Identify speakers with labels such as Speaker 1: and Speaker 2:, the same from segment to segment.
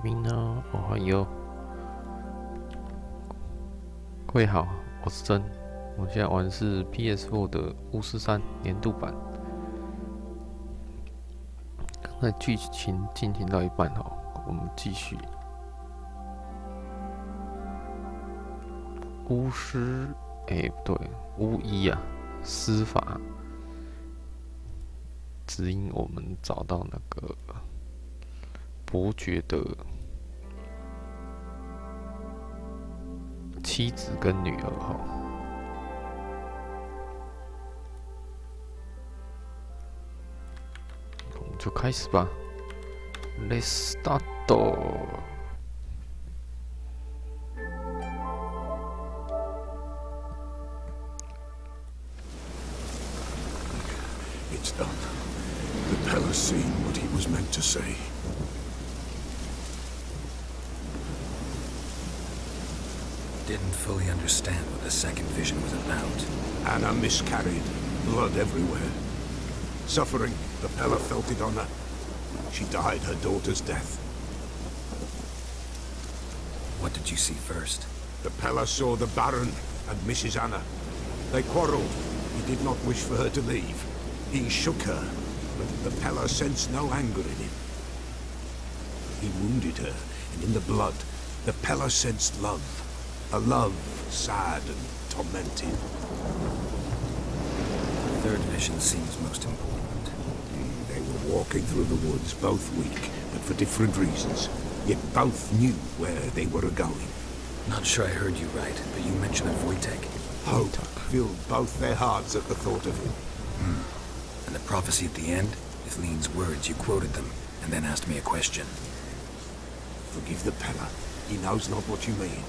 Speaker 1: 明呢？哦哟，各位好，我是真。我现在玩的是 PS4 的巫师3年度版。刚才剧情进行到一半哦，我们继续。巫师，不对，巫医啊，施法指引我们找到那个伯爵的妻子跟女儿哈。我们就开始吧 ，Let's start。It's
Speaker 2: done. The Pella's seen what he was meant to say.
Speaker 3: Didn't fully understand what the second vision was about.
Speaker 2: Anna miscarried. Blood everywhere. Suffering. The Pella felt it on her. She died her daughter's death.
Speaker 3: What did you see first?
Speaker 2: The Pella saw the Baron and Mrs. Anna. They quarreled. He did not wish for her to leave. He shook her, but the Pella sensed no anger in him. He wounded her, and in the blood, the Pella sensed love. A love sad and tormented.
Speaker 3: The third vision seems most important.
Speaker 2: They were walking through the woods, both weak, but for different reasons. Yet both knew where they were going.
Speaker 3: Not sure I heard you right, but you mentioned a Wojtek.
Speaker 2: Hope filled both their hearts at the thought of him.
Speaker 3: And the prophecy at the end? With Lean's words, you quoted them, and then asked me a question.
Speaker 2: Forgive the Pella. He knows not what you mean.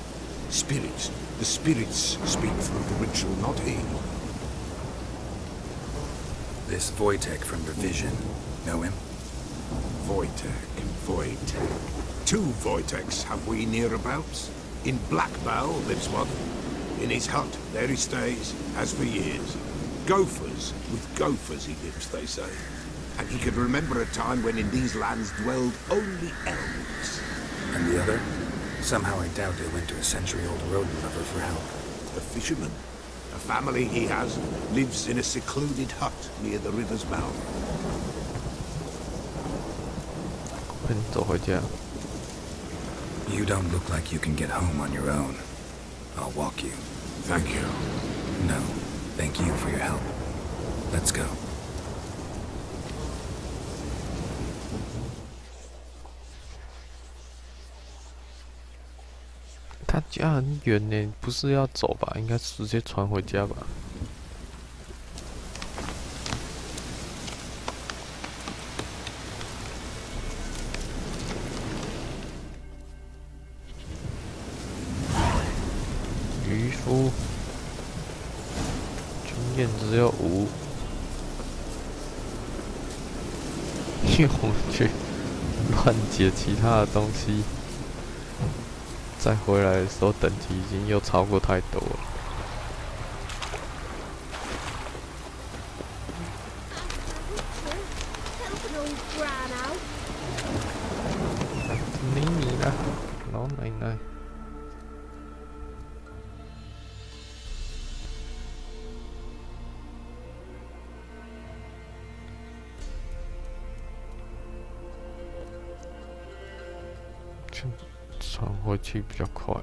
Speaker 2: Spirits. The spirits speak through the ritual, not he.
Speaker 3: This Wojtek from the vision, know him?
Speaker 2: Wojtek. Two Wojteks have we nearabouts. In Blackbow lives one. In his hut, there he stays, as for years. Gophers, with gophers he lives, they say. And he can remember a time when in these lands dwelled only elves.
Speaker 3: And the other? Somehow I doubt they went to a century-old rodent lover for help.
Speaker 2: A fisherman. A family he has lives in a secluded hut near the river's mouth.
Speaker 1: 走回家。
Speaker 3: You don't look like you can get home on your own. I'll walk you.
Speaker 2: Thank you.
Speaker 3: No, thank you for your help. Let's go.
Speaker 1: 他家很远呢，不是要走吧？应该直接传回家吧。渔夫，经验只有5，因为我们去乱解其他的东西。 再回来的时候，等级已经又超过太多了。理你啦，老奶奶！传回去比较快。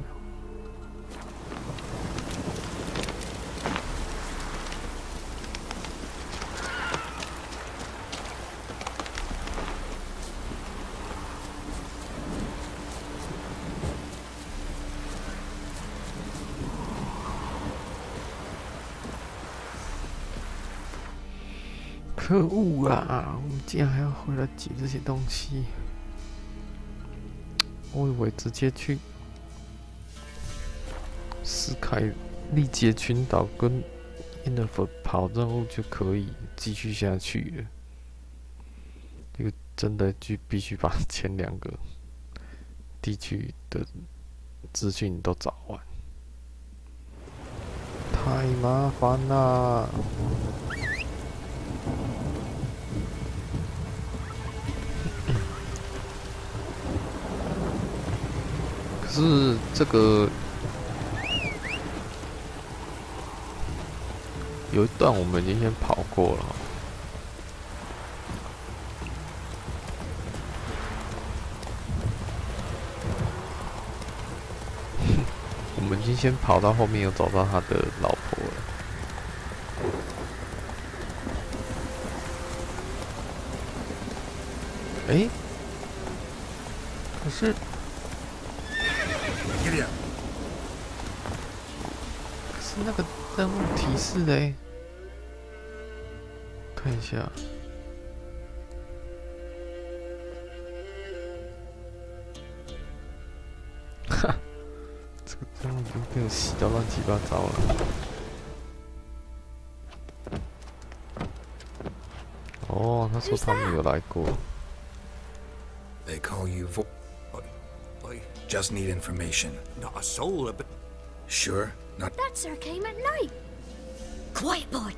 Speaker 1: 可恶啊！我们竟然还要回来解这些东西。 我以为直接去斯凯利杰群岛跟 Infer 跑任务就可以继续下去了。这个真的就必须把前2个地区的资讯都找完，太麻烦了。是这个有一段我们已经先跑过了。我们已经先跑到后面，有找到他的老婆了。哎，可是。 可是那个任务提示嘞，看一下，哈，这个任务已经被我洗到乱七八糟了。哦，他说他们有来过。
Speaker 3: They call you Just need information.
Speaker 2: Not a soul, but
Speaker 3: Sure, not.
Speaker 4: That sir came at night. Quiet, boy.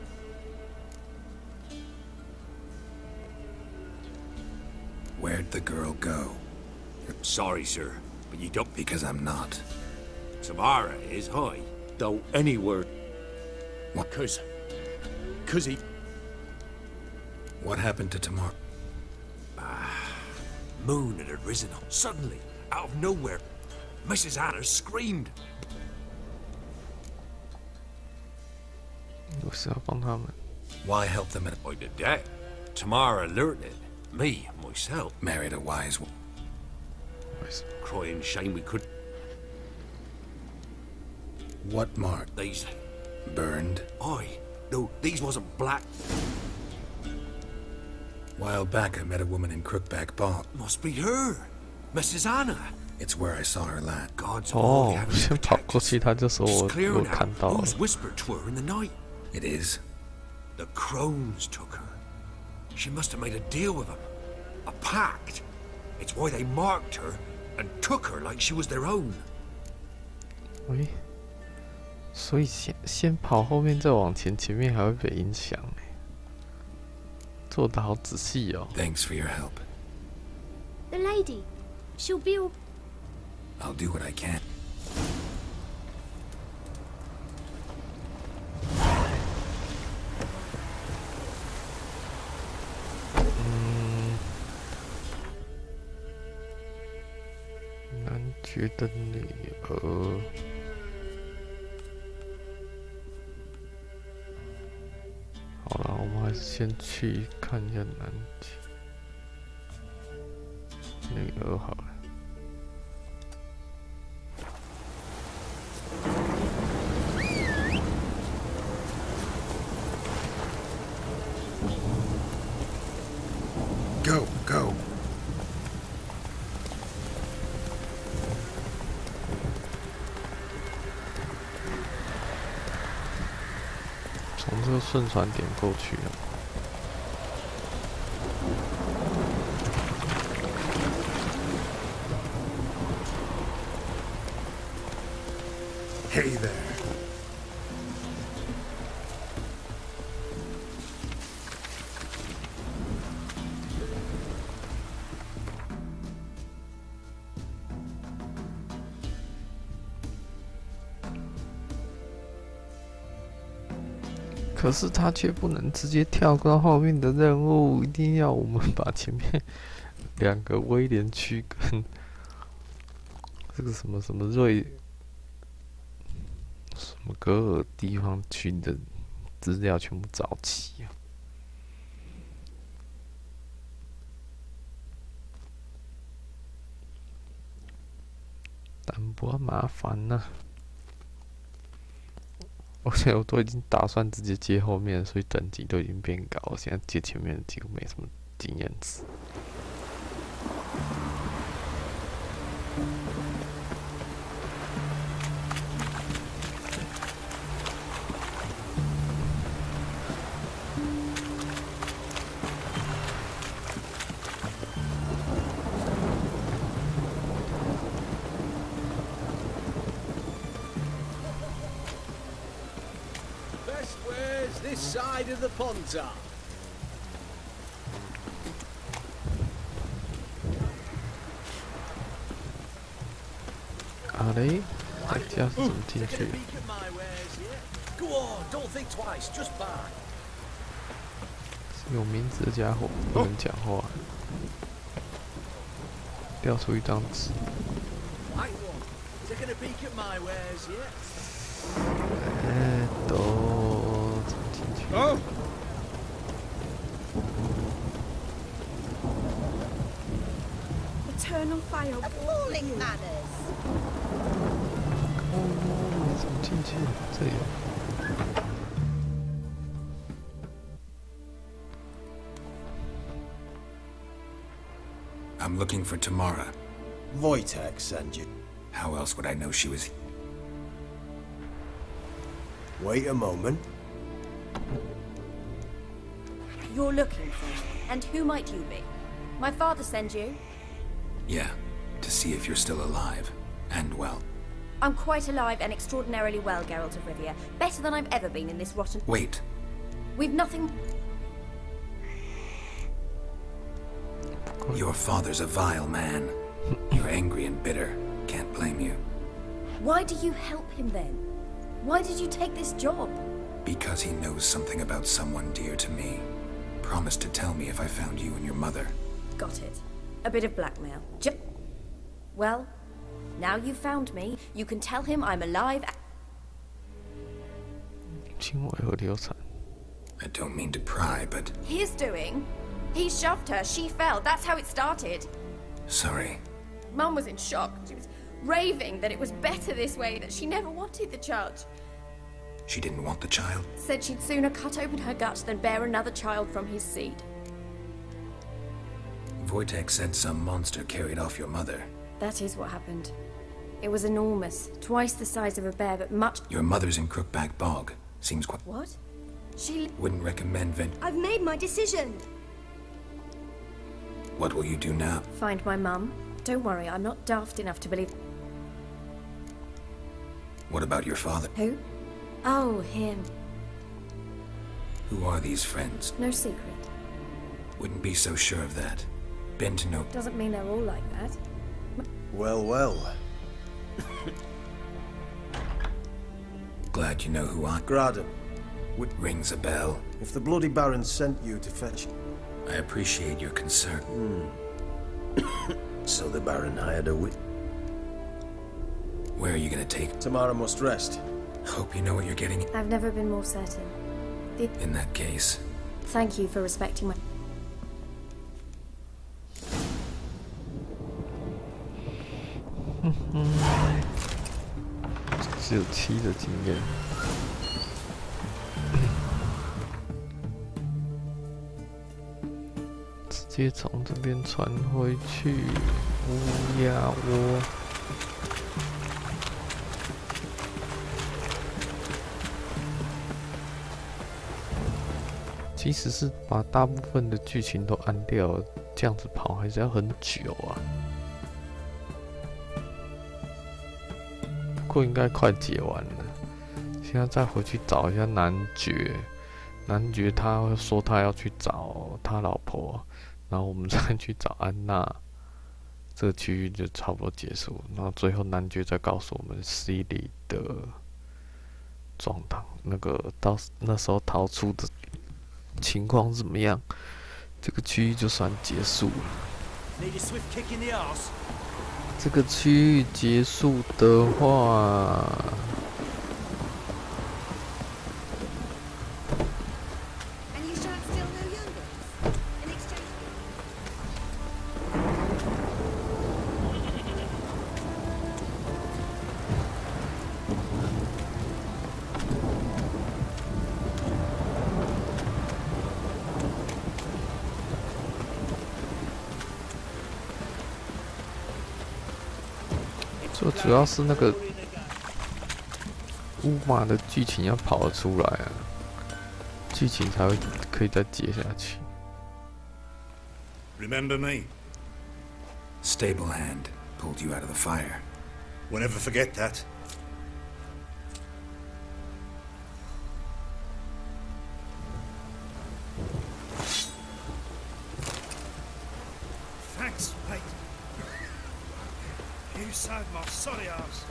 Speaker 3: Where'd the girl go?
Speaker 2: sorry, sir, but you don't.
Speaker 3: Because I'm not.
Speaker 2: Tamara is high. Though any word.
Speaker 3: What?
Speaker 2: Cause he.
Speaker 3: What happened to Tamara?
Speaker 2: Moon had arisen suddenly, out of nowhere. Mrs. Anna screamed.
Speaker 1: 我是要帮他们。
Speaker 3: Why help them at
Speaker 2: I did that. Tamara alerted me, myself.
Speaker 3: married a wise woman?
Speaker 2: Crying shame we could.
Speaker 3: What mark?
Speaker 2: These.
Speaker 3: Burned?
Speaker 2: No, these wasn't black.
Speaker 3: While back, I met a woman in Crookback Bog.
Speaker 2: Must be her, Mrs. Anna.
Speaker 3: It's where I saw her last.
Speaker 2: God's all
Speaker 1: 哦，
Speaker 2: having
Speaker 1: 先跑过
Speaker 2: protect
Speaker 1: 去，他就说
Speaker 2: us.
Speaker 1: 我
Speaker 2: It's clear
Speaker 1: 我
Speaker 2: now
Speaker 1: 看到了。
Speaker 2: who's whispered to her in the night.
Speaker 3: It is?
Speaker 2: The crones took her. She must have made a deal with them. A pact. It's why they marked her and took her like she was their own.
Speaker 1: 喂，所以先跑后面再往前，前面还会被影响哎。做得好仔细哦。
Speaker 3: Thanks for your help.
Speaker 4: The lady. She'll be all...
Speaker 3: I'll do what I can.
Speaker 1: 男爵的女儿。好了，我们还是先去看一下男爵女儿好了。
Speaker 3: Go, go.
Speaker 1: 从这个顺传点过去了。
Speaker 3: Hey there.
Speaker 1: 可是他却不能直接跳到后面的任务，一定要我们把前面2个威廉区跟这个什么什么瑞什么格尔地方区的资料全部找齐啊！但不麻烦呐、而且我都已经打算直接接后面，所以等级都已经变高了。现在接前面几乎没什么经验值。
Speaker 5: This side of the Ponta.
Speaker 1: 嘞？在家是怎么进去？
Speaker 5: Go on, don't think twice, just buy.
Speaker 1: 有名字的家伙不能讲话。掉出一张纸。
Speaker 5: Right one. Taking a peek at my wares, yeah?
Speaker 1: 怎么进去？
Speaker 2: Oh!
Speaker 4: Eternal fire.
Speaker 6: Appalling manners.
Speaker 1: 哦，怎么进去？这里。
Speaker 3: I'm looking for Tamara.
Speaker 7: Wojtek sent you.
Speaker 3: How else would I know she was...
Speaker 7: Wait a moment.
Speaker 6: You're looking for me. And who might you be? My father sent you?
Speaker 3: Yeah, to see if you're still alive. And well.
Speaker 6: I'm quite alive and extraordinarily well, Geralt of Rivia. Better than I've ever been in this rotten...
Speaker 3: Wait.
Speaker 6: We've nothing...
Speaker 3: Your father's a vile man. You're angry and bitter. Can't blame you.
Speaker 6: Why do you help him then? Why did you take this job?
Speaker 3: Because he knows something about someone dear to me. Promised to tell me if I found you and your mother.
Speaker 6: Got it. A bit of blackmail. Well, now you've found me, you can tell him I'm alive.
Speaker 1: 亲吻和流产。
Speaker 3: I don't mean to pry, but...
Speaker 6: His doing? He shoved her, she fell, that's how it started.
Speaker 3: Sorry.
Speaker 6: Mum was in shock. She was raving that it was better this way, that she never wanted the child.
Speaker 3: She didn't want the child?
Speaker 6: Said she'd sooner cut open her gut than bear another child from his seed.
Speaker 3: Wojtek said some monster carried off your mother.
Speaker 6: That is what happened. It was enormous, twice the size of a bear, but much...
Speaker 3: Your mother's in Crookback Bog. Seems quite...
Speaker 6: What? She...
Speaker 3: Wouldn't recommend
Speaker 4: I've made my decision.
Speaker 3: What will you do now?
Speaker 6: Find my mum. Don't worry, I'm not daft enough to believe...
Speaker 3: What about your father?
Speaker 6: Who? Oh, him.
Speaker 3: Who are these friends?
Speaker 6: No secret.
Speaker 3: Wouldn't be so sure of that. Been to know...
Speaker 6: Doesn't mean they're all like that.
Speaker 7: Well, well.
Speaker 3: Glad you know who I...
Speaker 7: Graden,
Speaker 3: Rings a bell.
Speaker 7: if the bloody Baron sent you to fetch...
Speaker 3: I appreciate your concern.
Speaker 7: So the Baron hired a wit.
Speaker 3: Where are you gonna take...
Speaker 7: Tamara must rest.
Speaker 3: Hope you know what you're getting...
Speaker 6: I've never been more certain.
Speaker 3: In that case...
Speaker 6: Thank you for respecting my...
Speaker 1: 只有7的经验。直接从这边传回去乌鸦窝。即使是把大部分的剧情都按掉了，这样子跑还是要很久啊。不过应该快解完了。现在再回去找一下男爵，男爵他说他要去找他老婆，然后我们再去找安娜，这个区域就差不多结束。然后最后男爵再告诉我们 C 里的状态，那个到那时候逃出的情况怎么样？这个区域就算结束了。这个区域结束的话，最主要是那个乌马的剧情要跑得出来啊，剧情才会可以再接下去。
Speaker 2: Remember me?
Speaker 3: Stable hand pulled you out of the fire.
Speaker 2: We'll never forget that.
Speaker 8: Thanks, mate. You saved my sorry ass.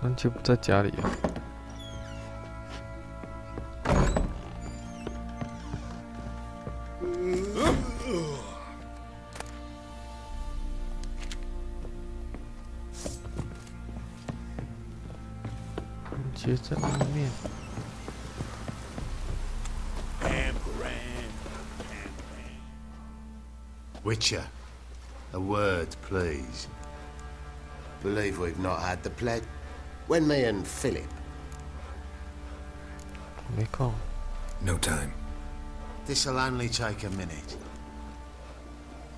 Speaker 1: 完全不在家里啊。接在外面。
Speaker 8: Witcher, a word, please. Believe we've not had the pledge. When me and Philip.
Speaker 1: 没空。
Speaker 3: No time.
Speaker 8: This'll only take a minute.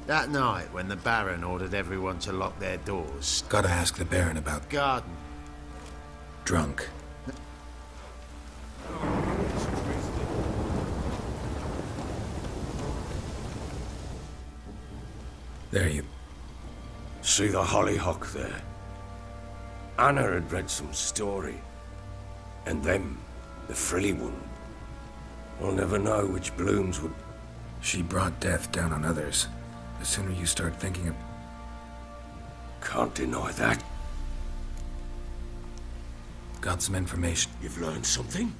Speaker 8: That night when the Baron ordered everyone to lock their doors.
Speaker 3: Gotta ask the Baron about
Speaker 8: Garden.
Speaker 3: drunk. There you.
Speaker 9: See the hollyhock there? Anna had read some story. And them, the frilly one. I'll never know which blooms would...
Speaker 3: She brought death down on others. The sooner you start thinking of...
Speaker 9: Can't deny that.
Speaker 3: Got some information.
Speaker 9: You've learned something?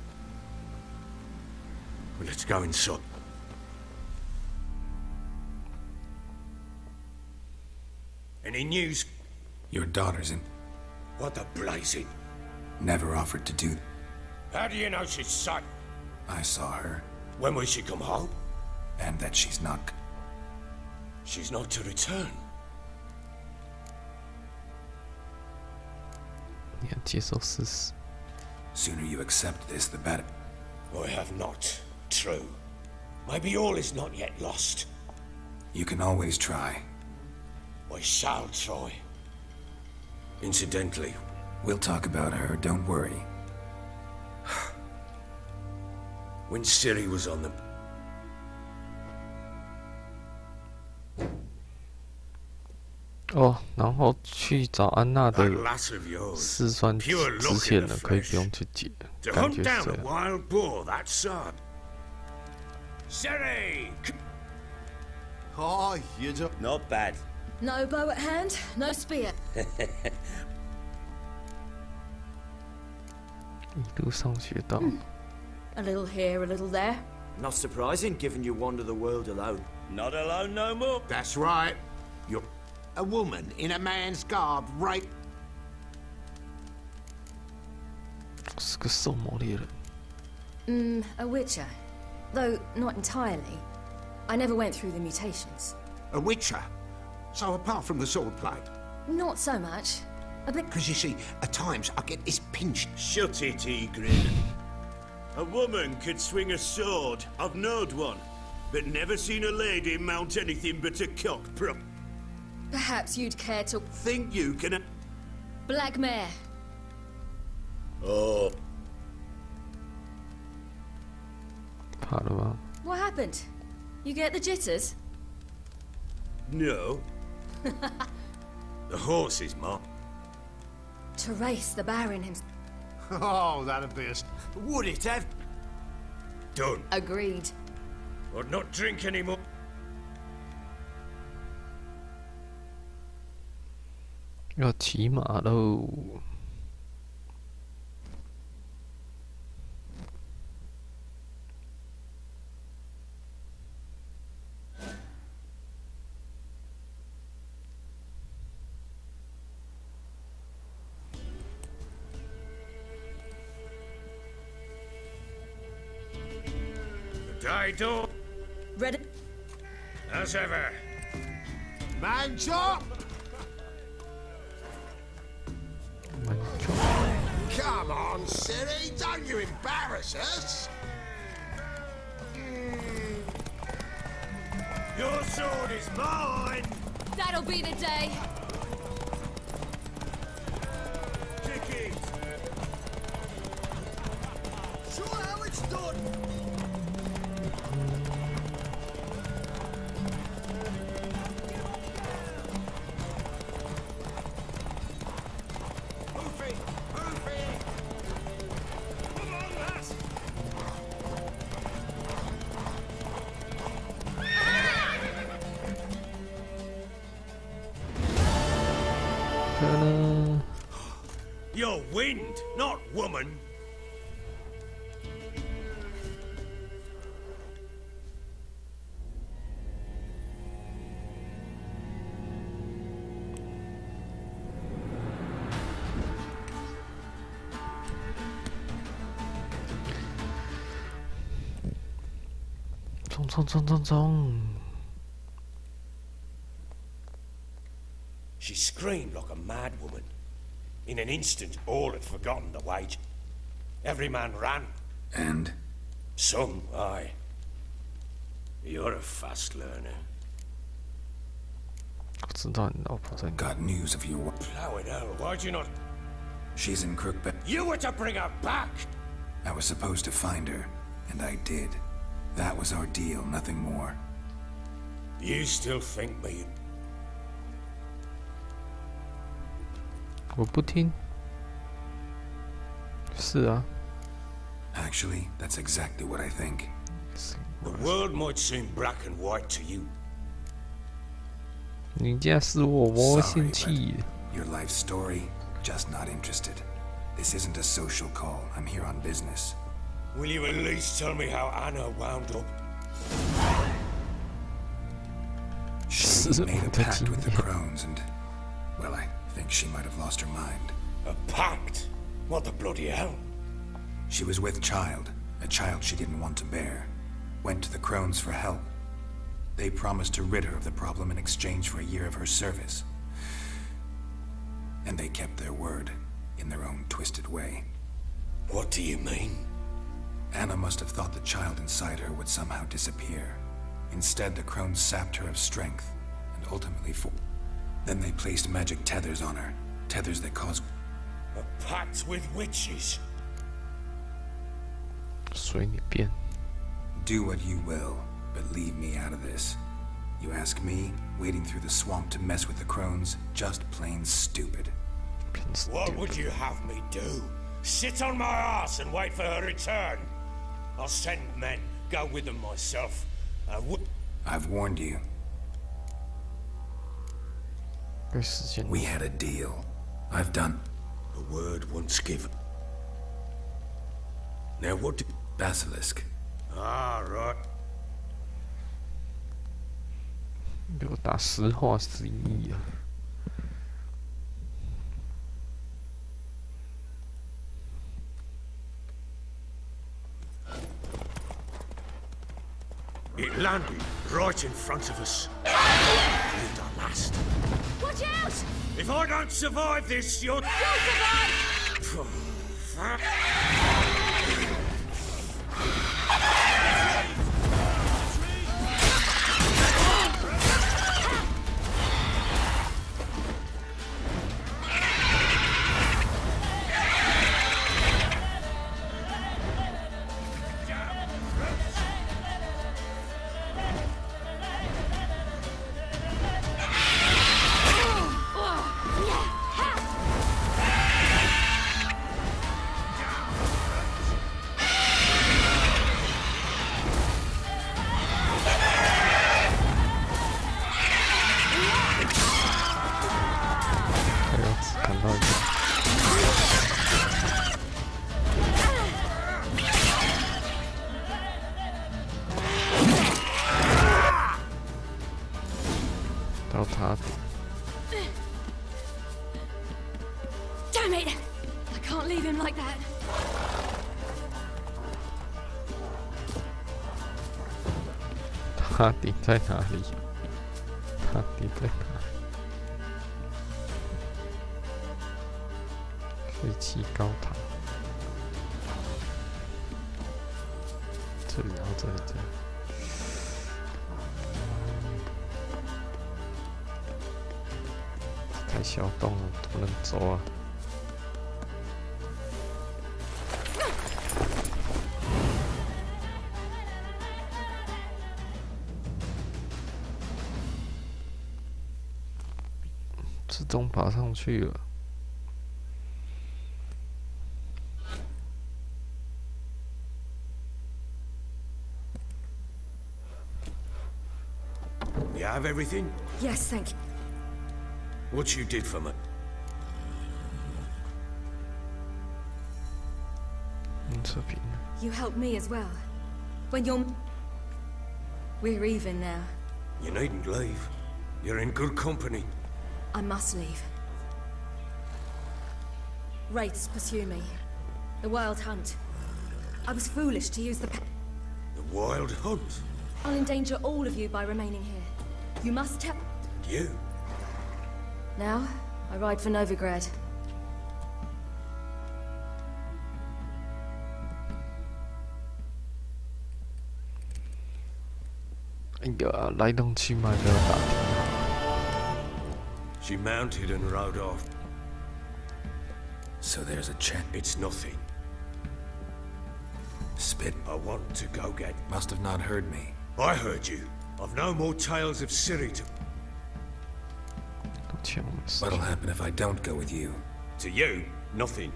Speaker 9: Well, let's go inside. Any news?
Speaker 3: Your daughter's in.
Speaker 9: What the blazing?
Speaker 3: Never offered to do.
Speaker 9: How do you know she's safe?
Speaker 3: I saw her.
Speaker 9: When will she come home?
Speaker 3: And that she's not.
Speaker 9: She's not to return.
Speaker 1: 你要接受事实。
Speaker 3: Sooner you accept this, the better.
Speaker 9: I have not. True. Maybe all is not yet lost.
Speaker 3: You can always try.
Speaker 9: I shall try. Incidentally,
Speaker 3: We'll talk about her, don't worry.
Speaker 9: when Ciri was on the...
Speaker 1: 哦，然后去找安娜的
Speaker 9: That lass of yours.
Speaker 1: 四川
Speaker 9: Pure
Speaker 1: 支
Speaker 9: luck
Speaker 1: 线
Speaker 9: in
Speaker 1: 了，
Speaker 9: the
Speaker 1: 可以
Speaker 9: flesh.
Speaker 1: 不用去解了，
Speaker 9: To
Speaker 1: 感
Speaker 9: hunt
Speaker 1: 觉是
Speaker 9: down
Speaker 1: 这
Speaker 9: a
Speaker 1: 样。
Speaker 9: wild boar, that's sad. Ciri!
Speaker 8: Hi, you do.
Speaker 5: Not bad.
Speaker 6: No bow at hand, no spear.
Speaker 1: 一路上学到，
Speaker 6: A little here, a little there.
Speaker 5: Not surprising, given you wander the world alone. Not alone no more.
Speaker 2: That's right. You're a woman in a man's garb, right?
Speaker 1: 是个兽魔猎人。
Speaker 6: A witcher. Though not entirely. I never went through the mutations.
Speaker 2: A witcher. So apart from the swordplay,
Speaker 6: Not so much. A bit.
Speaker 2: because you see, at times I get this pinch.
Speaker 5: Shut it, Egrin. A woman could swing a sword. I've knowed one. But never seen a lady mount anything but a cock prop.
Speaker 6: Perhaps you'd care to.
Speaker 5: Think you can...
Speaker 6: Black mare.
Speaker 5: Oh,
Speaker 1: 怕了吗？
Speaker 6: What happened? You get the jitters?
Speaker 5: no. The horse is mine.
Speaker 6: To race the Baron himself.
Speaker 2: Oh, that'd be a...
Speaker 5: Would it have? Done.
Speaker 6: Agreed.
Speaker 5: I'd not drink anymore.
Speaker 1: 要骑马喽！
Speaker 5: Die door,
Speaker 6: Ready?
Speaker 5: as ever.
Speaker 2: Man chop!
Speaker 1: 蛮重。
Speaker 2: Come on, Ciri, don't you embarrass us.
Speaker 5: Your sword is mine.
Speaker 6: That'll be the day.
Speaker 5: Take it.
Speaker 2: Show how it's done.
Speaker 5: Move it, move it. Come on, lass. You're wind, not woman.
Speaker 1: 冲！
Speaker 9: She screamed like a mad woman. In an instant, all had forgotten the wage. Every man ran.
Speaker 3: And?
Speaker 9: Some, aye. You're a fast learner.
Speaker 1: 我知道你老婆在哪。
Speaker 3: Got news of your...
Speaker 9: Plowing hell, why'd you not...
Speaker 3: She's in Crookbed.
Speaker 9: You were to bring her back!
Speaker 3: I was supposed to find her, and I did. That was our deal, nothing more.
Speaker 9: You still think me...
Speaker 1: 我不听。是啊。
Speaker 3: Actually, that's exactly what I think.
Speaker 9: The world might seem black and white to you.
Speaker 1: 你这样使我摸
Speaker 3: Sorry,
Speaker 1: 生气。
Speaker 3: but your life story, just not interested. This isn't a social call. I'm here on business.
Speaker 9: Will you at least tell me how Anna wound up?
Speaker 3: She made a pact with the crones and... Well, I think she might have lost her mind.
Speaker 9: A pact? What the bloody hell?
Speaker 3: She was with child, a child she didn't want to bear. Went to the crones for help. They promised to rid her of the problem in exchange for a year of her service. And they kept their word, in their own twisted way.
Speaker 9: What do you mean?
Speaker 3: Anna must have thought the child inside her would somehow disappear. Instead, the crones sapped her of strength, and ultimately Then they placed magic tethers on her. Tethers that cause...
Speaker 9: A pact with witches?
Speaker 1: 随你便。
Speaker 3: Do what you will, but leave me out of this. You ask me, wading through the swamp to mess with the crones, just plain stupid.
Speaker 9: What would you have me do? Sit on my ass and wait for her return? I'll send men, go with them myself.
Speaker 3: I've warned you.
Speaker 1: 对时间。
Speaker 3: We had a deal. I've done.
Speaker 9: A word once given. Now what do...
Speaker 3: Basilisk.
Speaker 9: Ah, right.
Speaker 1: 给我打实话实意啊！
Speaker 9: It landed right in front of us. Proved our last.
Speaker 4: Watch out!
Speaker 9: If I don't survive this, you'll survive!
Speaker 4: Damn it! I can't leave him like that.
Speaker 1: 他顶在哪里？他顶在哪里？废弃高塔。这里，然后这里，这里。太小洞了，不能走啊！ 自动爬上去了。
Speaker 9: You have everything?
Speaker 6: Yes, thank you.
Speaker 9: What you did for me?
Speaker 1: 测评。
Speaker 6: You helped me as well. When we're even now.
Speaker 9: You needn't leave. You're in good company.
Speaker 6: I must leave. Wraiths pursue me. The wild hunt. I was foolish to use the
Speaker 9: Wild hunt?
Speaker 6: I'll endanger all of you by remaining here. You must tell...
Speaker 9: You?
Speaker 6: Now, I ride for Novigrad.
Speaker 1: 哎呀，来龙去脉都要打听。
Speaker 9: She mounted and rode off.
Speaker 3: So there's a chance.
Speaker 9: It's nothing.
Speaker 3: Spit.
Speaker 9: I want to go get...
Speaker 3: Must have not heard me.
Speaker 9: I heard you. I've no more tales of Ciri to...
Speaker 3: What'll happen if I don't go with you?
Speaker 9: To you, nothing.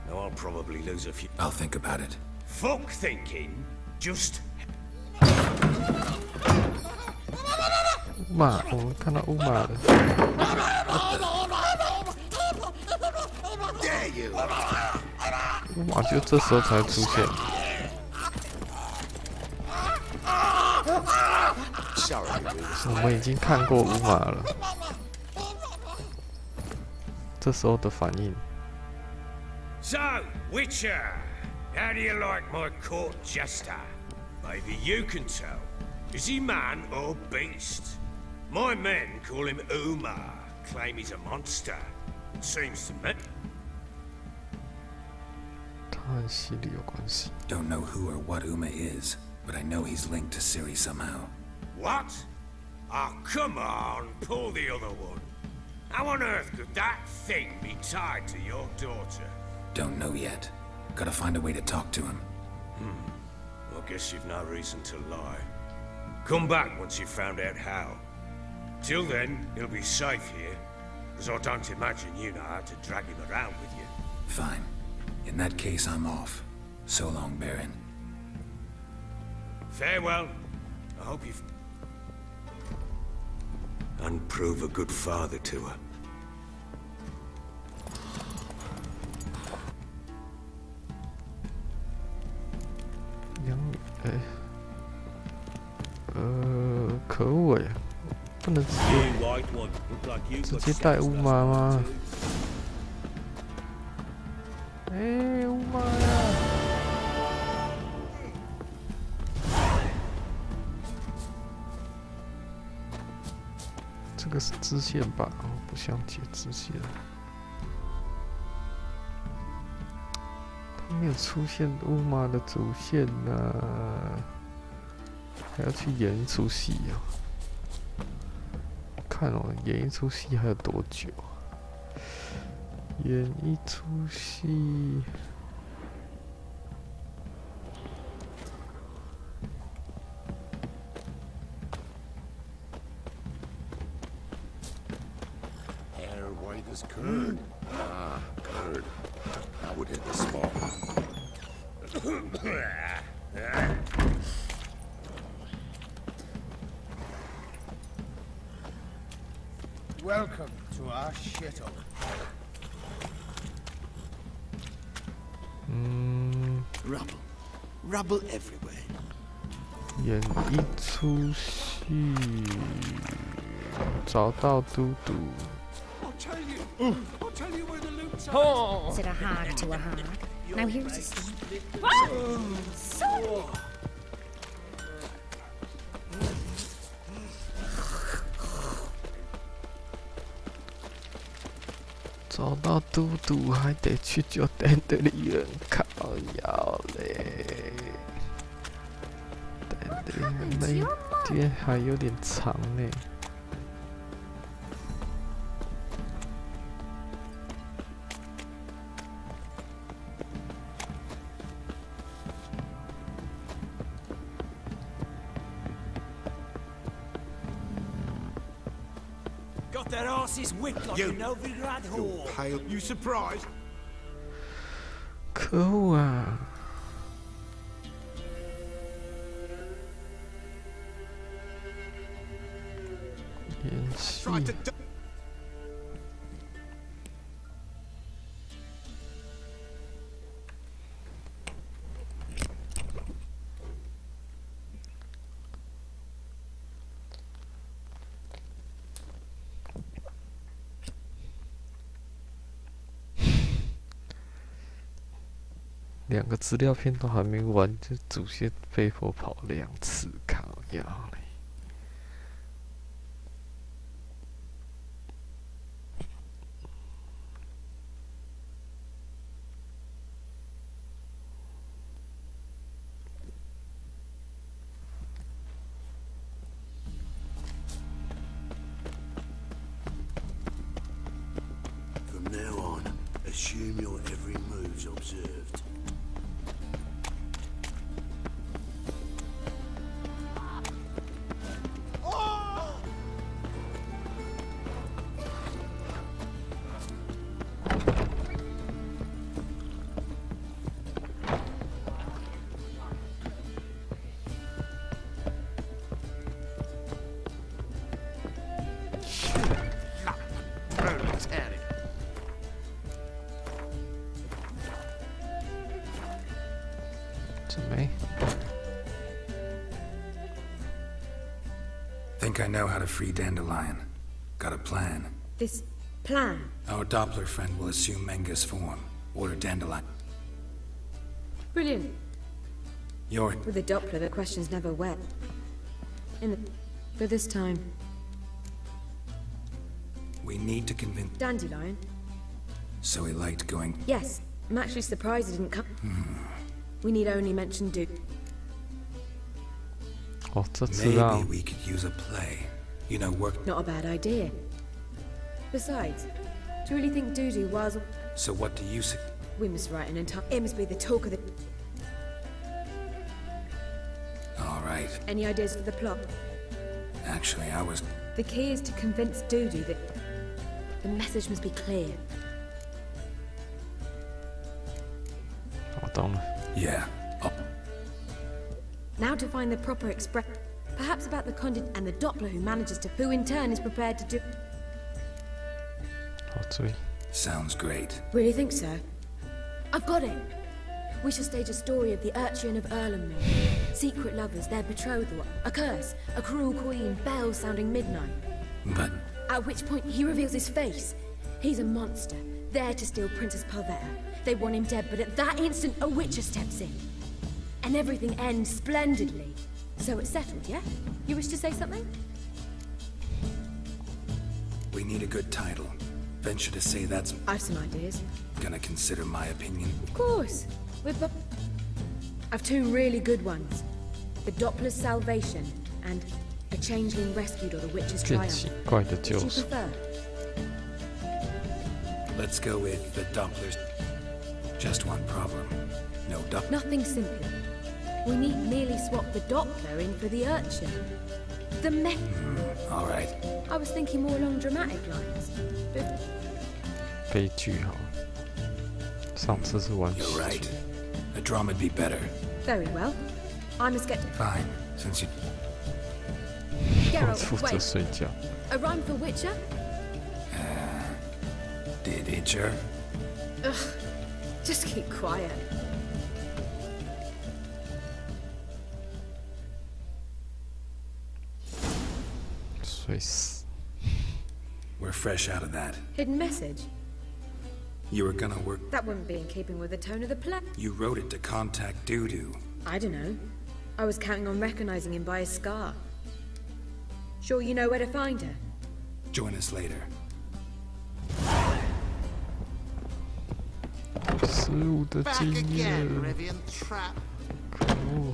Speaker 9: Now I'll probably lose a few...
Speaker 3: I'll think about it.
Speaker 9: Fuck thinking. Just...
Speaker 1: 乌马，我们看到乌马了。 乌马就这时候才出现。我们已经看过乌马了。这时候的反应。
Speaker 9: So, Witcher, how do you like my court jester? Maybe you can tell. Is he man or beast? My men call him Umar, claim he's a monster. It seems to me.
Speaker 1: 他和西里有关系。
Speaker 3: Don't know who or what Uma is, but I know he's linked to Ciri somehow.
Speaker 9: What? Oh, come on, pull the other one. How on earth could that thing be tied to your daughter?
Speaker 3: Don't know yet. Gotta find a way to talk to him.
Speaker 9: I guess you've no reason to lie. Come back once you've found out how. Till then, he'll be safe here, because I don't imagine you know how to drag him around with you.
Speaker 3: Fine. In that case, I'm off. So long, Baron.
Speaker 9: Farewell. I hope you've... And prove a good father to her.
Speaker 1: 可恶哎，不能直接带乌马吗？哎，乌马呀！这个是支线吧？哦，不想解支线。他没有出现乌马的主线呢。 还要去演一出戏啊！看哦，演一出戏还有多久？演一出戏，Curd.
Speaker 8: I would hit the spot.
Speaker 10: Welcome to our shithole.
Speaker 8: Rubble everywhere.
Speaker 1: 演一出戏，找到嘟嘟。
Speaker 4: Is it a hog to a hog? Now here's a steam. Sorry.
Speaker 1: 找到嘟嘟还得去酒店的里人靠腰嘞，那一天还有点长呢。
Speaker 5: That arse is whipped like a Novigrad whore.
Speaker 2: Pale. You surprised?
Speaker 1: 可恶啊！演戏。2个资料片都还没完，就主线被迫跑2次，靠腰嘞。
Speaker 5: From now on, assume your every move's observed. Proletariat.
Speaker 3: Think I know how to free Dandelion. Got a plan.
Speaker 6: This plan?
Speaker 3: Our Doppler friend will assume Menga's form. Order Dandelion.
Speaker 6: Brilliant.
Speaker 3: You're...
Speaker 6: With a Doppler, the question's never wet. For this time.
Speaker 3: We need to convince...
Speaker 6: Dandelion?
Speaker 3: So he liked going...
Speaker 6: Yes. I'm actually surprised he didn't come. We need only mention Duke.
Speaker 3: Maybe we could use a play. You know, work...
Speaker 6: Not a bad idea. Besides, do you really think Dudu was...
Speaker 3: So what do you say?
Speaker 6: We must write an entire... It must be the talk of the...
Speaker 3: All right.
Speaker 6: Any ideas for the plot?
Speaker 3: Actually, I was...
Speaker 6: The key is to convince Dudu that... The message must be clear.
Speaker 3: Yeah.
Speaker 6: Now to find the proper express... Perhaps about the content and the Doppler who manages to... Who in turn is prepared to do...
Speaker 3: Sounds great.
Speaker 6: Really think so? I've got it! We shall stage a story of the Urchin of Erlenmeer. Secret lovers, their betrothal, a curse, a cruel queen, bells sounding midnight.
Speaker 3: But...
Speaker 6: At which point he reveals his face. He's a monster, there to steal Princess Palvetta. They want him dead, but at that instant a Witcher steps in. And everything ends splendidly. So it's settled, yeah? You wish to say something?
Speaker 3: We need a good title. Venture to say that's...
Speaker 6: I've some ideas.
Speaker 3: Gonna consider my opinion?
Speaker 6: Of course. I've two really good ones. The Doppler's Salvation and A Changeling Rescued or the Witch's Triumph. Which you prefer?
Speaker 3: Let's go with the Doppler's. Just one problem. No Doppler.
Speaker 6: Nothing simpler. We need merely swap the Doppler in for the Urchin. The
Speaker 3: all right.
Speaker 6: I was thinking more along dramatic lines.
Speaker 3: You're right. A drama'd be better.
Speaker 6: Very well. I must get...
Speaker 3: Fine, since you...
Speaker 6: Geralt, wait. A rhyme for Witcher?
Speaker 3: Did Itcher?
Speaker 6: Ugh. Just keep quiet.
Speaker 3: We're fresh out of that.
Speaker 6: Hidden message?
Speaker 3: You were gonna work...
Speaker 6: That wouldn't be in keeping with the tone of the play.
Speaker 3: You wrote it to contact Dudu.
Speaker 6: I don't know. I was counting on recognizing him by his scar. Sure you know where to find her?
Speaker 3: Join us later.
Speaker 1: 15的经验。可恶。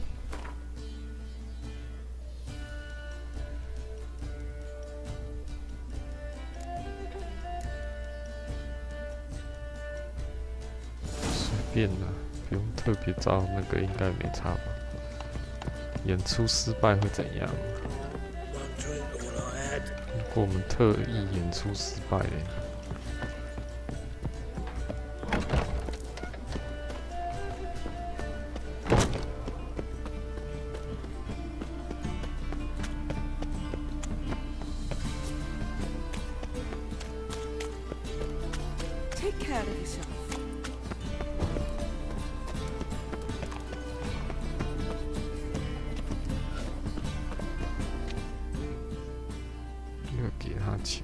Speaker 1: 随便啦，不用特别照那个，应该没差吧？演出失败会怎样？如果我们特意演出失败嘞？
Speaker 6: Take care of yourself.
Speaker 1: 又给他钱。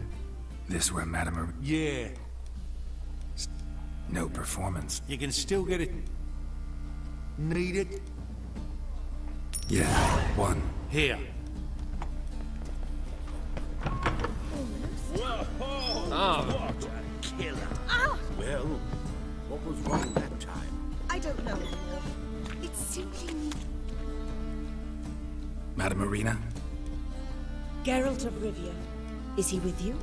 Speaker 3: This where Madame...
Speaker 5: Yeah.
Speaker 3: No performance.
Speaker 5: You can still get it.
Speaker 2: Need it?
Speaker 3: Yeah, one.
Speaker 5: Here.
Speaker 2: What a killer. Well, what was wrong that time?
Speaker 11: I don't know anymore. It's simply me.
Speaker 3: Madam Marina?
Speaker 11: Geralt of Rivia. Is he with you?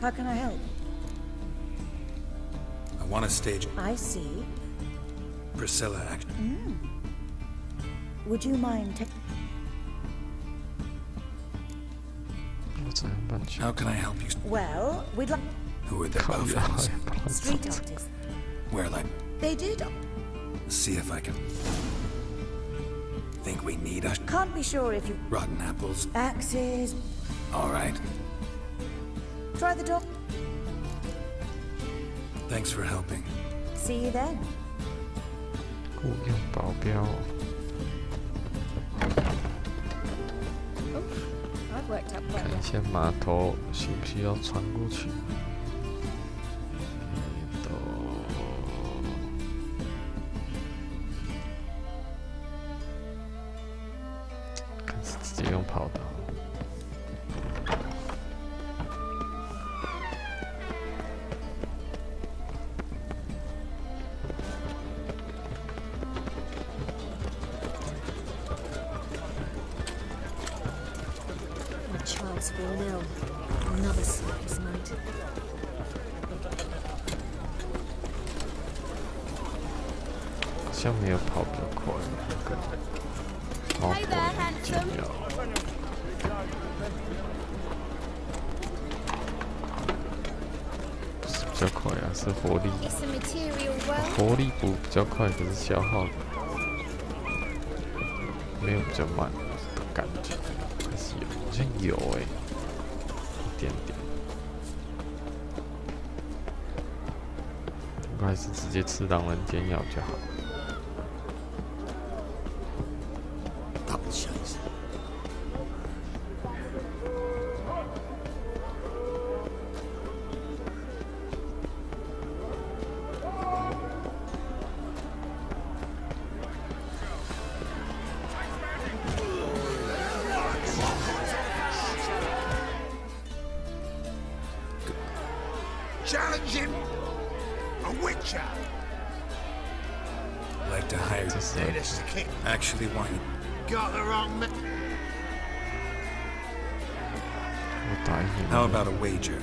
Speaker 11: How can I help?
Speaker 3: I want to stage
Speaker 11: I see.
Speaker 3: Priscilla action.
Speaker 11: Would you mind
Speaker 3: How can I help you?
Speaker 11: Well, we'd like
Speaker 3: Who are the buffaloes?
Speaker 11: street artists.
Speaker 3: Where, like,
Speaker 11: They did.
Speaker 3: see if I can. Think we need a
Speaker 11: Can't be sure if you
Speaker 3: rotten apples?
Speaker 11: axes.
Speaker 3: All right.
Speaker 11: Try the dog.
Speaker 3: Thanks for helping.
Speaker 11: See you then.
Speaker 1: 雇佣保镖哦。
Speaker 6: I've worked out quite
Speaker 1: 看
Speaker 6: well.
Speaker 1: 一下码头需不需要穿过去？看是直接用跑的。
Speaker 6: My child's fallen ill. Another sleepless night.
Speaker 1: 好像没有跑比较快，猫头鹰剪掉。不是比较快啊，是活力。
Speaker 6: It's a material well.
Speaker 1: 活力补比较快，可是消耗没有比较慢的感觉，还是有，好像有欸，一点点。我还是直接吃狼人煎药就好。
Speaker 2: Double chase. Challenge him! A witcher!
Speaker 3: Like to hire
Speaker 2: Need us to kick.
Speaker 3: Actually want you.
Speaker 2: Got the wrong man.
Speaker 1: 我打赢
Speaker 3: How
Speaker 1: 了。
Speaker 3: about a wager?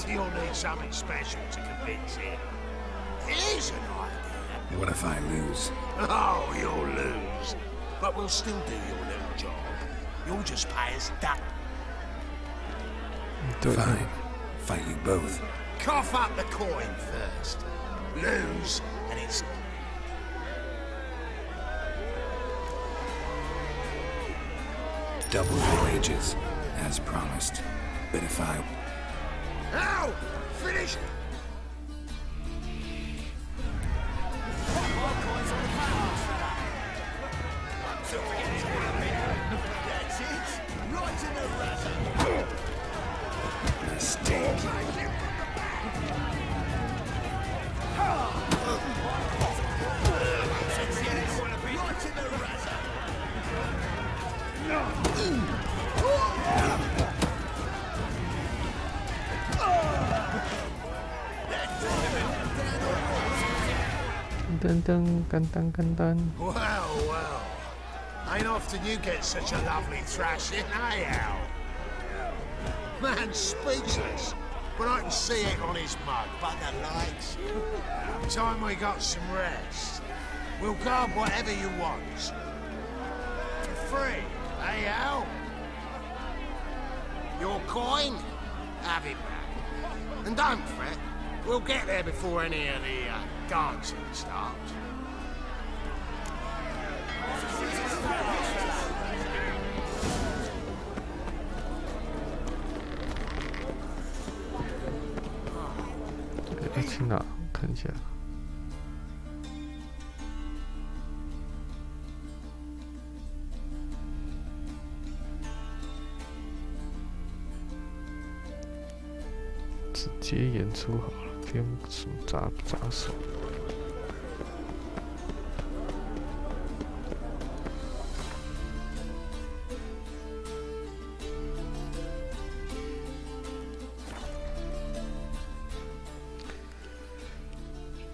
Speaker 2: You'll need something special to convince him. Here's an idea.
Speaker 3: What if I lose?
Speaker 2: Oh, you'll lose. But we'll still do your little job. You'll just pay us double.
Speaker 1: 对。
Speaker 3: Fine. Fight you both.
Speaker 2: Cough up the coin first. Lose, and it's...
Speaker 3: Double your wages, as promised. But if I...
Speaker 2: Ow! Finish! That's it! Right in the razor!
Speaker 3: Mistake.
Speaker 2: Right in the razor!
Speaker 1: 噔噔，干单干单。
Speaker 2: Well, well. Ain't often you get such a lovely thrashing, eh, Al? Man's speechless, but I can see it on his mug, bugger likes. Time we got some rest. We'll guard whatever you want. For free, eh, Al? Your coin? Have it back. And don't fret, we'll get there before any of the dancing starts.
Speaker 1: 哎，去哪？看一下。直接演出好了，不用什么杂手。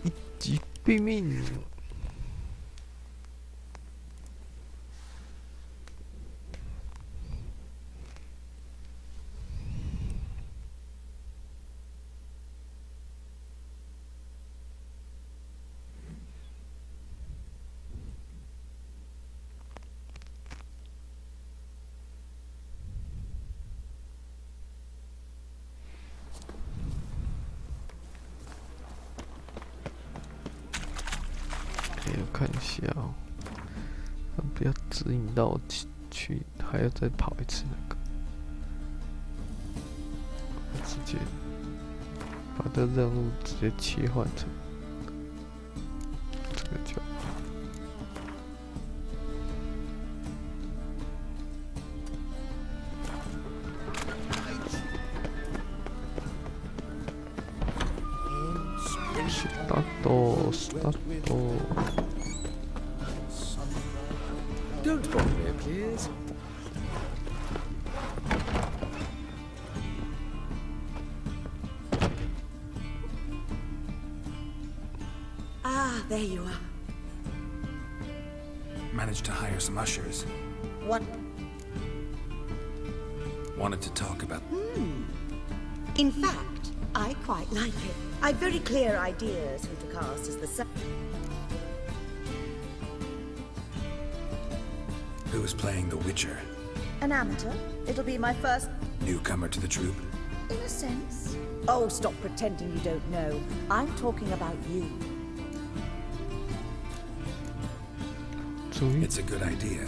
Speaker 1: 一击毙命。看一下哦，不要指引到我去，还要再跑一次那个。直接把这任务直接切换成这个就好。start.
Speaker 10: Don't bother me, please.
Speaker 11: Ah, there you are.
Speaker 3: Managed to hire some ushers.
Speaker 11: What?
Speaker 3: Wanted to talk about...
Speaker 11: In fact, I quite like it. I've very clear ideas who to cast as the...
Speaker 3: Who's playing the Witcher?
Speaker 11: An amateur. It'll be my first...
Speaker 3: Newcomer to the troupe?
Speaker 11: In a sense. Oh, stop pretending you don't know. I'm talking about you.
Speaker 3: It's a good idea.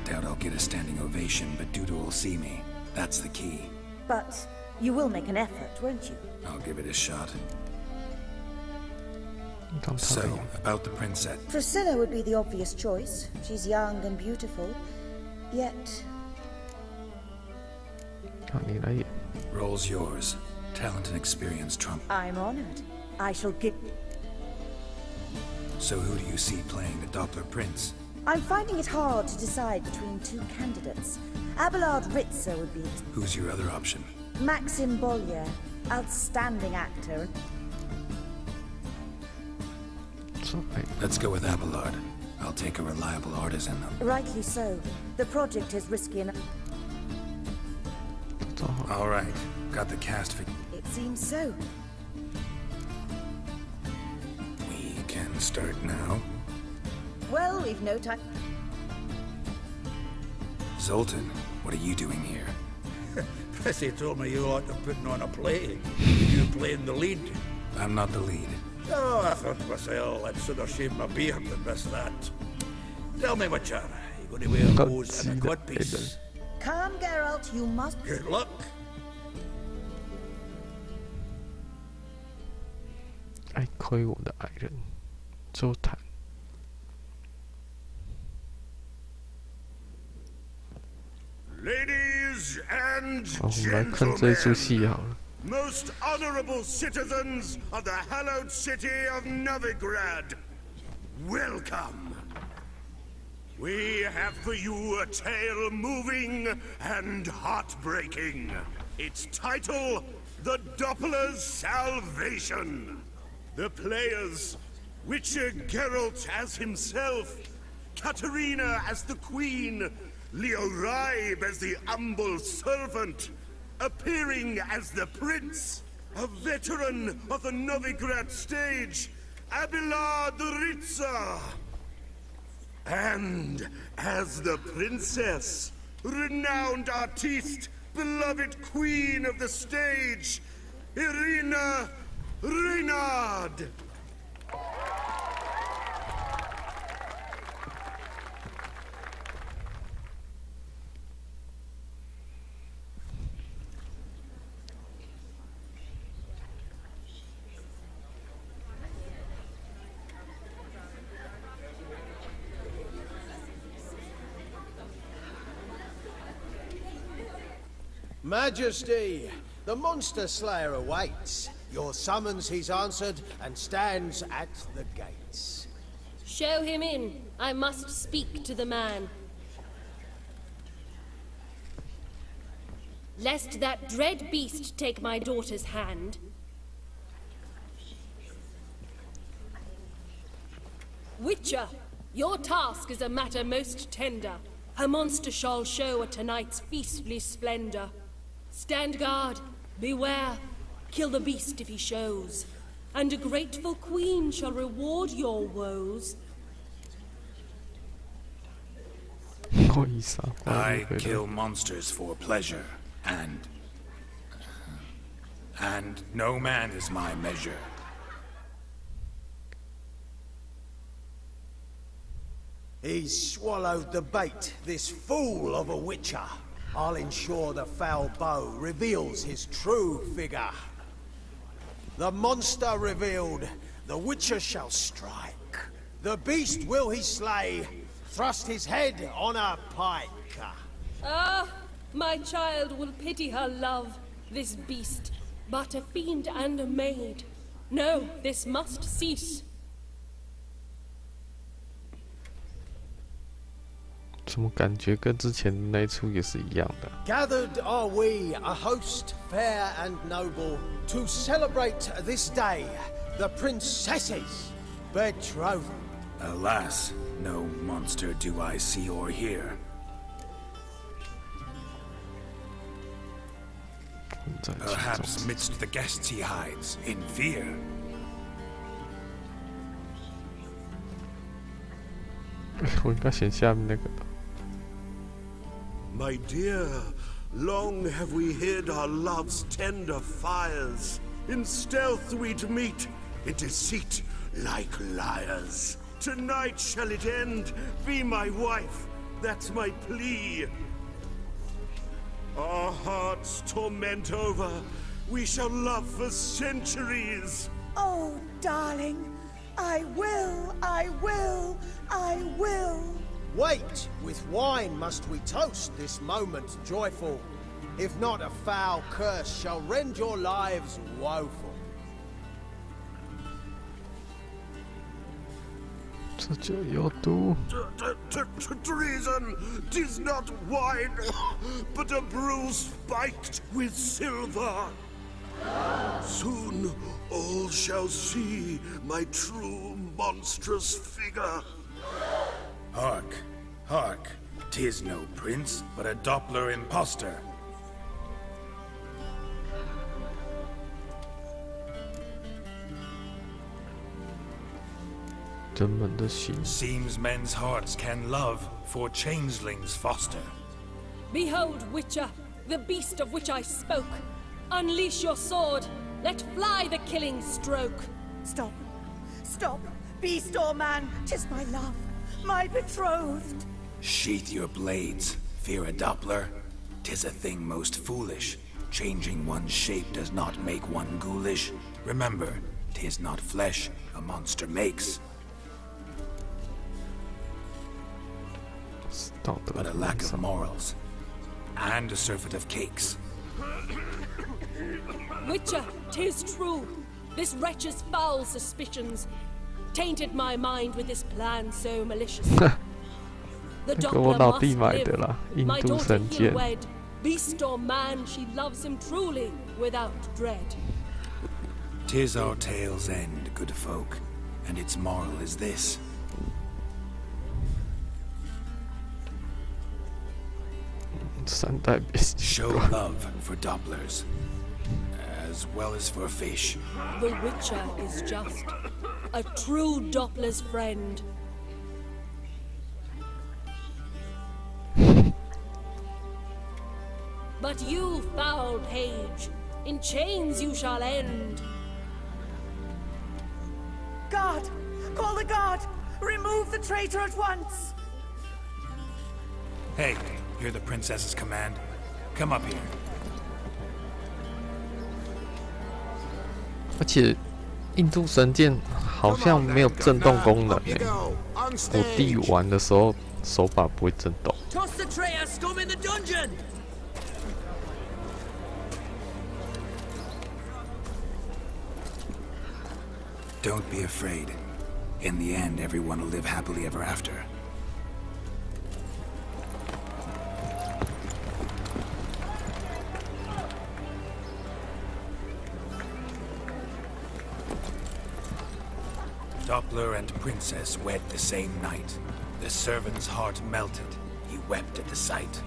Speaker 3: Doubt I'll get a standing ovation, but Duda will see me. That's the key.
Speaker 11: But you will make an effort, won't you?
Speaker 3: I'll give it a shot. So, about the princess.
Speaker 11: Priscilla would be the obvious choice. She's young and beautiful. Yet...
Speaker 3: Roll's yours. Talent and experience trump.
Speaker 11: I'm honored. I shall give...
Speaker 3: So who do you see playing the Doppler Prince?
Speaker 11: I'm finding it hard to decide between two candidates. Abelard Ritzer would be...
Speaker 3: Who's your other option?
Speaker 11: Maxim Bollier. Outstanding actor.
Speaker 3: Let's go with Abelard. I'll take a reliable artisan.
Speaker 11: Rightly so. The project is risky enough.
Speaker 3: All right. Got the cast for...
Speaker 11: It seems so.
Speaker 3: We can start now.
Speaker 11: Well, we've no time.
Speaker 3: Zoltan, what are you doing here?
Speaker 12: Prissy told me you ought to putting on a play. You playing the lead.
Speaker 3: I'm not the lead.
Speaker 12: Oh, I thought to myself, I'd sooner shave my beard than miss that. Tell me, Witcher, you going to wear hose and a codpiece?
Speaker 11: Come, Geralt, you must...
Speaker 12: Good luck.
Speaker 1: I 亏我的爱人，周坦。
Speaker 5: Ladies and
Speaker 1: 好，我们来看这出戏好了。
Speaker 5: Most honorable citizens of the hallowed city of Novigrad, welcome. We have for you a tale moving and heartbreaking. Its title, The Doppler's Salvation. The players, Witcher Geralt as himself, Katarina as the queen, Leo Raib as the humble servant, appearing as the prince, a veteran of the Novigrad stage, Abelard Ritzer. And as the princess, renowned artiste, beloved queen of the stage, Irina Reynard.
Speaker 7: Majesty,
Speaker 10: The monster slayer awaits. Your summons he's answered and stands at the gates.
Speaker 6: Show him in. I must speak to the man. Lest that dread beast take my daughter's hand. Witcher, your task is a matter most tender. Her monster shall show at tonight's feastly splendor. Stand guard, beware, kill the beast if he shows, and a grateful queen shall reward your woes.
Speaker 3: I kill monsters for pleasure, and no man is my measure.
Speaker 10: He's swallowed the bait, this fool of a witcher. I'll ensure the foul bow reveals his true figure. The monster revealed, the witcher shall strike. The beast will he slay, thrust his head on a pike.
Speaker 6: Ah, my child will pity her love, this beast, but a fiend and a maid. No, this must cease.
Speaker 1: 怎么感觉跟之前那一出也是一样的
Speaker 10: Gathered are we, a host fair and noble, to celebrate this day, the princess's betrothal.
Speaker 3: Alas, no monster do I see or hear. Perhaps midst the guests he hides, in fear.
Speaker 5: My dear, long have we hid our love's tender fires. In stealth we'd meet, in deceit like liars. Tonight shall it end, be my wife, that's my plea. Our hearts torment over, we shall love for centuries.
Speaker 11: Oh, darling, I will, I will, I will.
Speaker 10: Wait, with wine must we toast this moment joyful. If not, a foul curse shall rend your lives woeful.
Speaker 5: Treason! 'Tis not wine, but a brew spiked with silver. Soon all shall see my true monstrous figure.
Speaker 3: Hark, hark, 'tis no prince, but a Doppler impostor. Seems men's hearts can love, for changelings foster.
Speaker 6: Behold, Witcher, the beast of which I spoke. Unleash your sword, let fly the killing stroke.
Speaker 11: Stop, stop, beast or man, 'tis my love, my betrothed.
Speaker 3: Sheath your blades, fear a Doppler. 'Tis a thing most foolish. Changing one's shape does not make one ghoulish. Remember, 'tis not flesh a monster makes, but a lack of morals, and a surfeit of cakes.
Speaker 6: Witcher, 'tis true. This wretch's foul suspicions tainted my mind with this plan so malicious. The Doppler must live. My daughter he'll wed. Beast or man, she loves him truly, without dread.
Speaker 3: 'Tis our tale's end, good folk, and its moral is this. Show love for Dopplers, as well as for fish.
Speaker 6: The Witcher is just a true Doppler's friend. But you, foul page, in chains you shall end.
Speaker 11: Guard! Call the guard! Remove the traitor at once!
Speaker 3: Hey, hear the princess's command? Come up here.
Speaker 1: 而且印度神剑好像没有震动功能诶，我弟玩的时候手把不会震动。
Speaker 13: Toss the traitor scum in the dungeon!
Speaker 3: Don't be afraid. In the end, everyone will live happily ever after. Doppler and Princess wed the same night. The servant's heart melted. He wept at the sight.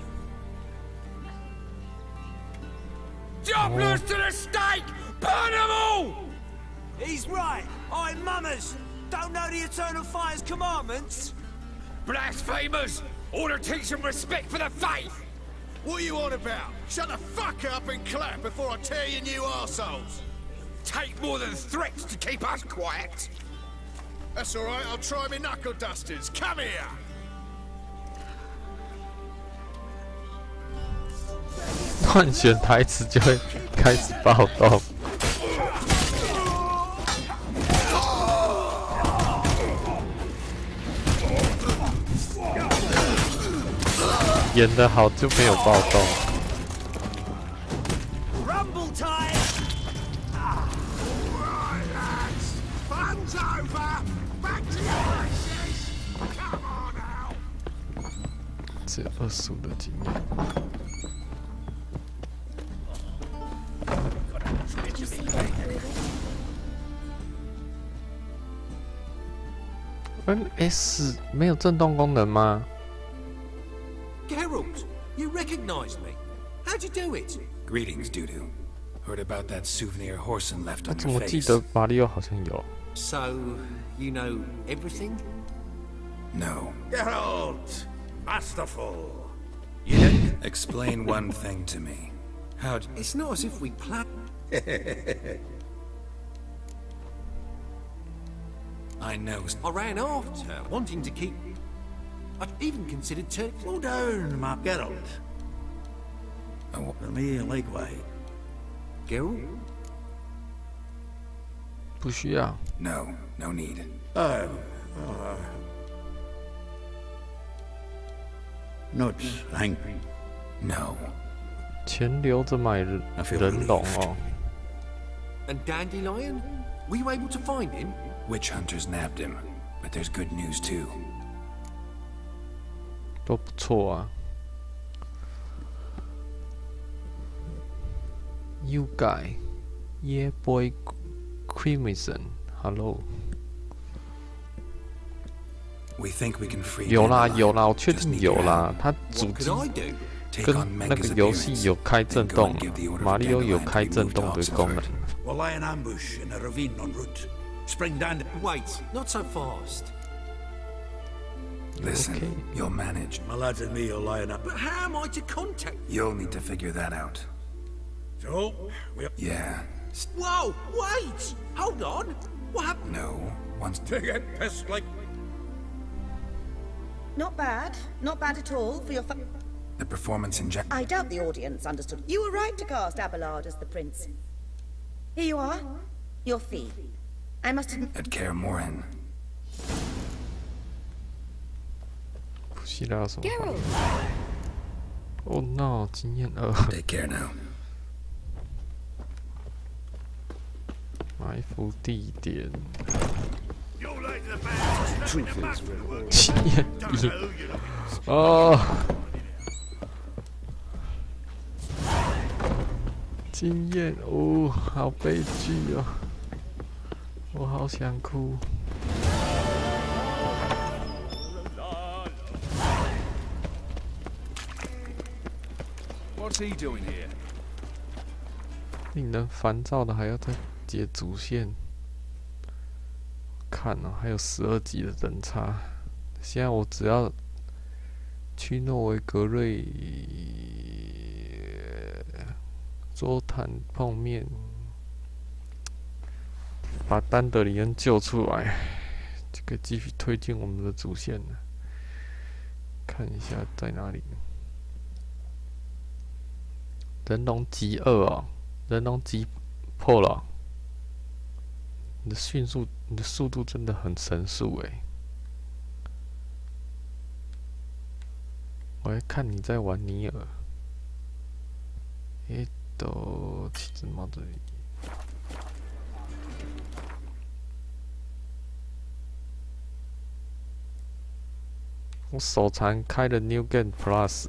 Speaker 13: Doppler's to the stake! Burn them all!
Speaker 10: He's right. I'm mummers. Don't know the Eternal Fire's commandments?
Speaker 13: Blasphemers! Order teach them respect for the faith!
Speaker 5: What are you on about? Shut the fuck up and clap before I tear you new arseholes!
Speaker 13: Take more than threats to keep us quiet!
Speaker 5: That's alright, I'll try me knuckle dusters. Come here!
Speaker 1: 乱选台词就会开始暴动。演得好就没有暴动。
Speaker 10: Rumble time!
Speaker 5: Right, lads! Fun's over! Back to your places! Come on now!
Speaker 1: 只有25的经验。NS 没有震动功能吗？
Speaker 10: Geralt, you recognized me. How'd you do it?
Speaker 3: Greetings, Dudu. Heard about that souvenir Horson left on
Speaker 1: 怎
Speaker 3: your
Speaker 1: 么记
Speaker 3: face.
Speaker 1: 得马里奥好像有？
Speaker 10: So, you know everything?
Speaker 3: No.
Speaker 12: Geralt! Masterful!
Speaker 3: You didn't explain one thing to me. How'd...
Speaker 10: It's not as if we planned.
Speaker 3: I know.
Speaker 10: I ran after, wanting to keep... I even considered turning...
Speaker 12: Slow down, my Geralt.
Speaker 3: Oh,
Speaker 12: For me, Lakeway.
Speaker 10: Geralt?
Speaker 1: 不需要。
Speaker 3: No, no need.
Speaker 12: Not angry.
Speaker 3: No.
Speaker 1: 钱留着买人龙哦。
Speaker 10: And Dandelion? Were you able to find him?
Speaker 3: Witch hunters nabbed him, but there's good news too.
Speaker 1: 都不错啊。You guy, yeah boy, Crimson, hello.
Speaker 3: We think we can free.
Speaker 1: 有啦有啦，我确定有啦。他主机跟那个游戏有开震动，马里奥有开震动的功能。
Speaker 12: We'll lie in ambush in a ravine en route. Spring down.
Speaker 10: Wait, not so fast.
Speaker 3: Listen, you'll manage.
Speaker 12: My lads and me will lie in up.
Speaker 10: But how am I to contact?
Speaker 3: You'll need to figure that out.
Speaker 12: So, we'll...
Speaker 3: Yeah.
Speaker 10: Whoa, wait! Hold on! What happened?
Speaker 3: No. Once
Speaker 12: to get pissed like...
Speaker 11: Not bad. Not bad at all for your
Speaker 3: the performance in
Speaker 11: I doubt the audience understood. You were right to cast Abelard as the prince. Here you are. Your fee. I must admit...
Speaker 3: At Kaer Morhen.
Speaker 1: 不知道什么。Oh no， 经验2。
Speaker 3: Take care now.
Speaker 1: 埋伏地点。
Speaker 5: Truth is,
Speaker 1: 经验1。哦。经验哦，好悲剧哦，我好想哭。
Speaker 14: What's he doing here?
Speaker 1: 令人烦躁的还要再解主线，看哦，还有12集的人差。现在我只要去诺维格瑞桌谈碰面，把丹德里恩救出来，就可以继续推进我们的主线了。看一下在哪里。 人龙极2哦，人龙极破了。你的速度真的很神速诶。我还看你在玩尼尔。七只猫这里。我手残开了 New Game Plus，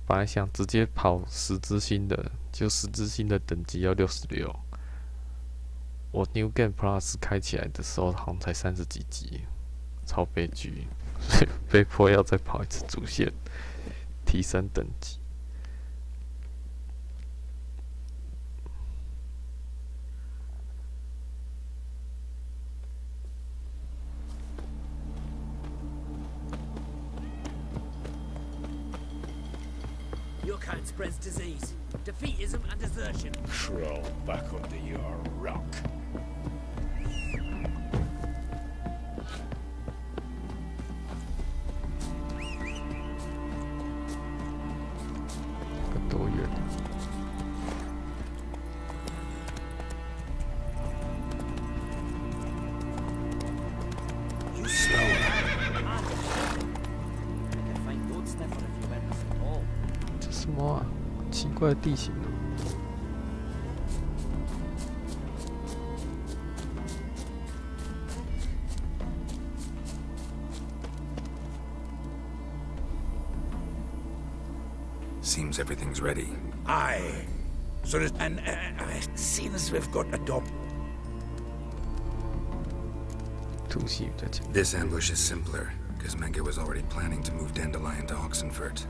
Speaker 1: 本来想直接跑石之心的，就石之心的等级要66。我 New Game Plus 开起来的时候好像才30几级，超悲剧，所以被迫要再跑一次主线，提升等级。
Speaker 13: Your kind spreads disease, defeatism, and desertion.
Speaker 12: Crawl back under your rock.
Speaker 1: 更多远？ 这什么啊？奇怪的地形啊！
Speaker 3: Seems everything's ready.
Speaker 12: Aye. So, and seeing as we've got a dog.
Speaker 3: This ambush is simpler, because Menga was already planning to move Dandelion to Oxenfurt.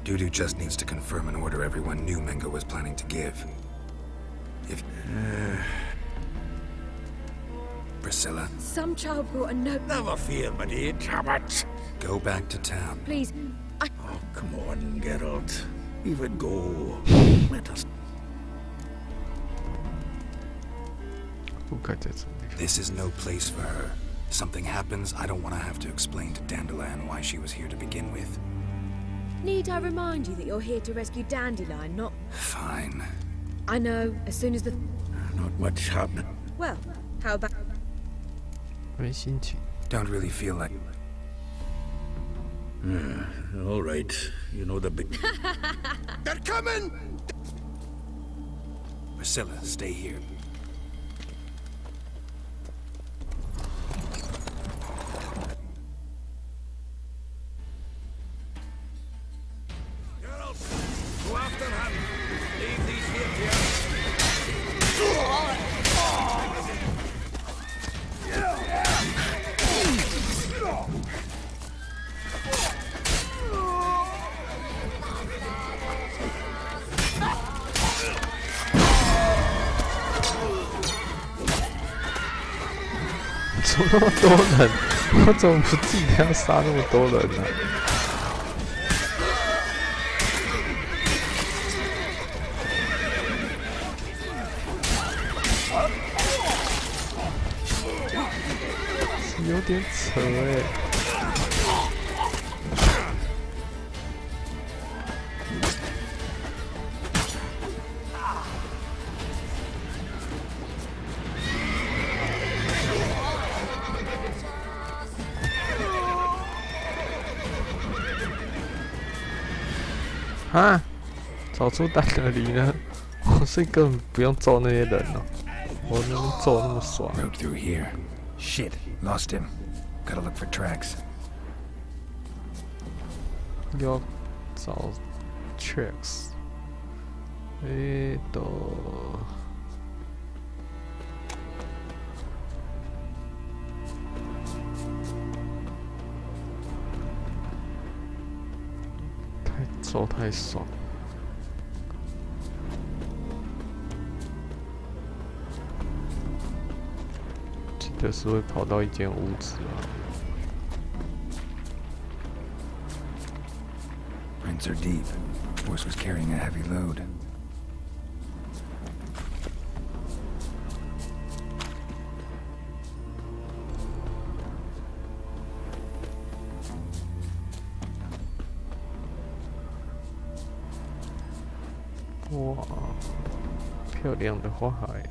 Speaker 3: Dudu just needs to confirm an order everyone knew Menga was planning to give. If... Priscilla?
Speaker 6: Some child brought a note.
Speaker 12: Never fear, my dear Cabot.
Speaker 3: Go back to town.
Speaker 6: Please, I...
Speaker 12: Oh, come on, Geralt. Even go. Let us...
Speaker 3: This is no place for her. Something happens, I don't want to have to explain to Dandelion why she was here to begin with.
Speaker 6: Need I remind you that you're here to rescue Dandelion, not...
Speaker 3: Fine.
Speaker 6: I know, as soon as the...
Speaker 12: Not much happening.
Speaker 6: Well, how about...
Speaker 3: Don't really feel like...
Speaker 12: All right. You know the big...
Speaker 8: They're coming!
Speaker 3: Priscilla, stay here.
Speaker 12: Go after him. Leave these here to us.
Speaker 1: 怎么那么多人？我怎么不记得要杀那么多人呢、有点扯哎。啊！找出丹德里呢？所以根本不用揍那些人哦，我能揍那么爽。
Speaker 3: Broke through here. Shit, lost him. Gotta look for tracks.
Speaker 1: 要找 tracks。走太爽，记得是会跑到一间屋子啊。
Speaker 3: Prints are deep. Horse was carrying a heavy load.
Speaker 1: Wow. 哇，漂亮的花海。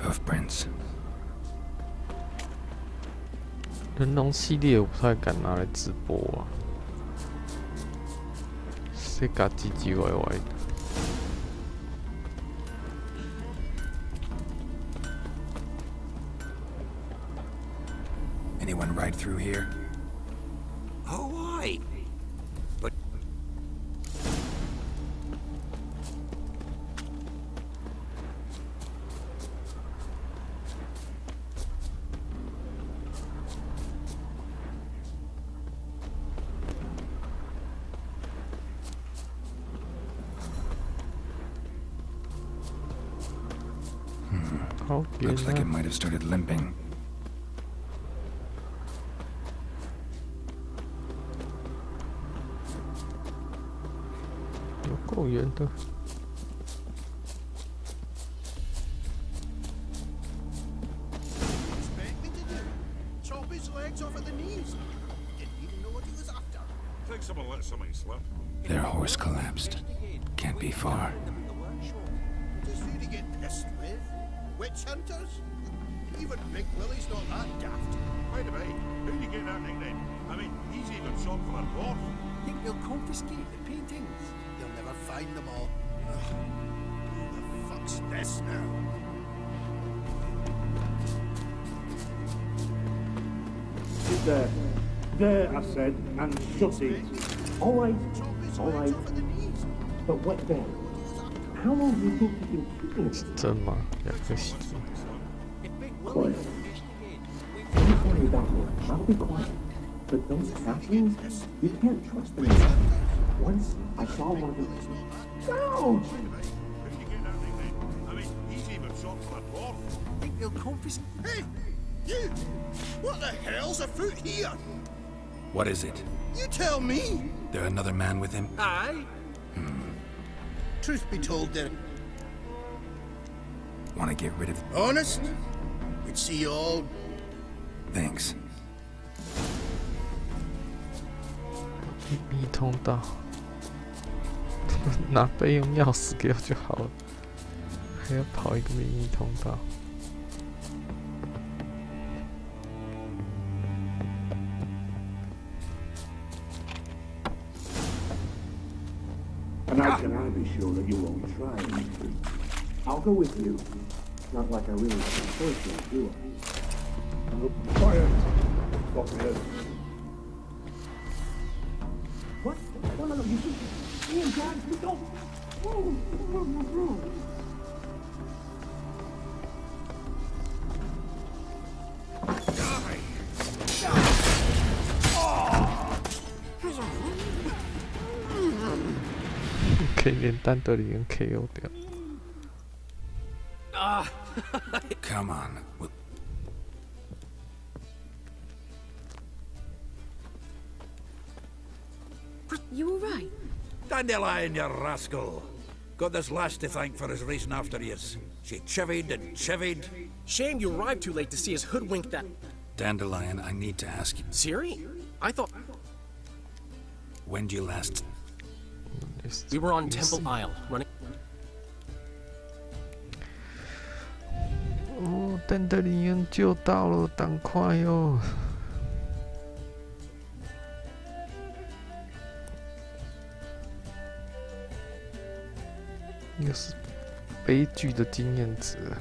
Speaker 3: hoofprints.
Speaker 1: 人龙系列我不太敢拿来直播啊，谁敢唧唧歪歪的？
Speaker 3: Anyone ride through here?
Speaker 12: Oh, aye. But
Speaker 3: Looks like it might have started limping.
Speaker 1: 有够远的。
Speaker 5: Chop his legs off at the knees. Didn't even know what he was after.
Speaker 12: think someone let something slip.
Speaker 3: Their horse collapsed. Can't be far.
Speaker 5: Just who to get pissed with? Witch hunters? Even Big Willie's not that daft.
Speaker 12: By the way, who do you get that nickname? I mean, he's even shot for a dwarf.
Speaker 10: Think they'll confiscate the paintings?
Speaker 5: You'll never find them all. Ugh. Who the fuck's this now?
Speaker 15: Sit there, I said, and shut it. All right, all right. But what then? How long do you think you've been keeping it?
Speaker 1: 真吗？两个戏。
Speaker 15: Quiet. Let me tell you that one. I'll be quiet. But those halflings, you can't trust them. Once I saw one of them. No!
Speaker 12: I mean, he's even shot for a dwarf.
Speaker 10: Think they'll confiscate?
Speaker 5: Hey! You! What the hell's afoot here?
Speaker 3: What is it?
Speaker 5: You tell me!
Speaker 3: There another man with him?
Speaker 5: Aye. Truth be told, there.
Speaker 3: Want to get rid of...
Speaker 5: Honest? We'd see you all.
Speaker 3: Thanks.
Speaker 1: 秘密通道，拿备用钥匙给我就好了，还要跑一个秘密通道。
Speaker 15: And how can I be sure that you won't try anything? I'll go with you. Not like I really can force you, do I? Quiet! Fuckhead. What? No, you see? Ian, guys, we don't...
Speaker 1: 可以连丹德里跟 KO 掉。
Speaker 3: Come on.
Speaker 6: You all right?
Speaker 12: Dandelion, you rascal. Got this lass to thank for his racing after yous. She chivied and chivied.
Speaker 16: Shame you arrived too late to see us hoodwink that.
Speaker 3: Dandelion, I need to ask you.
Speaker 16: Siri? I thought...
Speaker 3: When did you last...
Speaker 16: We were on Temple Isle, running...
Speaker 1: 哦，丹德里恩就到了，赶快哟！又是悲剧的经验值啊！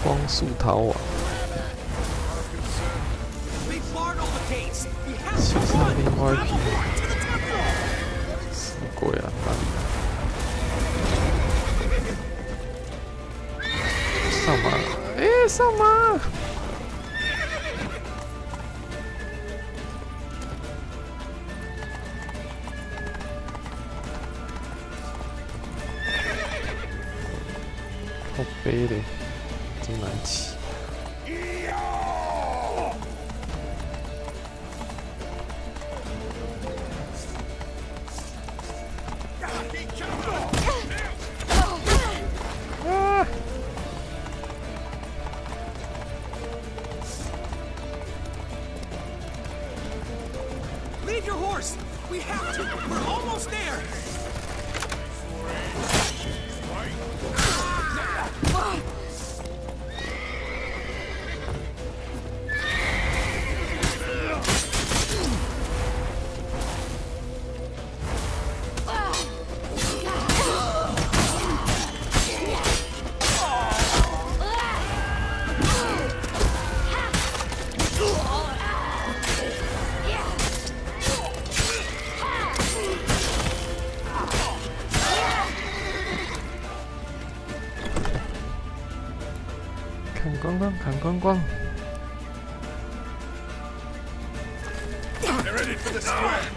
Speaker 1: 光速逃亡，其实另外一批死鬼啊！哪里？上马！哎，上马！好悲嘞！ 真难骑。
Speaker 16: Save your horse! We have to! We're almost there!
Speaker 1: 看光光。
Speaker 12: Get ready for the strike.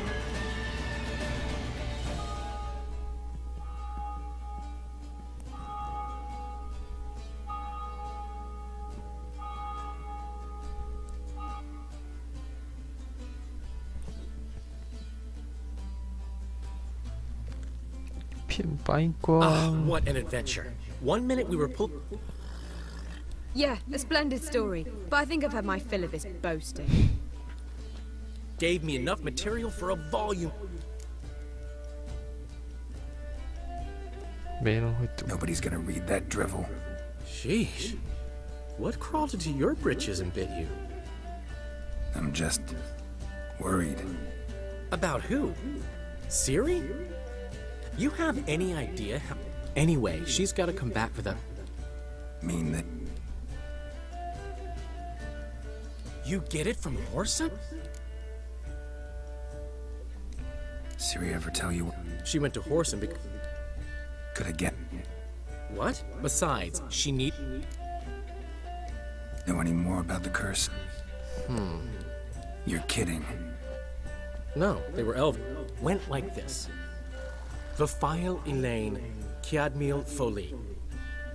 Speaker 1: 片白光。
Speaker 16: What an adventure! 1 minute we were pulled.
Speaker 6: Yeah, a splendid story. But I think I've had my fill of this boasting.
Speaker 16: Gave me enough material for a volume.
Speaker 3: Nobody's gonna read that drivel.
Speaker 16: Sheesh. What crawled into your britches and bit you?
Speaker 3: I'm just worried.
Speaker 16: About who? Ciri? You have any idea how... Anyway, she's gotta come back for that.
Speaker 3: Mean that...
Speaker 16: You get it from Horson?
Speaker 3: Ciri ever tell you...
Speaker 16: She went to Horson because...
Speaker 3: Could I get...
Speaker 16: What? Besides, she need...
Speaker 3: Know any more about the curse? You're kidding.
Speaker 16: No, they were elven. Went like this. Vafile Elaine, Kiadmil Foli.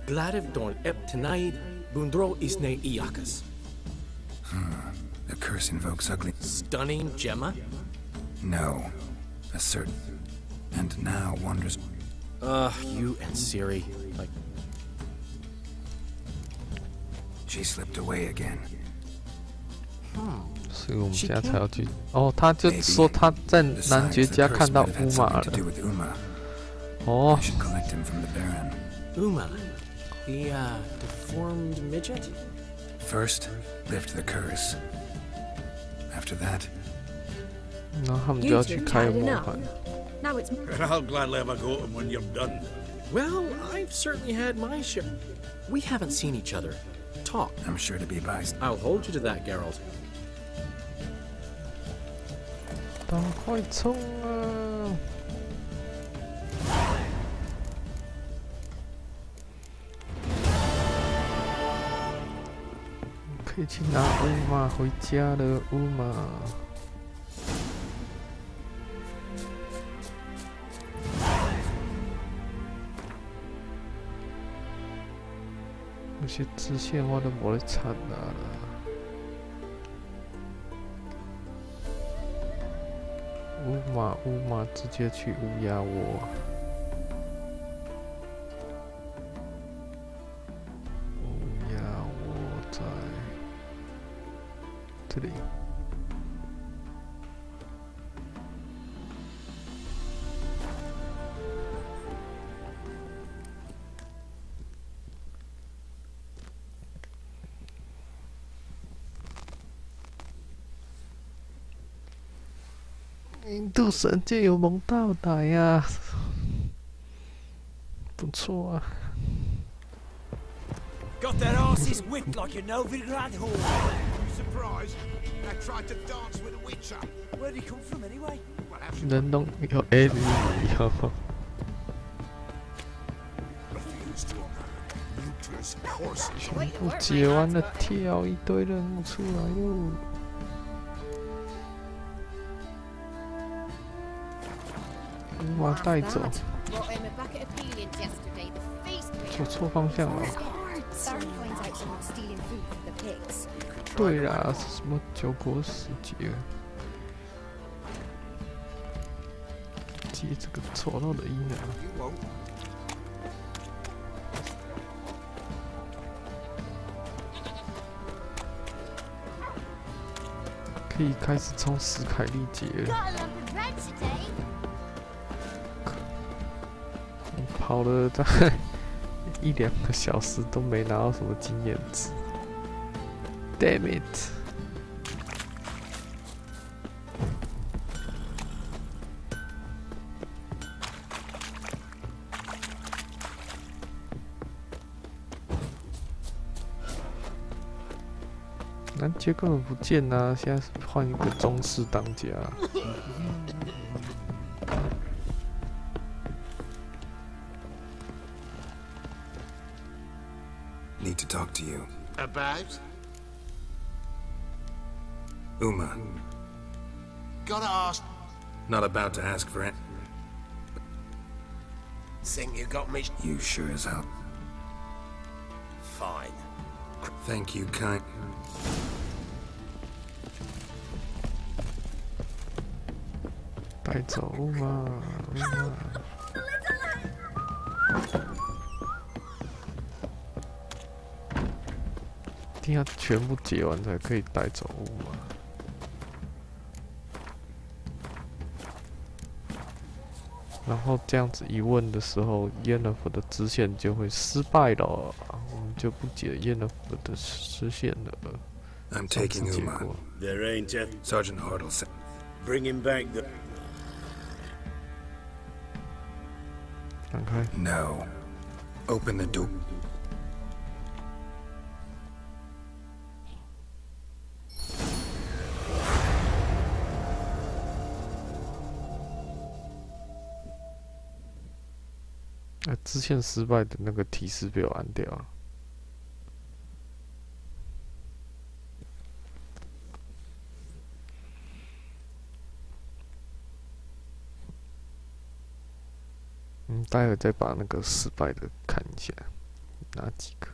Speaker 16: Gladev Dorn Ep Tenaid, Bundro Isne Iakas.
Speaker 3: The curse invokes ugly...
Speaker 16: Stunning Gemma?
Speaker 3: No. A certain... And now wanders...
Speaker 16: You and Ciri, like...
Speaker 3: She slipped away again.
Speaker 1: 所以我们现在才要去。哦，他就说他在男爵家看到乌玛了。哦。
Speaker 16: Uma, the deformed midget.
Speaker 3: First, lift the curse. After that.
Speaker 1: 然后他们就要去开魔环。
Speaker 6: Now it's...
Speaker 12: I'll gladly have a go at him when you're done.
Speaker 16: Well, I've certainly had my share. We haven't seen each other. Talk.
Speaker 3: I'm sure to be biased.
Speaker 16: I'll hold you to that, Geralt.
Speaker 1: 赶快冲啊！可以去拿乌玛回家了，乌玛。 有些支线我都没得参啦。乌玛直接去乌鸦窝。乌鸦窝在这里。 印度神界有蒙到达呀，不错啊。
Speaker 10: Got their asses whipped like a Novigrad horse.
Speaker 2: Surprised? They tried to dance with a witcher.
Speaker 10: Where'd he come from anyway?
Speaker 1: 人龙有 A 有。全部解完了，跳一堆任务出来哟。 乌玛带走，走错方向了。对啦，是什么9国使节？接这个丑陋的婴儿。可以开始冲史凯利节了。跑了大概1-2个小时都没拿到什么经验值 ，Damn it！ 男爵根本不见啊！现在换一个中士当家。
Speaker 3: Need to talk to you.
Speaker 8: About?
Speaker 3: Uma.
Speaker 8: Gotta ask.
Speaker 3: Not about to ask for it.
Speaker 8: Think you got me?
Speaker 3: You sure as hell.
Speaker 8: Fine.
Speaker 3: Thank you, kind.
Speaker 1: 带走嘛，一定要全部解完才可以带走嘛。然后这样子一问的时候，耶纳夫的支线就会失败了，我们就不解耶纳夫的支线了。
Speaker 3: I'm taking Uma.
Speaker 5: There ain't a...
Speaker 3: Sergeant Hartle said.
Speaker 5: Bring him back the...
Speaker 1: Okay.
Speaker 3: No. Open the door.
Speaker 1: 支线失败的那个提示被我按掉了。待会再把那个失败的看一下，哪几个？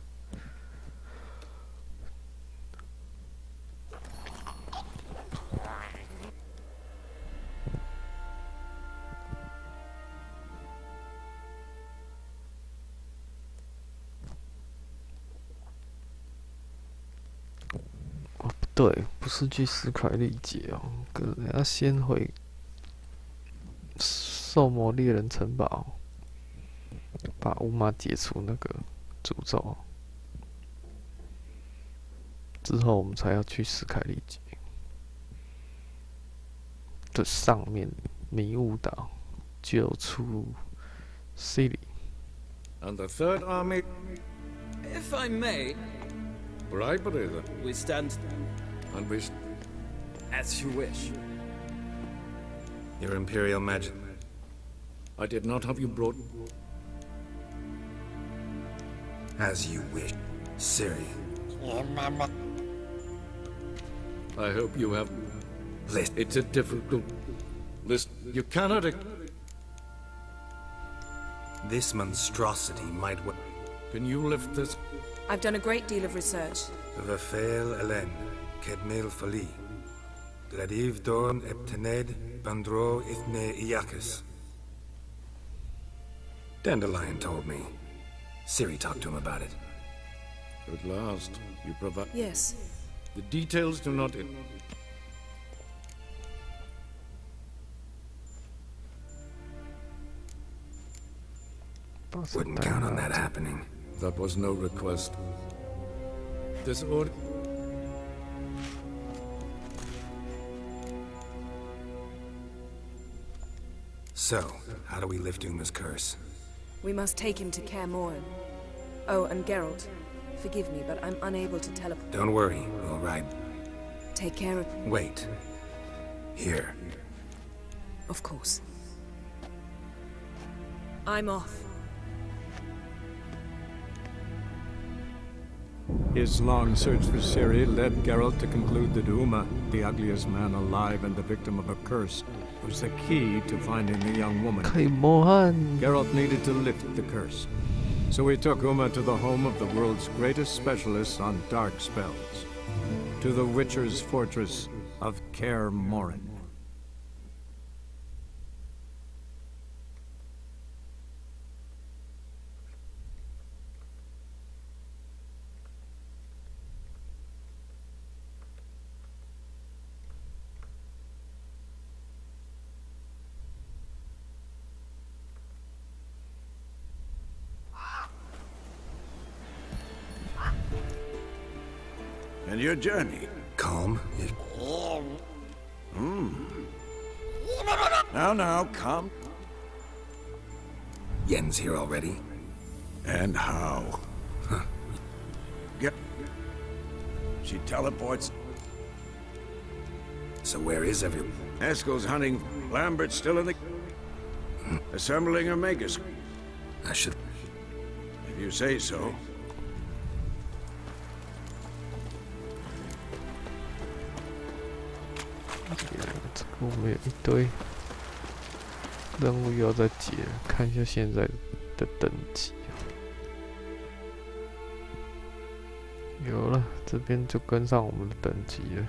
Speaker 1: 哦，不对，不是去史凯利节哦，可能要先回兽魔猎人城堡。把乌玛解除那个诅咒之后，我们才要去史凯利节的上面迷雾岛救出 City。
Speaker 12: And the Third Army,
Speaker 14: If I may,
Speaker 12: bribery them,
Speaker 14: we stand
Speaker 12: and we...
Speaker 14: as you wish.
Speaker 3: Your Imperial Majesty.
Speaker 12: I did not have you brought...
Speaker 3: As you wish. Siri.
Speaker 12: I hope you have...
Speaker 3: List.
Speaker 12: It's a difficult... List. You cannot...
Speaker 3: This monstrosity might...
Speaker 12: Can you lift this?
Speaker 17: I've done a great deal of research.
Speaker 3: Vafel Elen, Kedmil Fali. Gladiv Dorn Eptened, Bandro Ithne Iakis. Dandelion told me. Siri talked to him about it.
Speaker 12: At last, you provide...
Speaker 17: Yes.
Speaker 12: The details do not...
Speaker 3: Wouldn't count on that happening.
Speaker 12: That was no request. This order...
Speaker 3: So, how do we lift Uma's curse?
Speaker 17: We must take him to Kaer Morhen. Oh, and Geralt, forgive me, but I'm unable to teleport.
Speaker 3: Don't worry, we'll ride.
Speaker 17: Take care of...
Speaker 3: Wait. Here.
Speaker 17: Of course. I'm off.
Speaker 18: His long search for Ciri led Geralt to conclude that Uma, the ugliest man alive and the victim of a curse, was the key to finding the young woman. Geralt needed to lift the curse. So he took Uma to the home of the world's greatest specialists on dark spells. To the Witcher's fortress of Kaer Morhen.
Speaker 12: And your journey?
Speaker 3: Calm.
Speaker 12: Now, calm.
Speaker 3: Yen's here already?
Speaker 12: And how?
Speaker 3: Huh.
Speaker 12: She teleports.
Speaker 3: So where is everyone?
Speaker 12: Eskel's hunting. Lambert's still in the... assembling her makers.
Speaker 3: I should...
Speaker 12: If you say so.
Speaker 1: 这个我们有一堆任务要再解，看一下现在的等级。有了，这边就跟上我们的等级了。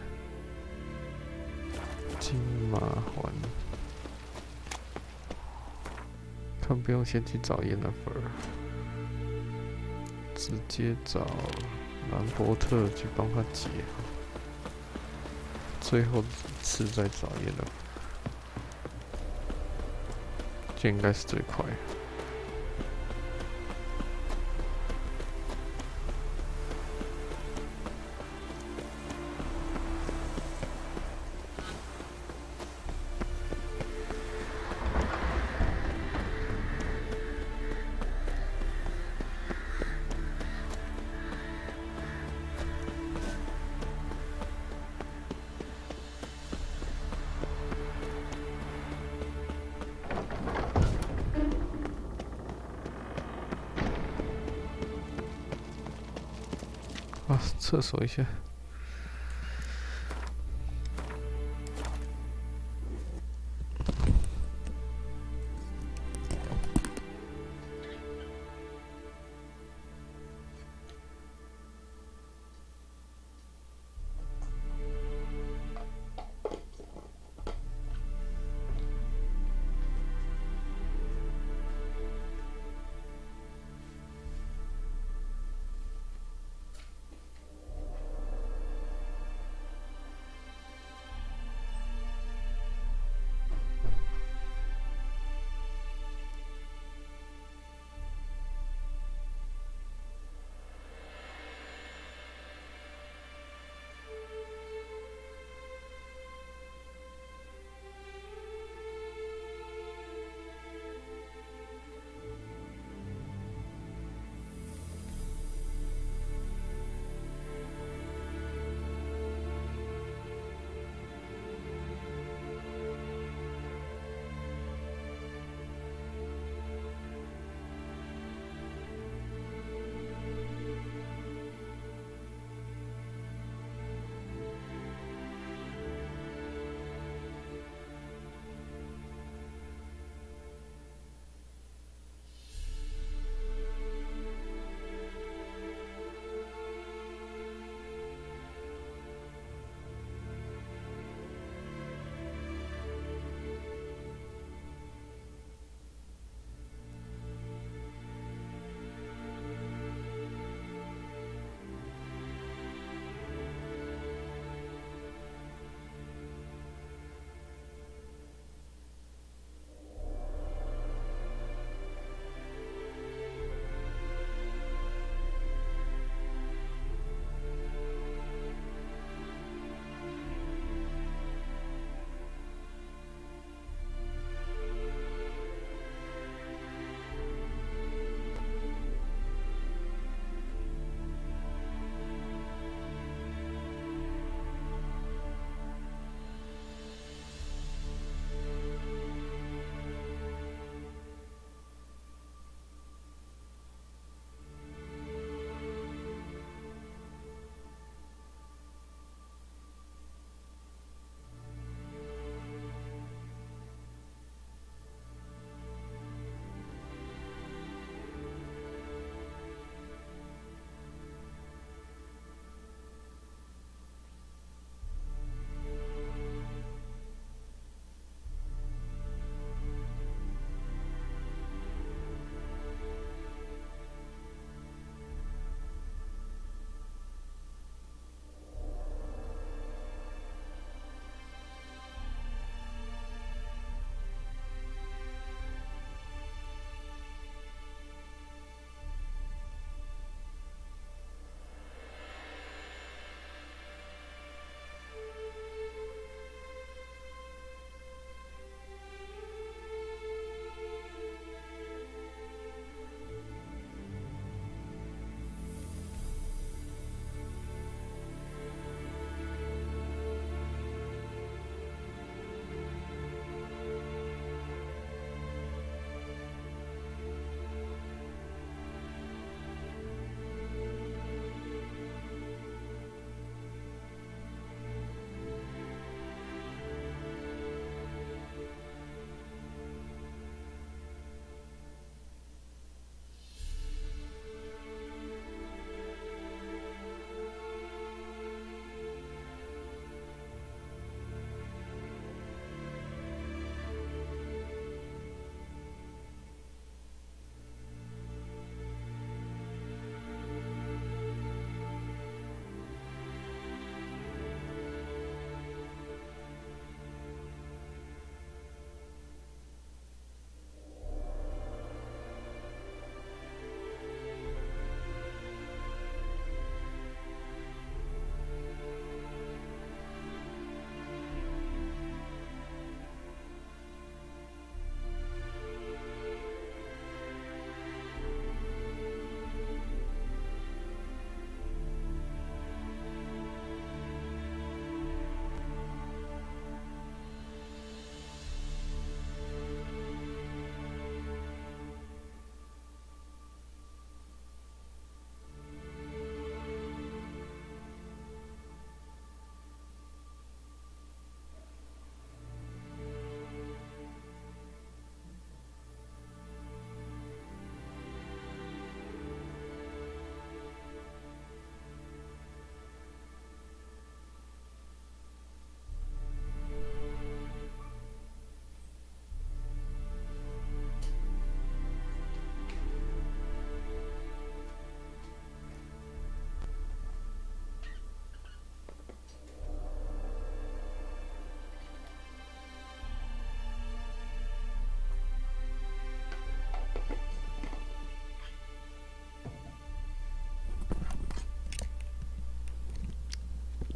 Speaker 1: 金马环，看不用先去找耶娜弗尔，直接找兰伯特去帮他解，最后一次再找耶娜弗尔，这应该是最快。厕所一下。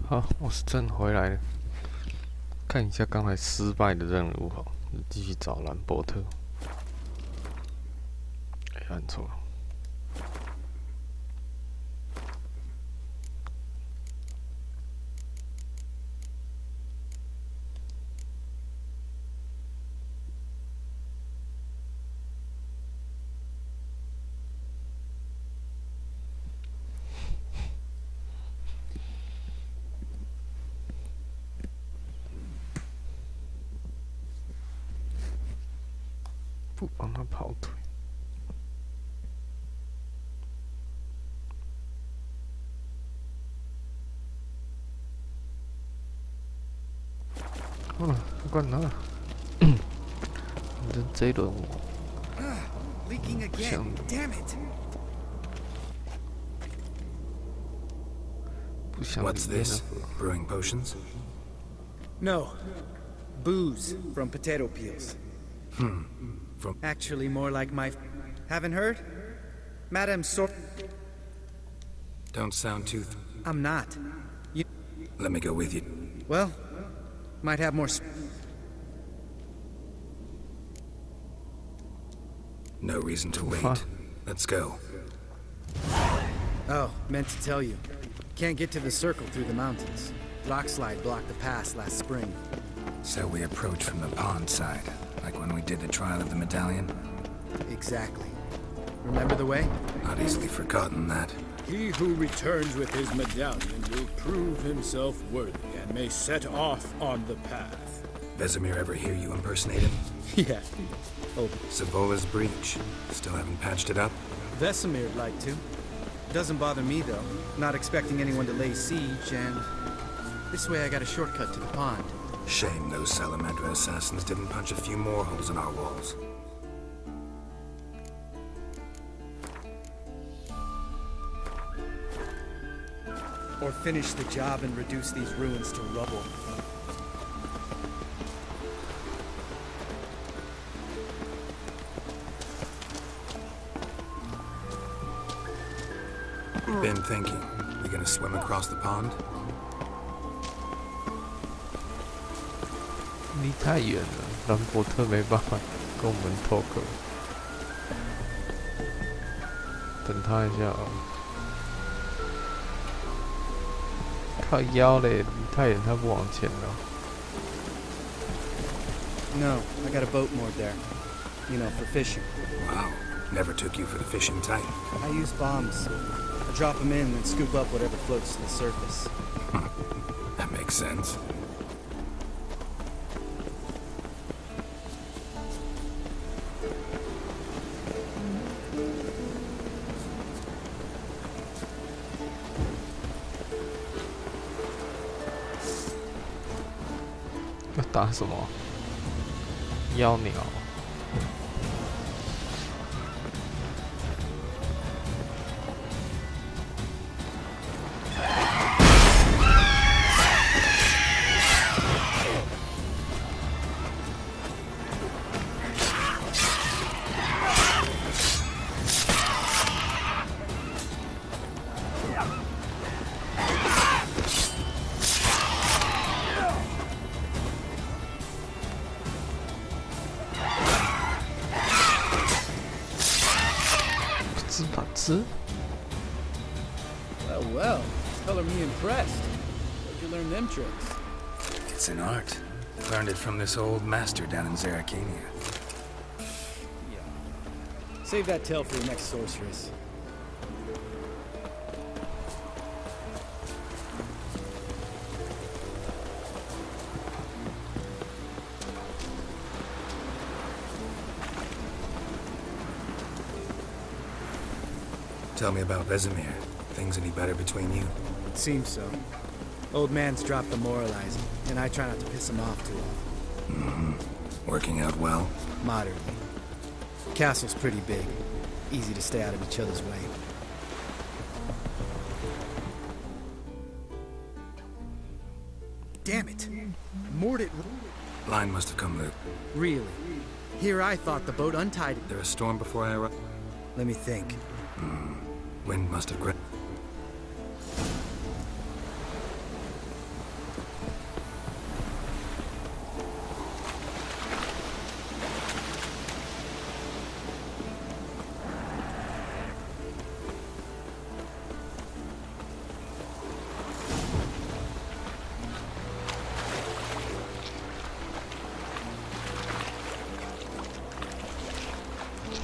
Speaker 1: 好，我是真回来了。看一下刚才失败的任务，好，继续找兰伯特。按错了。不帮他跑腿。好了，不管他了。反正这一轮我不想。不想。
Speaker 3: What's this? Brewing potions?
Speaker 19: No. Booze from potato peels.
Speaker 3: From
Speaker 19: actually more like my. Haven't heard? Madame Sor.
Speaker 3: Don't sound too.
Speaker 19: I'm not. You.
Speaker 3: Let me go with you.
Speaker 19: Well, might have more.
Speaker 3: No reason to wait. Let's go.
Speaker 19: Oh, meant to tell you. Can't get to the circle through the mountains. Rockslide blocked the pass last spring.
Speaker 3: So we approach from the pond side, like when we did the trial of the medallion?
Speaker 19: Exactly. Remember the way?
Speaker 3: Not easily forgotten that.
Speaker 20: He who returns with his medallion will prove himself worthy and may set off on the path.
Speaker 3: Vesemir ever hear you impersonate him?
Speaker 19: Yeah. Oh.
Speaker 3: Savola's breach. Still haven't patched it up?
Speaker 19: Vesemir'd like to. Doesn't bother me though. Not expecting anyone to lay siege, and this way I got a shortcut to the pond.
Speaker 3: Shame those Salamandra assassins didn't punch a few more holes in our walls.
Speaker 19: Or finish the job and reduce these ruins to rubble.
Speaker 3: Been thinking. We gonna swim across the pond?
Speaker 1: 离太远了，兰伯特没办法跟我们 talk。等他一下啊！靠腰嘞，离太远他不往前了。
Speaker 19: No, I got a boat moored there. You know, for fishing.
Speaker 3: Wow, never took you for the fishing type.
Speaker 19: I use bombs. I drop them in and scoop up whatever floats to the surface.
Speaker 3: That makes sense.
Speaker 1: 要打什么？妖鸟。
Speaker 19: Well, color me impressed. Where'd you learn them tricks?
Speaker 3: It's an art. Learned it from this old master down in Zerrikania.
Speaker 19: Yeah. Save that tale for the next sorceress.
Speaker 3: Tell me about Vesemir. Things any better between you?
Speaker 19: It seems so. Old man's dropped the moralizing, and I try not to piss him off too often.
Speaker 3: Working out well?
Speaker 19: Moderately. Castle's pretty big. Easy to stay out of each other's way. Damn it! Moored it.
Speaker 3: Line must have come loose.
Speaker 19: Really? Here I thought the boat untied it.
Speaker 3: There a storm before I arrived?
Speaker 19: Let me think.
Speaker 3: Wind must have grabbed.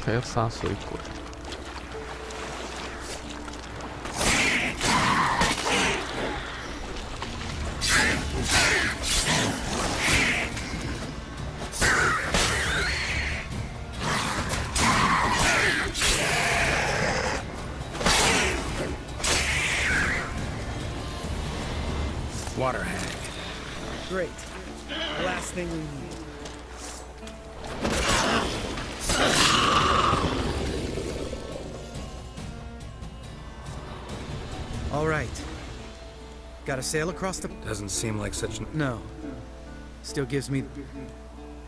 Speaker 1: 还要杀水鬼。
Speaker 19: Water hag. Great. The last thing we need. All right. Got to sail across the...
Speaker 3: Doesn't seem like such...
Speaker 19: No. Still gives me...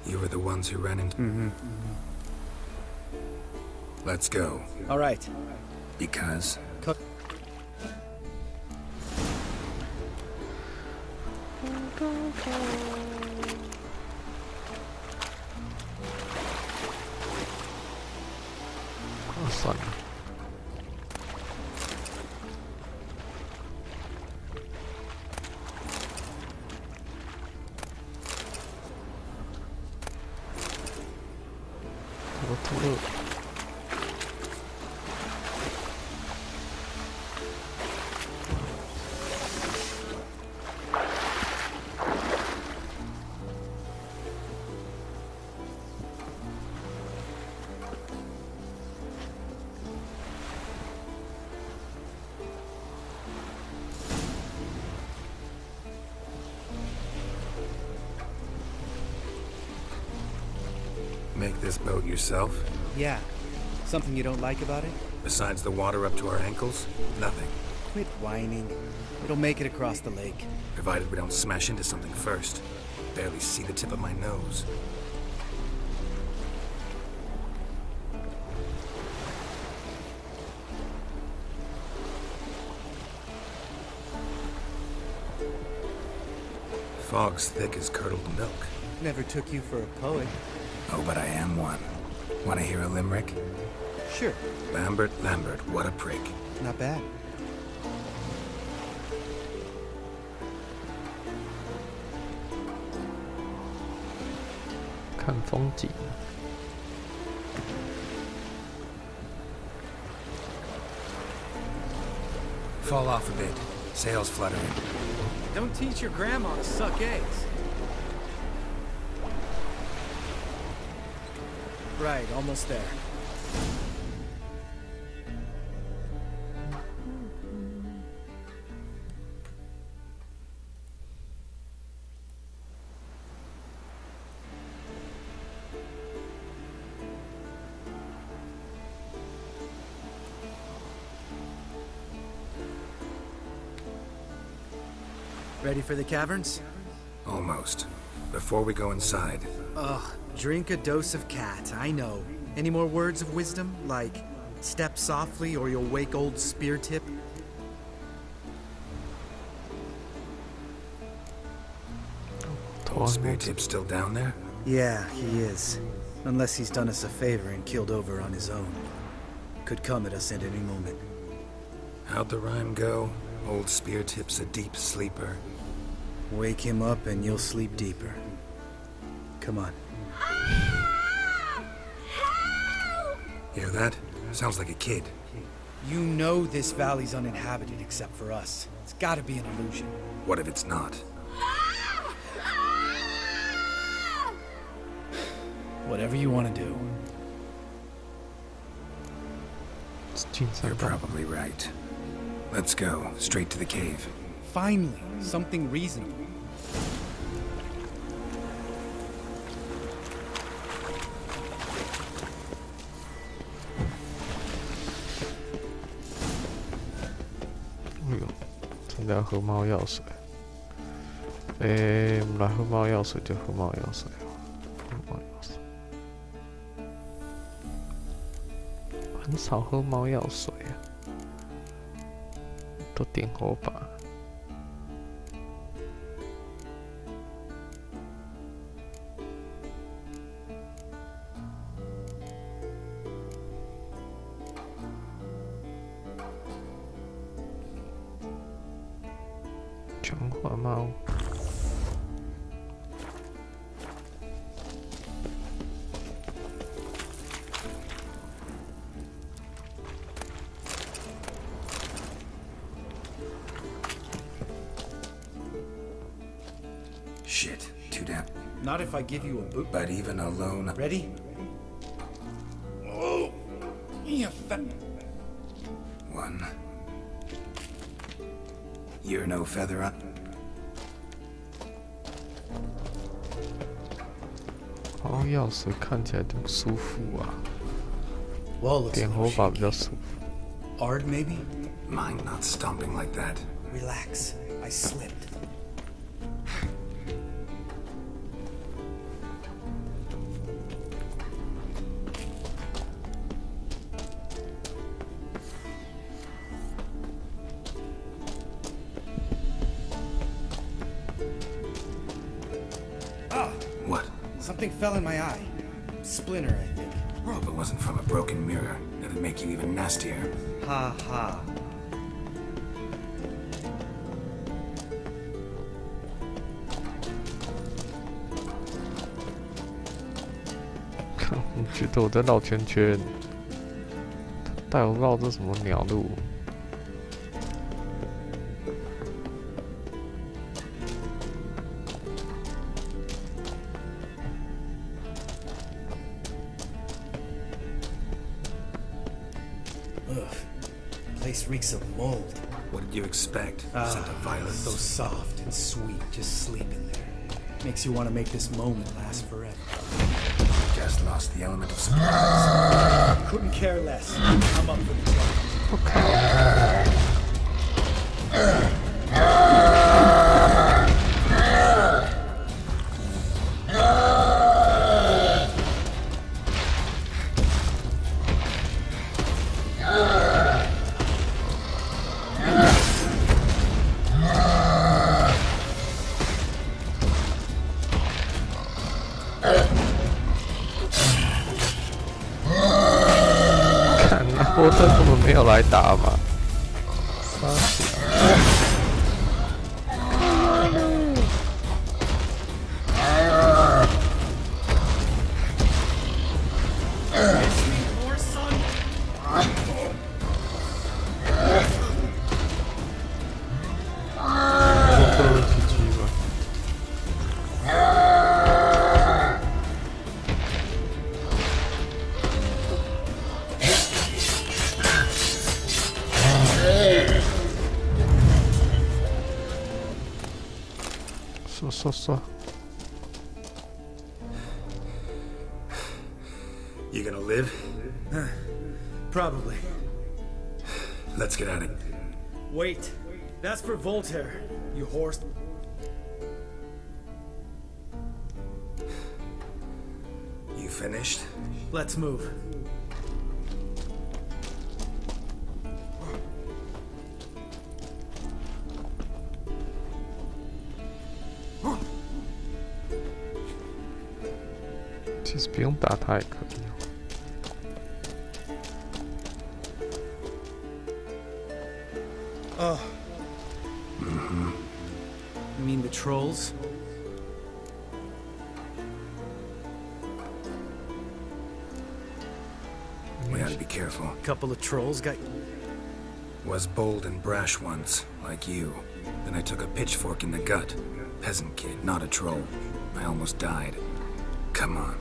Speaker 3: You were the ones who ran into... Let's go.
Speaker 19: All right.
Speaker 3: Because...
Speaker 1: 算了。吐了。
Speaker 3: Make this boat yourself?
Speaker 19: Yeah. Something you don't like about it?
Speaker 3: Besides the water up to our ankles? Nothing.
Speaker 19: Quit whining. It'll make it across the lake.
Speaker 3: Provided we don't smash into something first. Barely see the tip of my nose. Fog's thick as curdled milk.
Speaker 19: Never took you for a poet.
Speaker 3: Oh, but I am one. Want to hear a limerick?
Speaker 19: Sure.
Speaker 3: Lambert, Lambert, what a prick.
Speaker 19: Not bad.
Speaker 1: 看风景。
Speaker 3: Fall off a bit. Sails fluttering.
Speaker 19: Don't teach your grandma to suck eggs. Right, almost there. Ready for the caverns?
Speaker 3: Almost. Before we go inside.
Speaker 19: Ugh, drink a dose of cat, I know. Any more words of wisdom, like step softly or you'll wake old spear tip?
Speaker 3: Old spear tip's still down there?
Speaker 19: Yeah, he is. Unless he's done us a favor and killed over on his own. Could come at us at any moment.
Speaker 3: How'd the rhyme go? Old spear tip's a deep sleeper.
Speaker 19: Wake him up and you'll sleep deeper. Come on.
Speaker 3: Hear that? Sounds like a kid.
Speaker 19: You know this valley's uninhabited except for us. It's gotta be an illusion.
Speaker 3: What if it's not?
Speaker 19: Whatever you want to do.
Speaker 3: You're probably right. Let's go, straight to the cave.
Speaker 19: Finally, something reasonable.
Speaker 1: 哎呦，真的要喝猫药水。我们来喝猫药水就喝猫药水。喝猫药水。很少喝猫药水啊，都点火把。强化猫。
Speaker 3: Shit, too damn.
Speaker 19: Not if I give you a boot.
Speaker 3: But even alone.
Speaker 19: Ready?
Speaker 12: Oh, you fat.
Speaker 3: 1. You're no feather up.
Speaker 1: 哦，钥匙看起来都舒服啊。
Speaker 19: Well,
Speaker 1: 点火把比较舒服。
Speaker 19: Hard, maybe?
Speaker 3: Mine not stomping like that.
Speaker 19: Relax. I slipped.
Speaker 3: What?
Speaker 19: Something fell in my eye. Splinter, I think.
Speaker 3: Oh, if it wasn't from a broken mirror, that'd make you even nastier.
Speaker 19: Ha ha.
Speaker 1: 我觉得我在绕圈圈，带我绕这什么鸟路？
Speaker 19: Place reeks of mold.
Speaker 3: What did you expect? Scent of violet.
Speaker 19: So soft and sweet, just sleeping there. Makes you want to make this moment last forever.
Speaker 3: Just lost the element of surprise.
Speaker 19: Couldn't care less. I'm up for the job.
Speaker 1: Okay. 波特根本没有来打嘛，杀死！说。
Speaker 3: You gonna live?
Speaker 19: Probably.
Speaker 3: Let's get at it.
Speaker 19: Wait, that's for Voltaire, you horse.
Speaker 3: You finished?
Speaker 19: Let's move.
Speaker 1: 其实不用打他也可以。
Speaker 19: Oh. Mm-hmm. You mean the trolls?
Speaker 3: We gotta be careful.
Speaker 19: A couple of trolls got...
Speaker 3: Was bold and brash once, like you. Then I took a pitchfork in the gut. Peasant kid, not a troll. I almost died. Come on.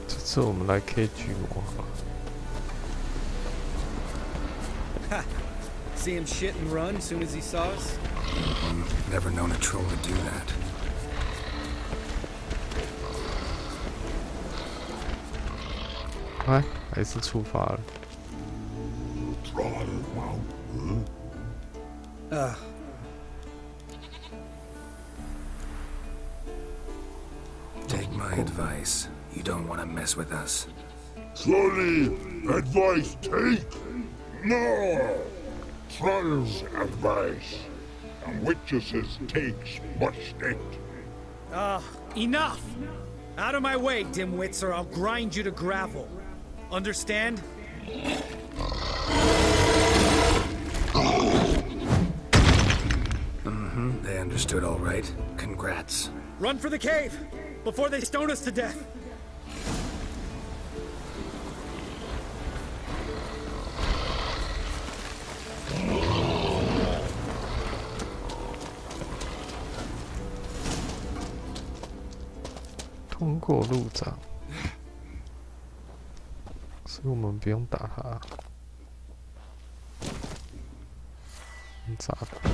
Speaker 1: 这次我们来 K 巨魔好了。
Speaker 19: Ha! See him shit and run as soon as he saw us?
Speaker 3: Never known a troll to do that.
Speaker 1: 哎，还是出发了。
Speaker 3: Take my advice. You don't want to mess with us.
Speaker 2: Slowly, advice take. No. Trolls advice. And witches takes much state.
Speaker 19: Enough! Out of my way, dimwits, or I'll grind you to gravel. Understand?
Speaker 3: They understood all right. Congrats.
Speaker 19: Run for the cave! Before they stone us to death!
Speaker 1: 通过路障，所以我们不用打他。炸弹。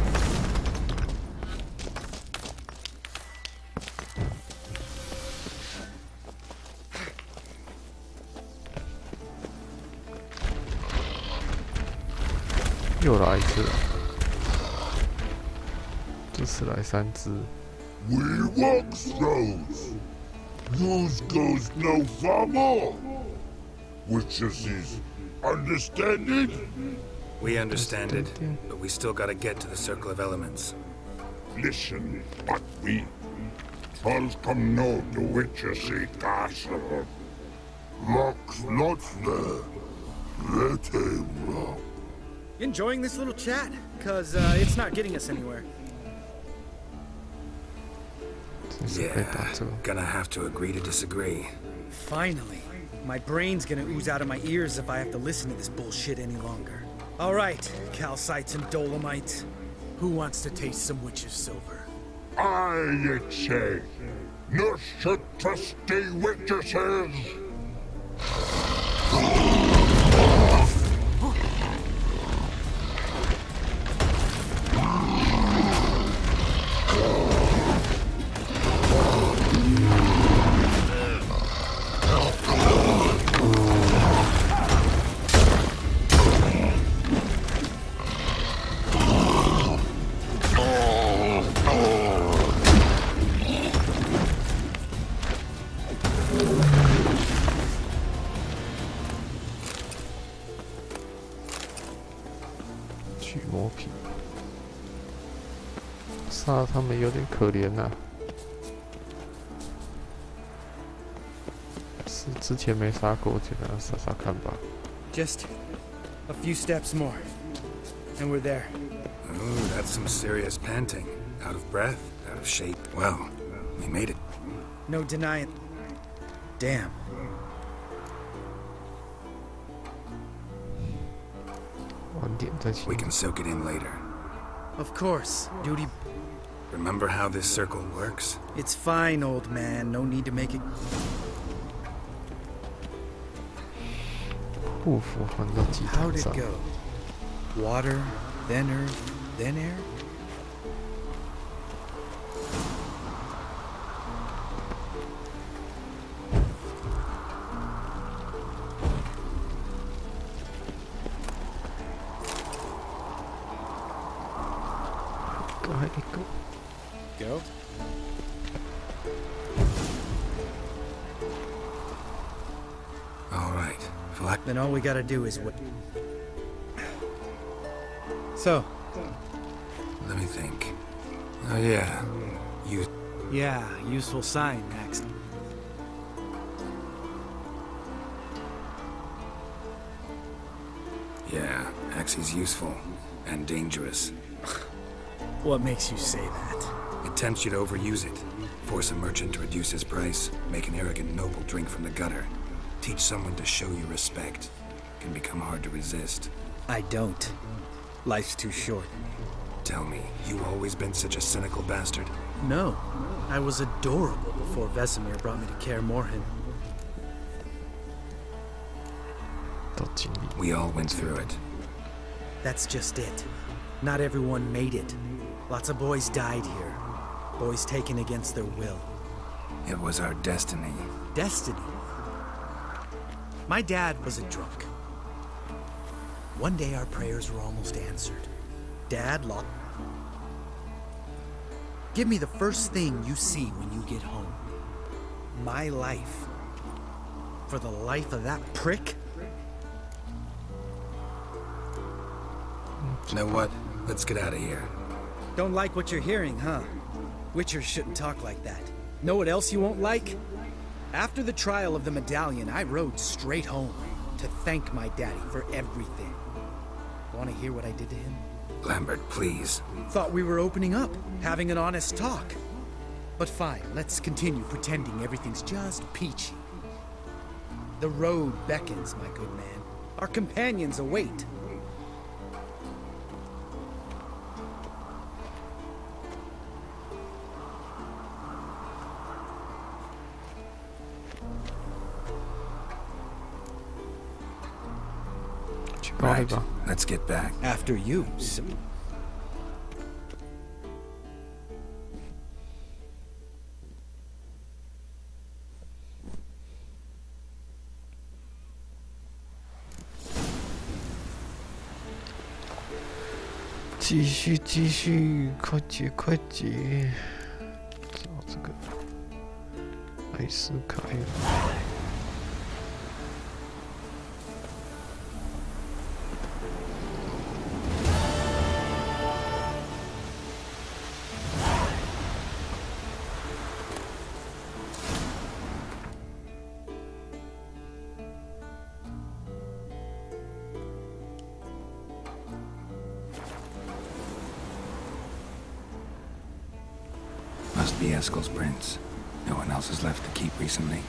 Speaker 1: 又来一只了，这次来3只。
Speaker 2: We walk those. Those goes no far more. Witches, understand it?
Speaker 3: We understand it, but we still gotta get to the Circle of Elements.
Speaker 2: Listen, but we. Falls come no to Witches castle. Locks not there. Let him rock.
Speaker 19: Enjoying this little chat? Cause it's not getting us anywhere.
Speaker 3: Yeah, gonna have to agree to disagree.
Speaker 19: Finally. My brain's gonna ooze out of my ears if I have to listen to this bullshit any longer. Alright, calcites and dolomites. Who wants to taste some witch's silver?
Speaker 2: I say. No should trusty witches.
Speaker 1: 杀他们有点可怜呐、是之前没杀过，就给他杀杀看吧。
Speaker 19: Just a few steps more, and we're there.
Speaker 3: Ooh, that's some serious panting. Out of breath, out of shape. Well, we made it.
Speaker 19: No denying. Damn.
Speaker 3: We can soak it in later.
Speaker 19: Of course, duty.
Speaker 3: Remember how this circle works?
Speaker 19: It's fine, old man. No need to make it.
Speaker 1: 护符环到祭坛
Speaker 19: How'd it
Speaker 1: 上。
Speaker 19: go? Water, then earth, then air?
Speaker 20: Go?
Speaker 3: All right.
Speaker 19: Then all we gotta do is what? So.
Speaker 3: Let me think. Oh yeah.
Speaker 19: Yeah, useful sign, Max.
Speaker 3: Yeah, Axie's useful. And dangerous.
Speaker 19: What makes you say that?
Speaker 3: It tempts you to overuse it. Force a merchant to reduce his price. Make an arrogant noble drink from the gutter. Teach someone to show you respect. Can become hard to resist.
Speaker 19: I don't. Life's too short.
Speaker 3: Tell me, you always been such a cynical bastard?
Speaker 19: No. I was adorable before Vesemir brought me to Kaer Morhen.
Speaker 3: We all went through it.
Speaker 19: That's just it. Not everyone made it. Lots of boys died here. Boys taken against their will.
Speaker 3: It was our destiny.
Speaker 19: Destiny? My dad was a drunk. One day our prayers were almost answered. Dad locked. Give me the first thing you see when you get home. My life. For the life of that prick?
Speaker 3: You know what? Let's get out of here.
Speaker 19: Don't like what you're hearing, huh? Witchers shouldn't talk like that. Know what else you won't like? After the trial of the medallion, I rode straight home to thank my daddy for everything. Want to hear what I did to him?
Speaker 3: Lambert, please.
Speaker 19: Thought we were opening up, having an honest talk. But fine, let's continue pretending everything's just peachy. The road beckons, my good man. Our companions await.
Speaker 3: Right. Let's get back.
Speaker 19: After you.
Speaker 1: 继续，快捷！找这个艾斯凯尔。
Speaker 3: Must be Eskel's prints. No one else is left to keep recently.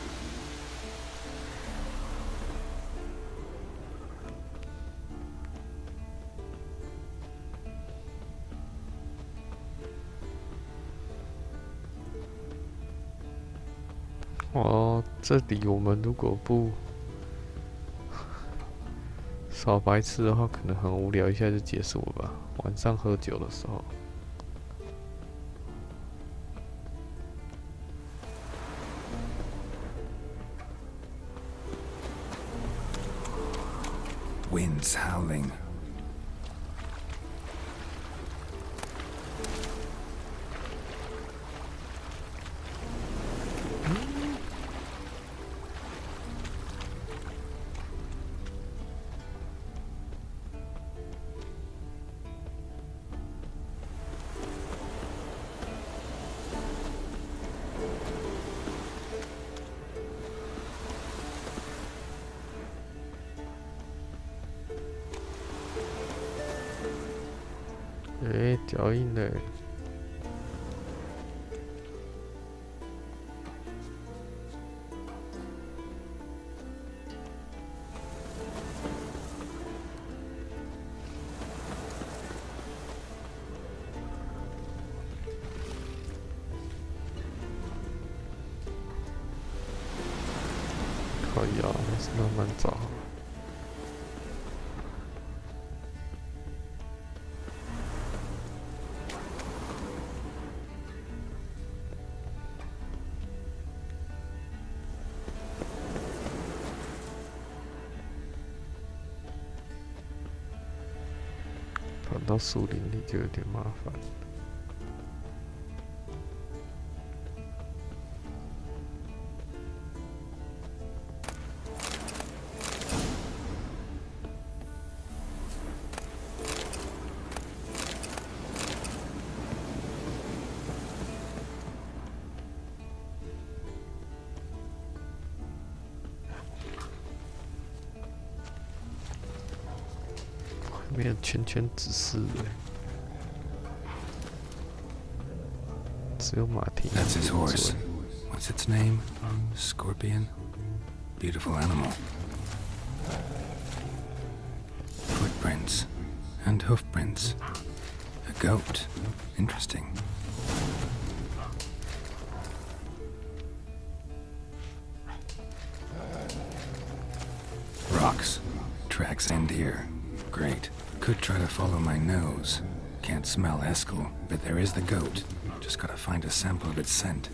Speaker 1: 哦，这里我们如果不少白痴的话，可能很无聊，一下就结束了吧。晚上喝酒的时候。
Speaker 3: Winds howling.
Speaker 1: 哎，脚印嘞！可以啊，还是慢慢找。 跑到树林里就有点麻烦。没有圈指示的，只有马蹄。
Speaker 3: That's his horse. What's its name? Scorpion. Beautiful animal. Footprints and hoofprints. A goat. Interesting. Rocks. Tracks end here. Great. Could try to follow my nose. Can't smell Eskel, but there is the goat. Just gotta find a sample of its scent.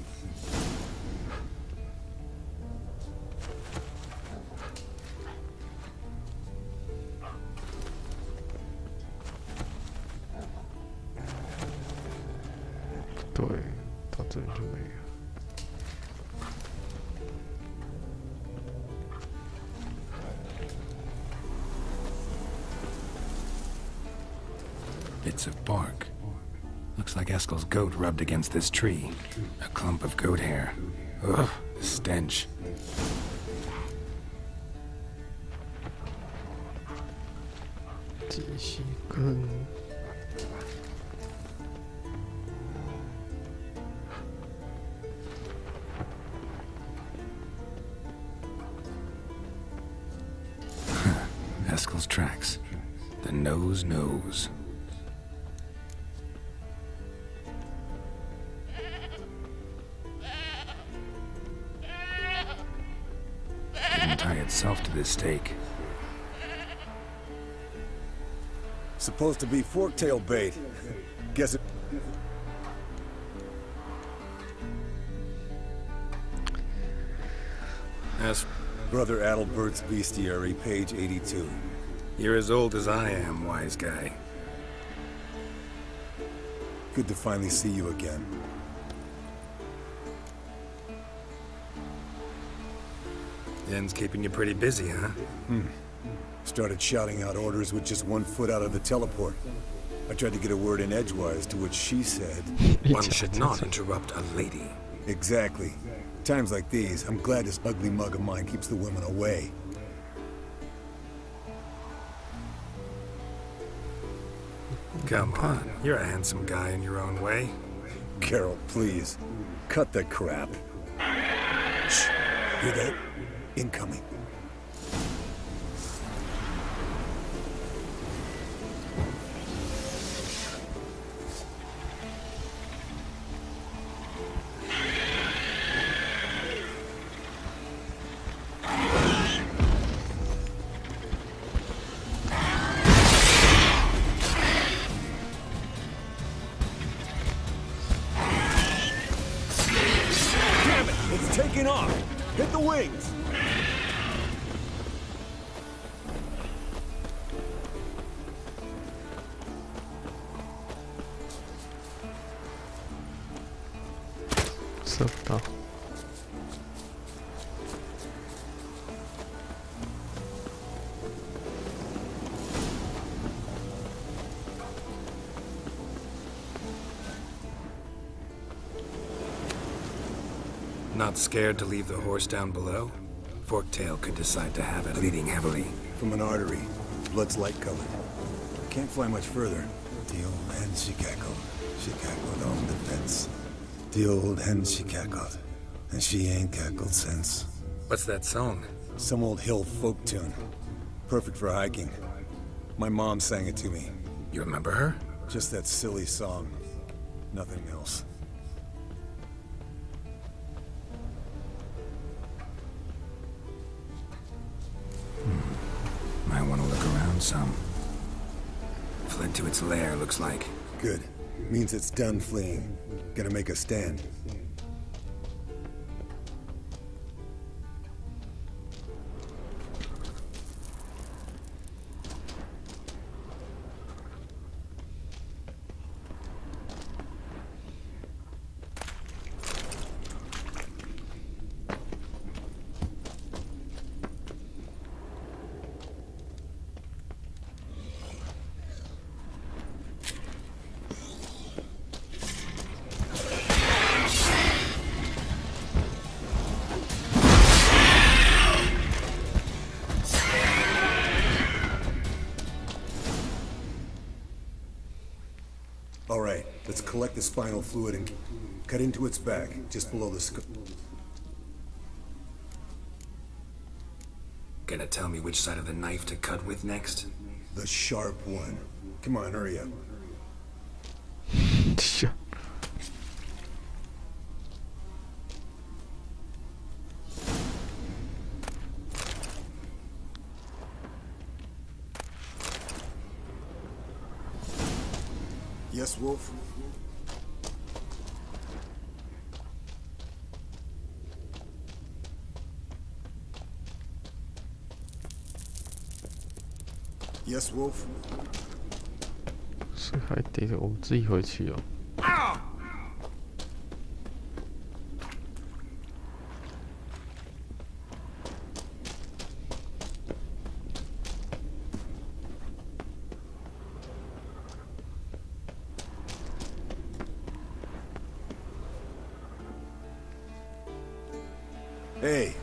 Speaker 3: Bits of bark. Looks like Eskel's goat rubbed against this tree. A clump of goat hair. Ugh, the stench. Eskel's tracks. The nose knows. Didn't tie itself to this stake.
Speaker 21: Supposed to be forktail bait. Guess it.
Speaker 3: As
Speaker 21: Brother Adalbert's Bestiary, page 82.
Speaker 3: You're as old as I am, wise guy.
Speaker 21: Good to finally see you again.
Speaker 3: Yen's keeping you pretty busy, huh?
Speaker 21: Started shouting out orders with just 1 foot out of the teleport. I tried to get a word in edgewise, to which she said...
Speaker 3: One should not interrupt a lady.
Speaker 21: Exactly. Times like these, I'm glad this ugly mug of mine keeps the women away.
Speaker 3: Come on, you're a handsome guy in your own way.
Speaker 21: Carol, please. Cut the crap. Shh. Hear that? Incoming. Taking off! Hit the wings!
Speaker 1: Subtle.
Speaker 3: Not scared to leave the horse down below? Forktail could decide to have it bleeding heavily.
Speaker 21: From an artery. Blood's light colored. Can't fly much further. The old hen she cackled. She cackled on the fence. The old hen she cackled. And she ain't cackled since.
Speaker 3: What's that song?
Speaker 21: Some old hill folk tune. Perfect for hiking. My mom sang it to me.
Speaker 3: You remember her?
Speaker 21: Just that silly song. Nothing else.
Speaker 3: I want to look around some. Fled to its lair, looks like.
Speaker 21: Good. Means it's done fleeing. Gonna make a stand. All right, let's collect the spinal fluid and cut into its back, just below the skull.
Speaker 3: Gonna tell me which side of the knife to cut with next?
Speaker 21: The sharp one. Come on, hurry up. Yes, Wolf? Yes, Wolf?
Speaker 1: 是还得我们自己回去哦。
Speaker 21: Hey,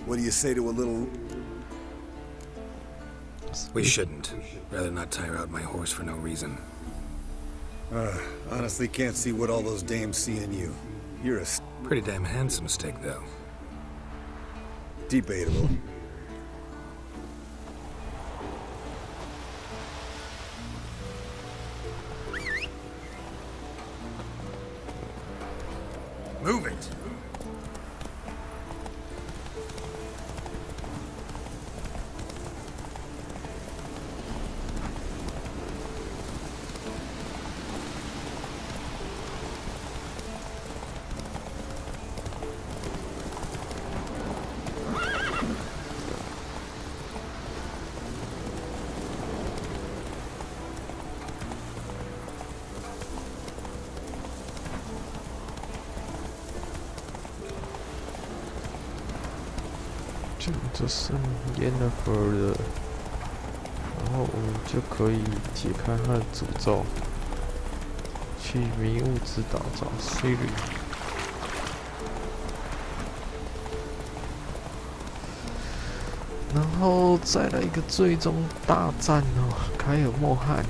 Speaker 21: what do you say to a little...
Speaker 3: We shouldn't. Rather not tire out my horse for no reason.
Speaker 21: Honestly can't see what all those dames see in you. You're a...
Speaker 3: Pretty damn handsome stick, though.
Speaker 21: Debatable.
Speaker 3: Move it!
Speaker 1: 就剩 Yennefer 了，然后我们就可以解开他的诅咒，去迷雾之岛找 Ciri。然后再来一个最终大战哦，凯尔莫汉。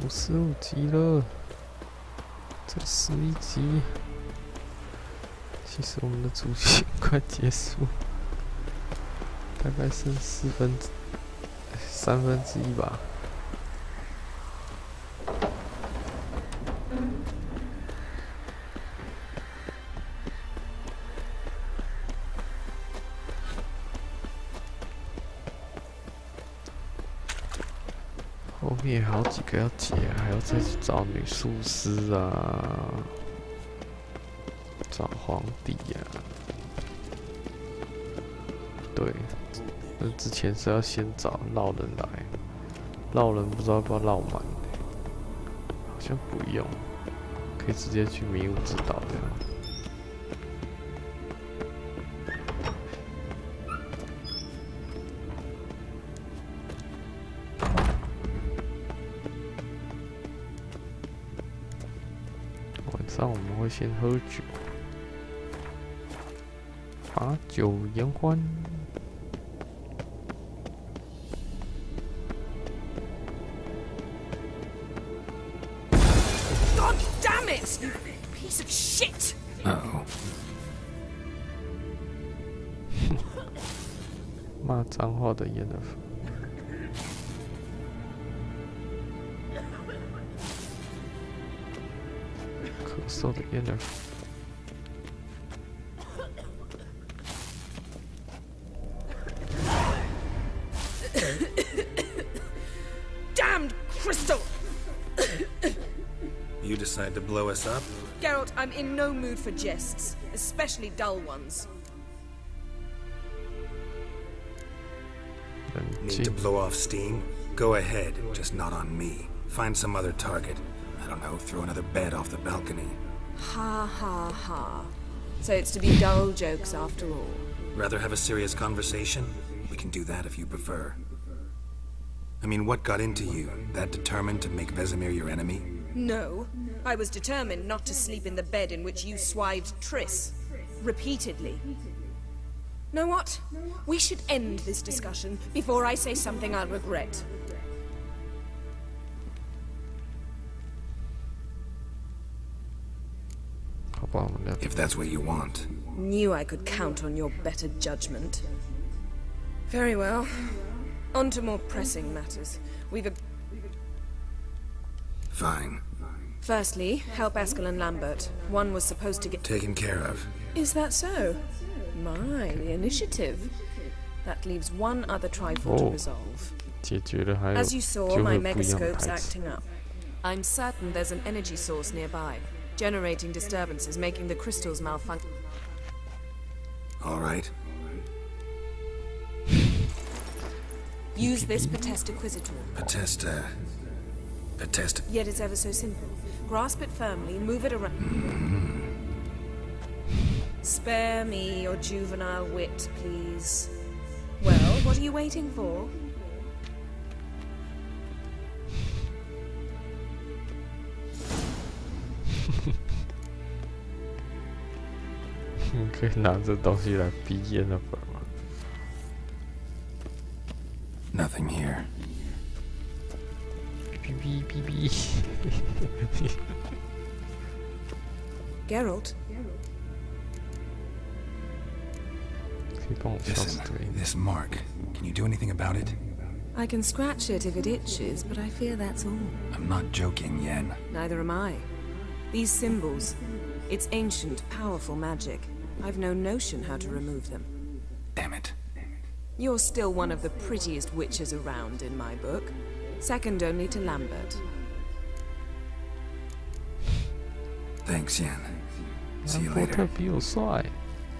Speaker 1: 55集了，这11集，其实我们的主线快结束，大概剩3分之一吧。后面好几个要解，还要再去找女术师啊，找皇帝啊。对，那之前是要先找绕人来，绕人不知道要不要绕满，好像不用，可以直接去迷雾之岛这样。晚上我们会先喝酒，把酒言欢。
Speaker 17: God damn it! You piece of shit!
Speaker 3: Uh-oh.
Speaker 1: 骂脏话的耶德夫。So the inner.
Speaker 17: Damned crystal!
Speaker 3: You decide to blow us up?
Speaker 17: Geralt, I'm in no mood for jests, especially dull ones.
Speaker 3: Need to blow off steam? Go ahead, just not on me. Find some other target. I don't know, throw another bed off the balcony.
Speaker 17: Ha ha ha. So it's to be dull jokes after all.
Speaker 3: Rather have a serious conversation? We can do that if you prefer. I mean, what got into you? That determined to make Vesemir your enemy?
Speaker 17: No. I was determined not to sleep in the bed in which you swived Triss. Repeatedly. Know what? We should end this discussion before I say something I'll regret.
Speaker 3: If that's what you want.
Speaker 17: Knew I could count on your better judgment. Very well. On to more pressing matters.
Speaker 3: Fine.
Speaker 17: Firstly, help Eskel and Lambert. One was supposed to get
Speaker 3: taken care of.
Speaker 17: Is that so? My, the initiative. That leaves one other trifle to resolve. As you saw, my megascope's acting up. I'm certain there's an energy source nearby, generating disturbances, making the crystals malfunction.
Speaker 3: All right.
Speaker 17: Use this Potesta Quisitor.
Speaker 3: Potesta.
Speaker 17: Yet it's ever so simple. Grasp it firmly, move it around. Spare me your juvenile wit, please. Well, what are you waiting for?
Speaker 3: Nothing here.
Speaker 17: Geralt?
Speaker 3: Listen, this mark, can you do anything about it?
Speaker 17: I can scratch it if it itches, but I fear that's all.
Speaker 3: I'm not joking, Yen.
Speaker 17: Neither am I. These symbols, it's ancient, powerful magic. I've no notion how to remove them.
Speaker 3: Damn it.
Speaker 17: You're still one of the prettiest witches around in my book. Second only to Lambert.
Speaker 3: Thanks, Yen. See you later.
Speaker 1: 特比我帅，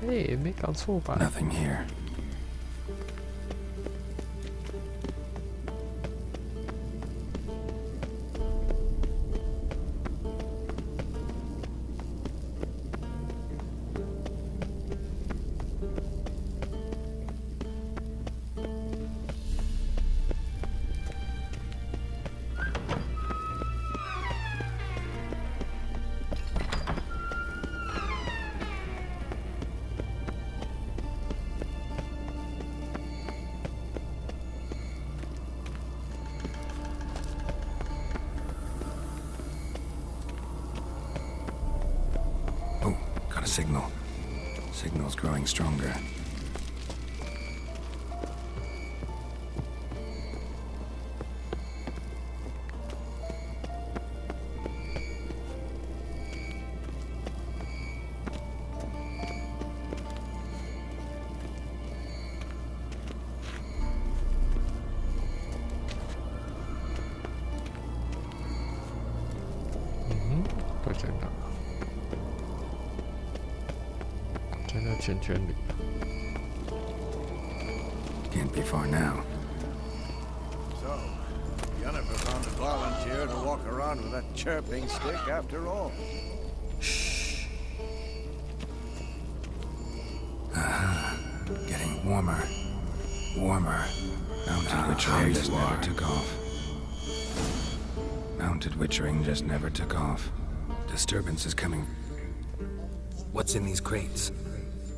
Speaker 1: 哎，没搞错吧
Speaker 3: ？Nothing here. 哦 got a signal. Signal's growing stronger. Can't be far now.
Speaker 9: So, Yennefer found a volunteer to walk around with that chirping stick after all.
Speaker 3: Shh. Getting warmer. Warmer. Mounted witchering just never took off. Mounted witchering just never took off. Disturbance is coming. What's in these crates?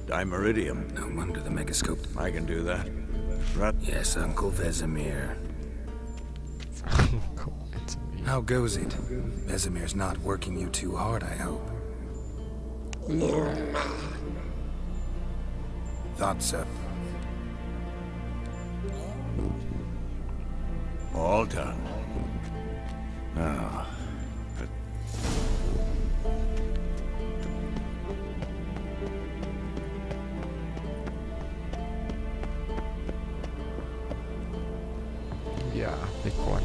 Speaker 9: Dimeridium.
Speaker 3: No wonder the megascope.
Speaker 9: I can do that.
Speaker 3: Yes, Uncle Vesemir. How goes it? Vesemir's not working you too hard, I hope. Thought so.
Speaker 9: All done. Now,
Speaker 1: yeah, big one.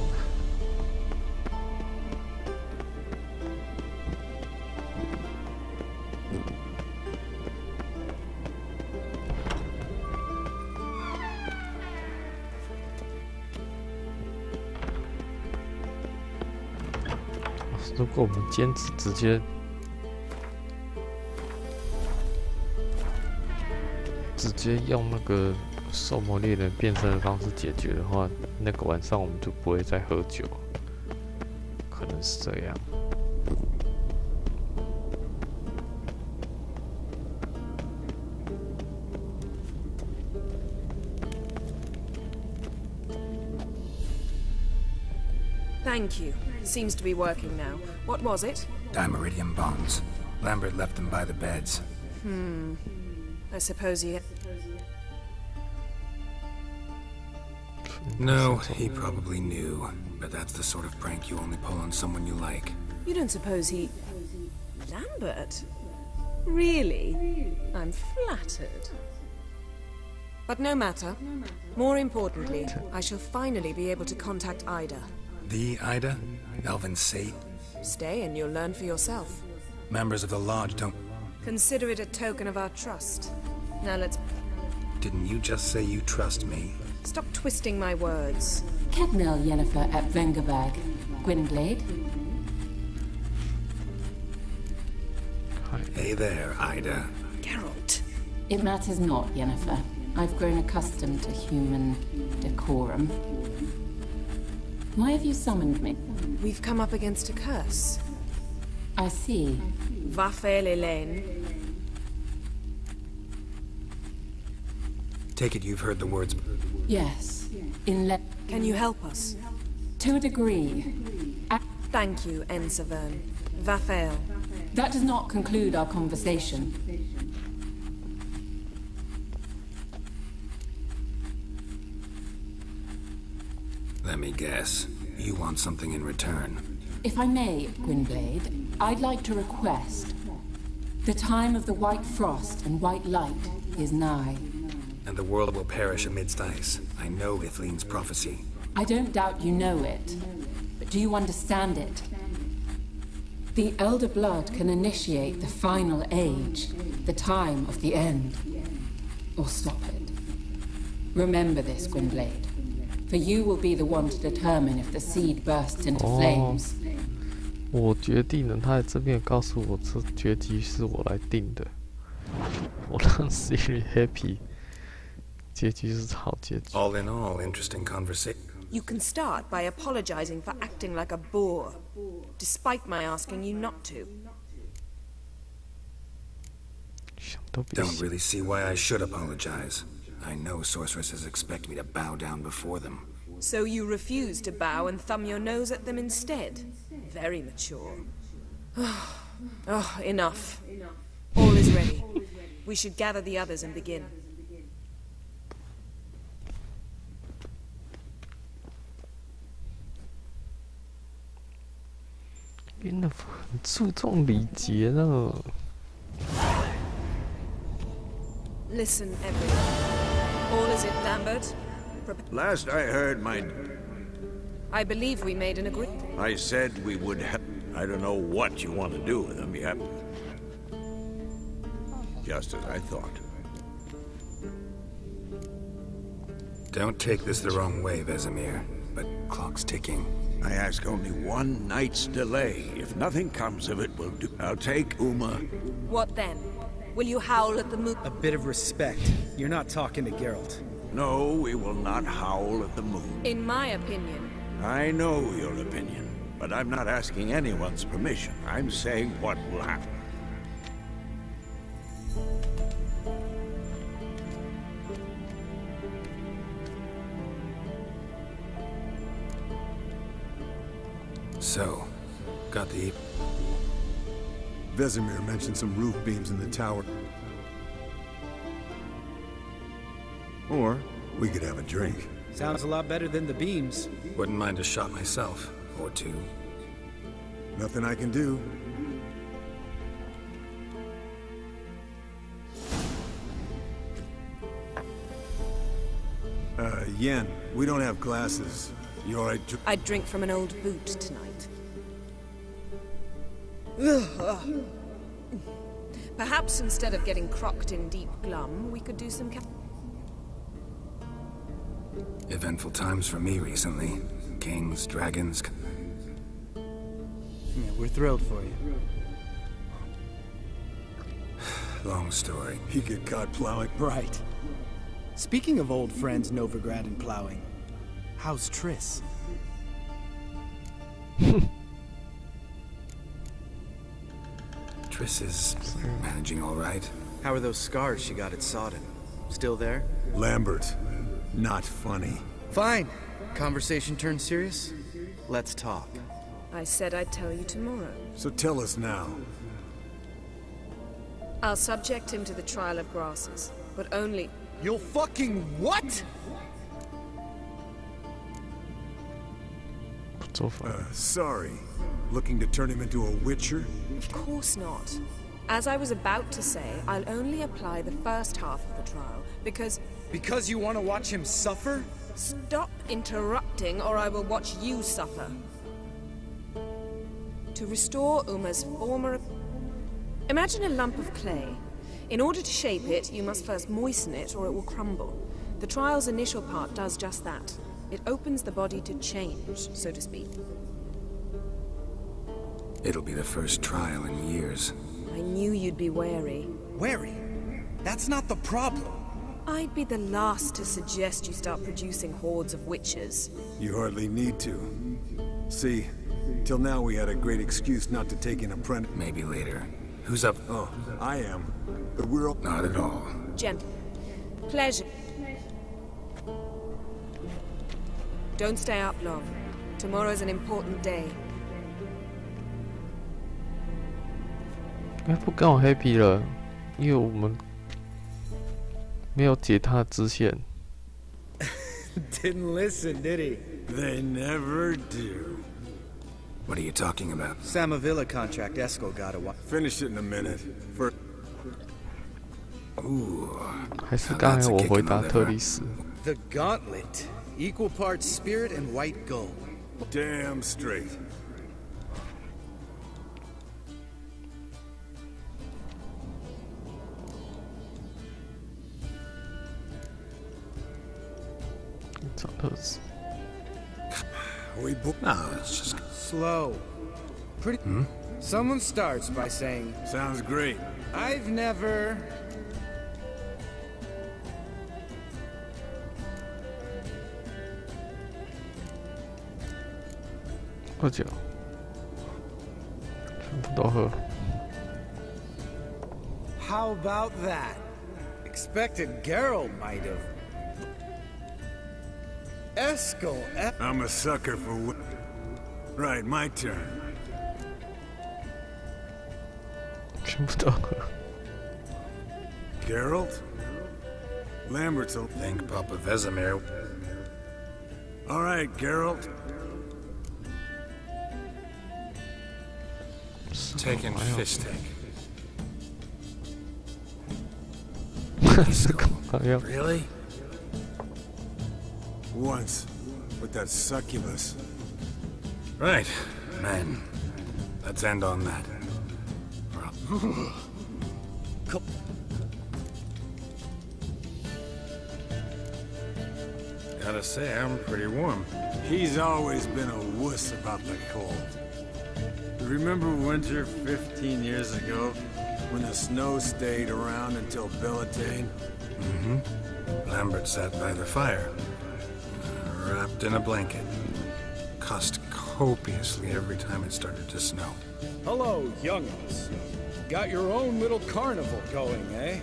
Speaker 1: 如果我们坚持直接用那个兽魔猎人变身的方式解决的话，那个晚上我们就不会再喝酒，可能是这样。
Speaker 17: Thank you. Seems to be working now. What was it?
Speaker 3: Dimeridium bombs. Lambert left them by the beds.
Speaker 17: I suppose he...
Speaker 3: No, he probably knew. But that's the sort of prank you only pull on someone you like.
Speaker 17: You don't suppose he... Lambert? Really? I'm flattered. But no matter. More importantly, I shall finally be able to contact Ida.
Speaker 3: The Ida? Elven Sate?
Speaker 17: Stay and you'll learn for yourself.
Speaker 3: Members of the Lodge don't...
Speaker 17: Consider it a token of our trust. Now let's...
Speaker 3: Didn't you just say you trust me?
Speaker 17: Stop twisting my words.
Speaker 22: Kednel Yennefer at Vengerberg. Gwynblade?
Speaker 3: Hey there, Ida.
Speaker 17: Geralt.
Speaker 22: It matters not, Yennefer. I've grown accustomed to human decorum. Why have you summoned me?
Speaker 17: We've come up against a curse.
Speaker 22: I see.
Speaker 17: Vafel Elaine.
Speaker 3: Take it you've heard the words.
Speaker 22: Yes.
Speaker 17: Can you help us?
Speaker 22: To a degree.
Speaker 17: Thank you, Ensavern. Vafel.
Speaker 22: That does not conclude our conversation.
Speaker 3: Let me guess. You want something in return.
Speaker 22: If I may, Gwynblade, I'd like to request The time of the white frost and white light is nigh.
Speaker 3: And the world will perish amidst ice. I know Ithleen's prophecy.
Speaker 22: I don't doubt you know it, but do you understand it? The Elder Blood can initiate the final age, the time of the end, or stop it. Remember this, Gwynblade, for you will be the one to determine if the seed bursts into flames.
Speaker 1: 我决定了，他在这边告诉我，这结局是我来定的。我让 Siri happy， 结局是好结局。
Speaker 3: All in all, interesting conversation.
Speaker 17: You can start by apologizing for acting like a boor, despite my asking you not to.
Speaker 3: Don't really see why I should apologize. I know sorceresses expect me to bow down before them.
Speaker 17: So you refuse to bow and thumb your nose at them instead? Very mature. Oh, enough. All is ready. We should gather the others and begin.
Speaker 1: 真的很注重礼节呢。
Speaker 17: Listen, everyone. All is it, Lambert?
Speaker 2: Last I heard,
Speaker 17: I believe we made an agreement.
Speaker 2: I said we would have... I don't know what you want to do with them yet. Just as I thought.
Speaker 3: Don't take this the wrong way, Vesemir, but clock's ticking.
Speaker 2: I ask only one night's delay. If nothing comes of it, we'll do. I'll take Uma.
Speaker 17: What then? Will you howl at the moon?
Speaker 19: A bit of respect. You're not talking to Geralt.
Speaker 2: No, we will not howl at the moon.
Speaker 17: In my opinion.
Speaker 2: I know your opinion, but I'm not asking anyone's permission. I'm saying what will happen.
Speaker 3: So, got the...
Speaker 21: Vesemir mentioned some roof beams in the tower. Or we could have a drink.
Speaker 19: Sounds a lot better than the beams.
Speaker 3: Wouldn't mind a shot myself, or two.
Speaker 21: Nothing I can do. Yen, we don't have glasses. You alright?
Speaker 17: I'd drink from an old boot tonight. Perhaps instead of getting crocked in deep glum, we could do some
Speaker 3: Eventful times for me recently. Kings, dragons...
Speaker 19: Yeah, we're thrilled for you.
Speaker 3: Long story.
Speaker 21: He get caught plowing.
Speaker 19: Right. Speaking of old friends Novigrad and plowing, how's Triss?
Speaker 3: Triss is managing all right.
Speaker 19: How are those scars she got at Sodden? Still there?
Speaker 21: Lambert. Not funny.
Speaker 19: Fine. Conversation turned serious? Let's talk.
Speaker 17: I said I'd tell you tomorrow.
Speaker 21: So tell us now.
Speaker 17: I'll subject him to the trial of grasses, but only...
Speaker 19: You'll fucking what?
Speaker 21: Sorry. Looking to turn him into a witcher?
Speaker 17: Of course not. As I was about to say, I'll only apply the first half of the trial, because...
Speaker 19: Because you want to watch him suffer?
Speaker 17: Stop interrupting, or I will watch you suffer. To restore Uma's former... Imagine a lump of clay. In order to shape it, you must first moisten it, or it will crumble. The trial's initial part does just that. It opens the body to change, so to speak.
Speaker 3: It'll be the first trial in years.
Speaker 17: I knew you'd be wary.
Speaker 19: Wary? That's not the problem.
Speaker 17: I'd be the last to suggest you start producing hordes of witches.
Speaker 21: You hardly need to. See, till now we had a great excuse not to take an apprentice.
Speaker 3: Maybe later. Who's up?
Speaker 21: Oh, I am. But we're all...
Speaker 3: Not at all.
Speaker 17: Gentle. Pleasure. Don't stay up long. Tomorrow's an important day.
Speaker 1: 不跟我 happy 了，因为我们没有解他的支线。
Speaker 19: Didn't listen, did he?
Speaker 21: They never do.
Speaker 3: What are you talking about?
Speaker 19: Samavilla contract Esco got a while.
Speaker 21: Finish it in a minute. For
Speaker 1: 还是刚才我回答特丽丝。
Speaker 19: The gauntlet, equal parts spirit and white gold.
Speaker 21: Damn straight.
Speaker 1: 找乐子。
Speaker 3: We book. No, it's just
Speaker 19: slow. Pretty. Someone starts by saying,
Speaker 21: "Sounds great."
Speaker 19: I've never.
Speaker 1: 喝酒，全部都喝。
Speaker 19: How about that? Expected Geralt might have. Eskel.
Speaker 21: I'm a sucker for. Right, my turn.
Speaker 1: 全部都喝。
Speaker 21: Geralt? Lambert's a.
Speaker 3: Thank Papa Vesemir.
Speaker 21: All right, Geralt.
Speaker 3: Taking fist take. Really?
Speaker 21: Once, with that succubus.
Speaker 3: Right, man. Let's end on that. Gotta say, I'm pretty warm.
Speaker 21: He's always been a wuss about the cold. Remember winter 15 years ago, when the snow stayed around until Bellatane?
Speaker 3: Mm-hmm. Lambert sat by the fire, wrapped in a blanket. Cussed copiously every time it started to snow.
Speaker 20: Hello, youngins. Got your own little carnival going, eh?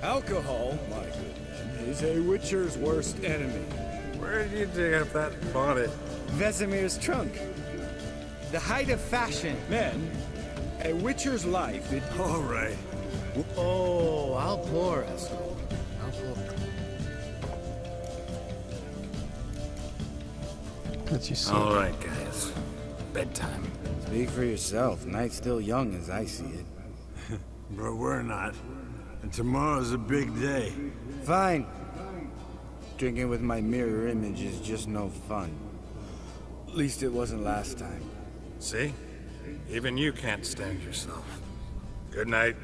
Speaker 20: Alcohol, my good man, is a witcher's worst enemy.
Speaker 3: Where did you dig up that bonnet?
Speaker 19: Vesemir's trunk. The height of fashion.
Speaker 20: Men, a witcher's life, it...
Speaker 21: All right.
Speaker 19: Oh, I'll pour, Eskel. I'll pour.
Speaker 3: All right, guys. Bedtime.
Speaker 19: Speak for yourself. Night's still young as I see it.
Speaker 21: But we're not. And tomorrow's a big day.
Speaker 19: Fine. Drinking with my mirror image is just no fun. At least it wasn't last time.
Speaker 3: See? Even you can't stand yourself. Good night.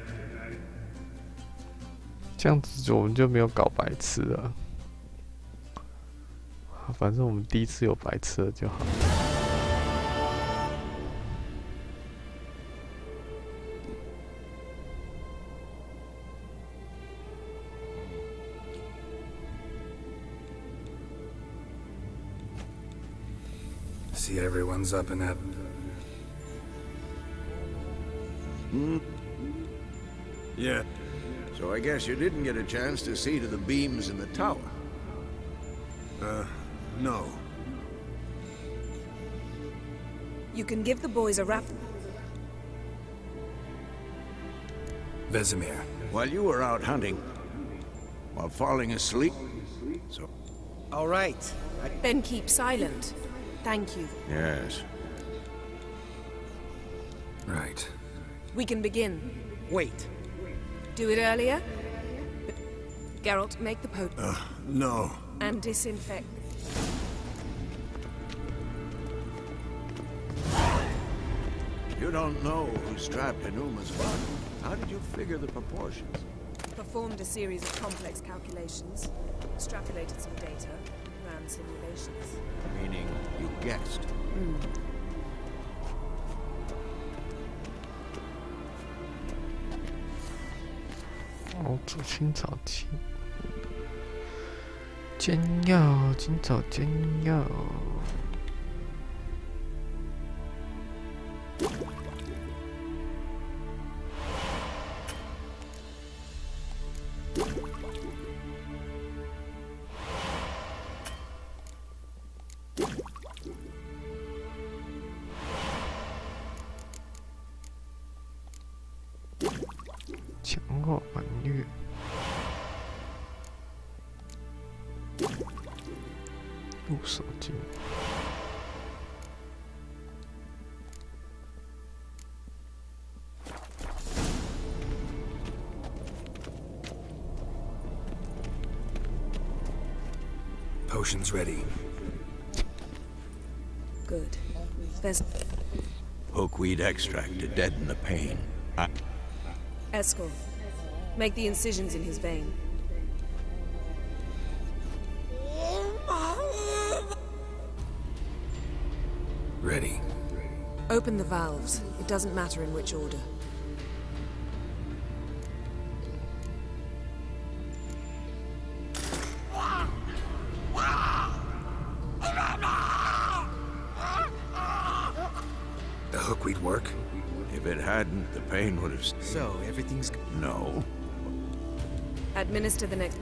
Speaker 1: 这样子我们就没有搞白痴了。反正我们第一次有白痴了就好。
Speaker 3: See, everyone's up in that.
Speaker 5: Yeah. So I guess you didn't get a chance to see to the beams in the tower.
Speaker 21: No.
Speaker 17: You can give the boys a rap.
Speaker 3: Vesemir.
Speaker 5: While you were out hunting, while falling asleep, so...
Speaker 19: All right.
Speaker 17: Then keep silent. Thank you.
Speaker 5: Yes.
Speaker 3: Right.
Speaker 17: We can begin.
Speaker 19: Wait.
Speaker 17: Do it earlier? Geralt, make the potion.
Speaker 21: No.
Speaker 17: And disinfect.
Speaker 5: You don't know who strapped Enuma's body. How did you figure the proportions?
Speaker 17: Performed a series of complex calculations, extrapolated some data, ran simulations.
Speaker 5: Meaning you guessed.
Speaker 1: 煮青草鸡，煎药，今早煎药。强化满月，入手金。
Speaker 3: potion's ready.
Speaker 17: Good. There's
Speaker 12: Hookweed extract to deaden the pain.
Speaker 17: Escort. Make the incisions in his vein.
Speaker 3: Ready.
Speaker 17: Open the valves. It doesn't matter in which order.
Speaker 3: The hookweed work?
Speaker 12: If it hadn't, the pain would have...
Speaker 19: So, everything's...
Speaker 12: No.
Speaker 17: Administer the next...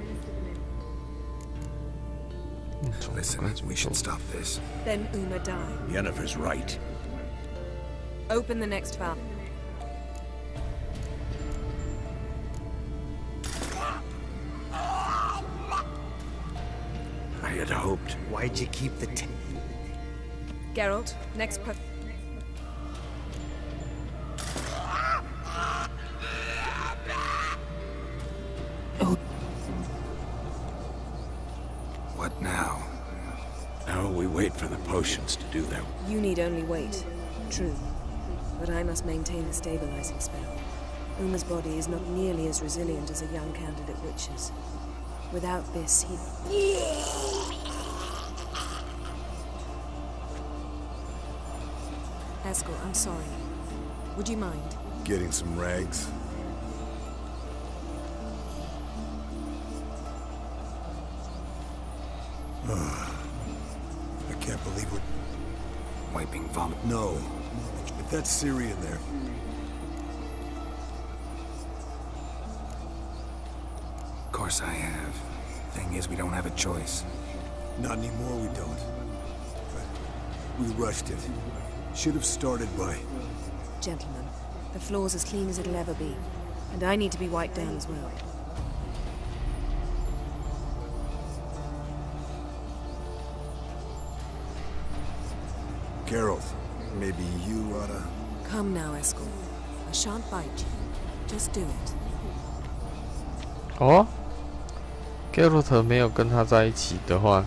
Speaker 3: Listen, we should stop this.
Speaker 17: Then Uma die.
Speaker 12: Yennefer's right.
Speaker 17: Open the next valve.
Speaker 12: I had hoped.
Speaker 19: Why'd you keep the
Speaker 17: Geralt, next per...
Speaker 3: What now?
Speaker 12: Now we wait for the potions to do their...
Speaker 17: You need only wait. True. But I must maintain the stabilizing spell. Uma's body is not nearly as resilient as a young candidate witch's. Without this, he'd... Escort, I'm sorry. Would you mind?
Speaker 21: Getting some rags? I can't believe we're...
Speaker 3: Wiping vomit?
Speaker 21: No. If that's Ciri in there...
Speaker 3: Of course I have. Thing is, we don't have a choice.
Speaker 21: Not anymore, we don't. But we rushed it. Should have started by...
Speaker 17: Gentlemen, the floor's as clean as it'll ever be. And I need to be wiped down as well.
Speaker 21: Geralt, maybe you oughta...
Speaker 17: Come now, Escort. I shan't bite you. Just do it.
Speaker 1: 哦 ，Geralt 没有跟他在一起的话，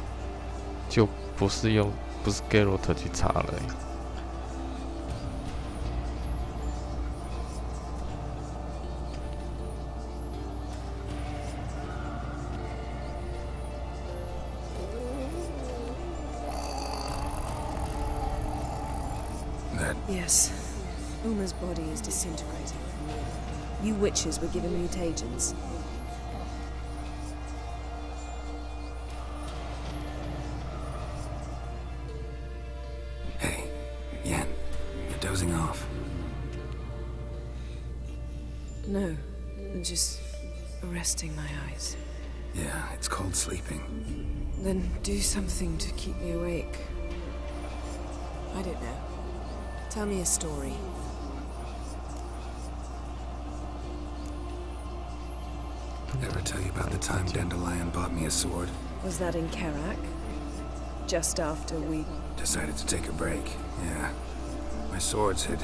Speaker 1: 就不是 Geralt 去查了。
Speaker 17: Yes. Uma's body is disintegrating. You witches were given mutagens.
Speaker 3: Hey, Yen, you're dozing off.
Speaker 17: No, I'm just resting my eyes.
Speaker 3: Yeah, it's called sleeping.
Speaker 17: Then do something to keep me awake. I don't know. Tell me a story.
Speaker 3: Ever tell you about the time Dandelion bought me a sword?
Speaker 17: Was that in Karak? Just after we...
Speaker 3: Decided to take a break, yeah. My swords had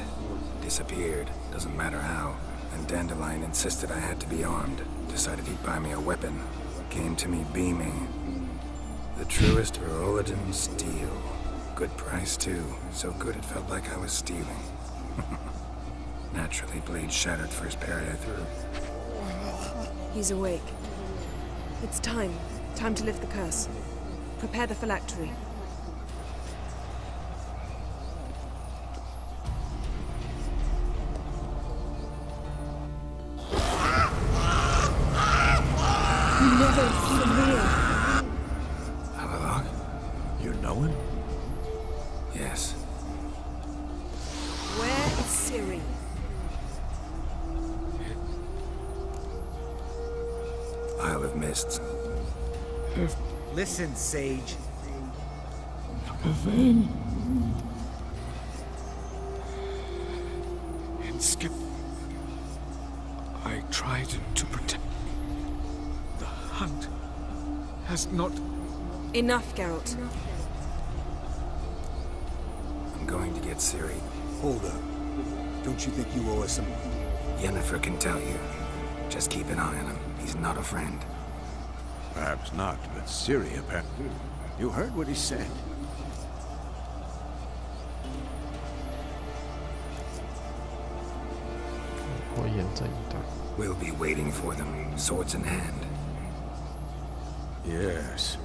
Speaker 3: disappeared, doesn't matter how. And Dandelion insisted I had to be armed. Decided he'd buy me a weapon. Came to me beaming. The truest Verolidan steel. Good price, too. So good it felt like I was stealing. Naturally, blade shattered first parry I threw.
Speaker 17: He's awake. It's time. Time to lift the curse. Prepare the phylactery. Never familiar.
Speaker 3: Avalok?
Speaker 12: You know him?
Speaker 3: Yes.
Speaker 17: Where is Ciri?
Speaker 3: Isle of Mists.
Speaker 19: Listen, Sage.
Speaker 21: And Skip... I tried to protect... The hunt has not...
Speaker 17: Enough, Geralt.
Speaker 3: I'm going to get Ciri.
Speaker 21: Hold up. Don't you think you owe us some...
Speaker 3: Yennefer can tell you. Just keep an eye on him. He's not a friend.
Speaker 12: Perhaps not, but Ciri apparently...
Speaker 9: You heard what he said.
Speaker 3: We'll be waiting for them, swords in hand.
Speaker 9: Yes.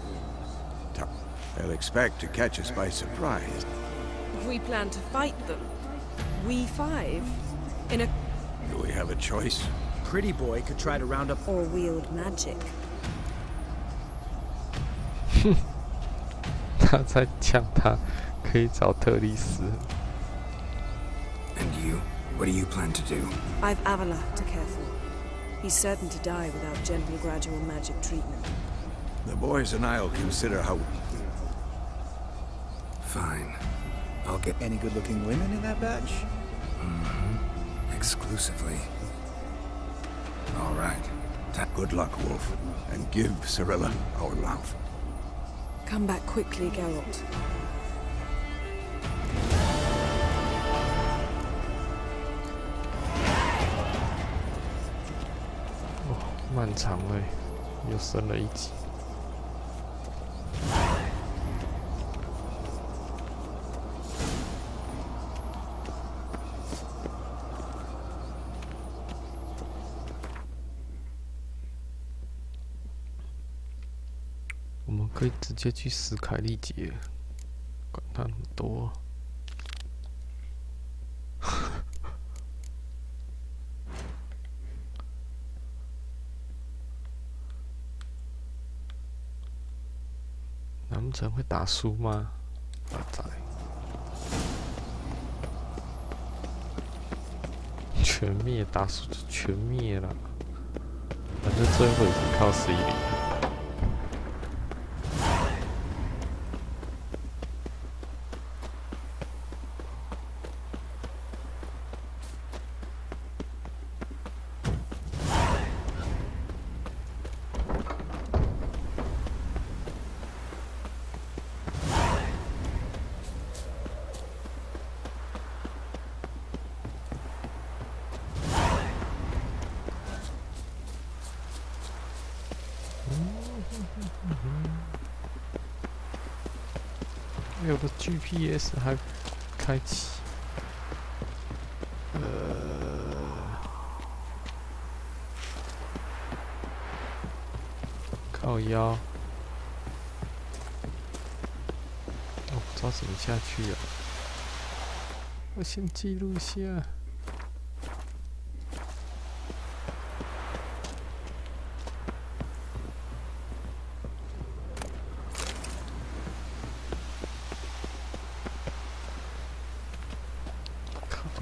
Speaker 9: They'll expect to catch us by surprise.
Speaker 17: We plan to fight them. We five? In a...
Speaker 9: Do we have a choice?
Speaker 19: Pretty boy could try to round up...
Speaker 17: Or wield magic.
Speaker 1: 他在讲他可以找特丽丝。
Speaker 3: And you? What do you plan to do?
Speaker 17: I've Avila to care for. He's certain to die without gentle, gradual magic treatment.
Speaker 9: The boys and I'll consider how...
Speaker 3: Fine. I'll get...
Speaker 19: Any good-looking women in that batch?
Speaker 3: Mm-hmm. Exclusively. All right.
Speaker 9: Good luck, Wolf. And give Cirilla our love.
Speaker 17: Come back quickly, Geralt.
Speaker 1: 漫长了，又升了一级。我们可以直接去斯凯利杰，管他那么多。难不成会打输吗？阿仔，全灭打输就全灭了，反正最后已经靠11零。 我的 GPS 还开启，靠腰，我不知道怎么下去啊，我先记录一下。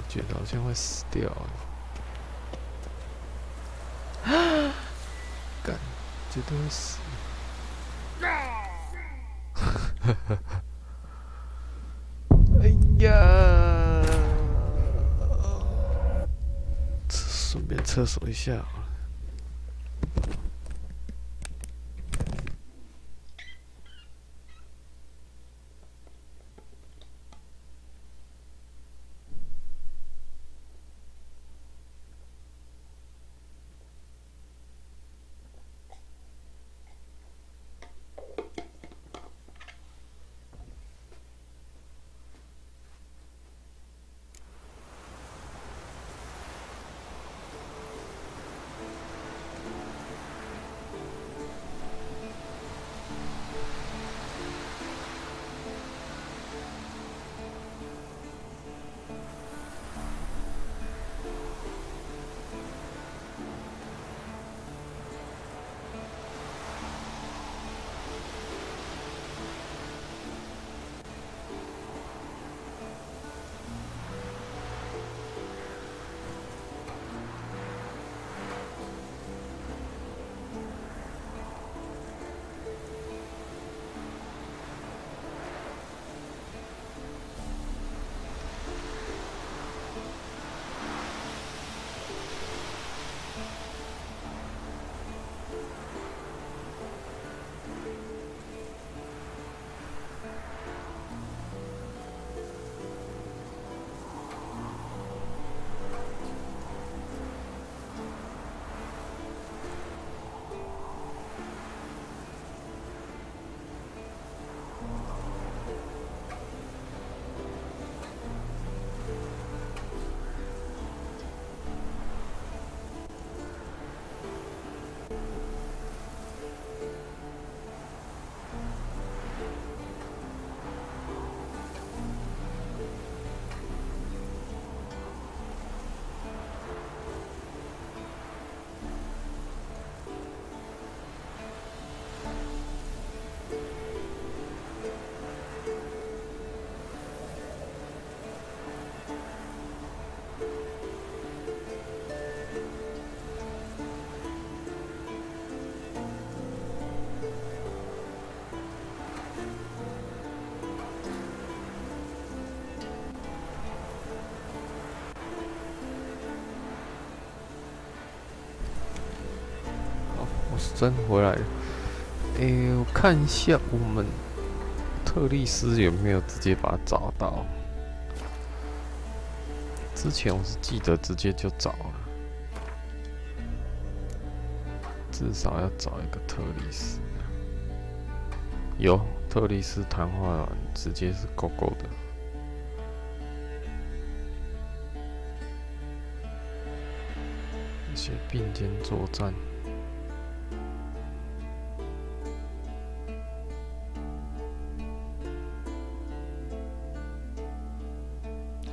Speaker 1: 觉得好像会死掉，干，绝对会死。哎呀，顺便厕所一下。真回来了。我看一下我们特丽丝有没有直接把它找到。之前我是记得直接就找了，至少要找一个特丽丝。有特丽丝谈话完，直接是够够的。一些并肩作战。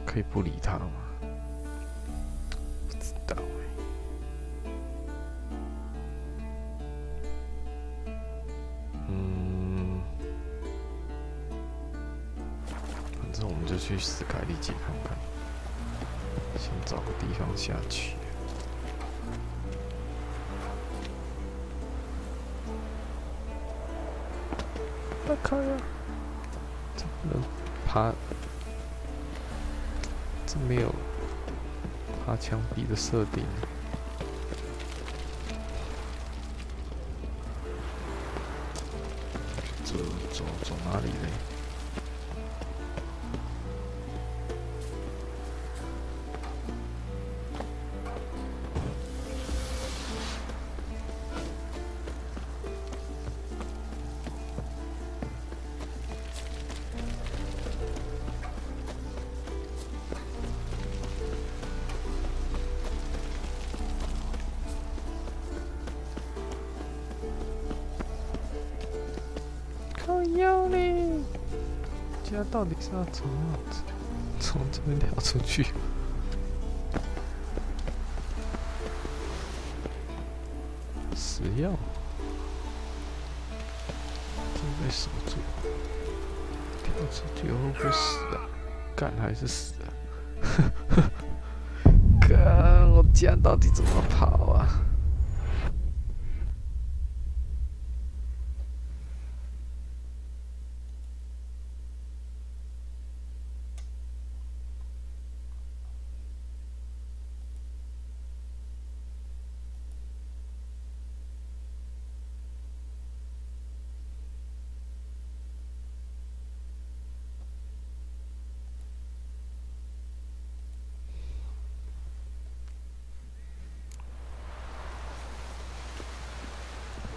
Speaker 1: 可以不理他吗？不知道反正我们就去斯凯利街看看，先找个地方下去。那开呀！这不能爬。这没有爬墙壁的设定。走哪里嘞？靠腰嘞！家到底是要从这边跳出去？死药！真被守住，跳出去会不会死啊？干还是死啊？干，我家到底怎么跑啊？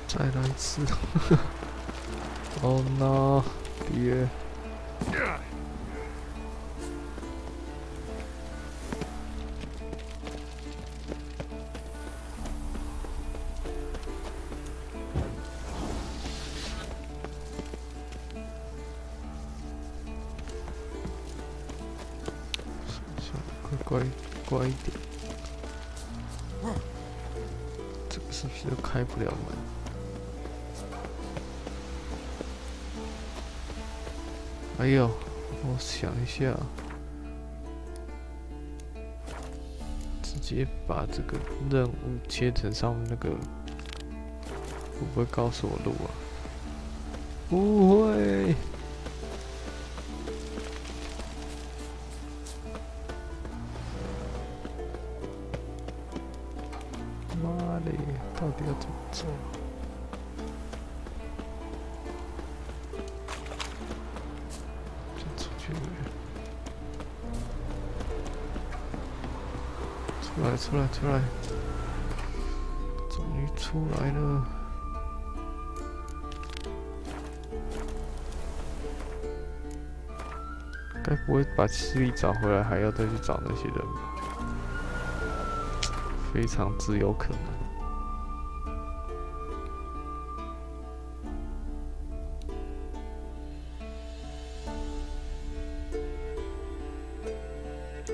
Speaker 1: 再来一次！Oh no， 别！乖一点。这个是不是又开不了门？哎呦，我想一下，直接把这个任务切成上面那个，会不会告诉我路啊？不会。妈嘞，到底要怎么做？出来！终于出来了！该不会把势力找回来，还要再去找那些人吧？非常之有可能。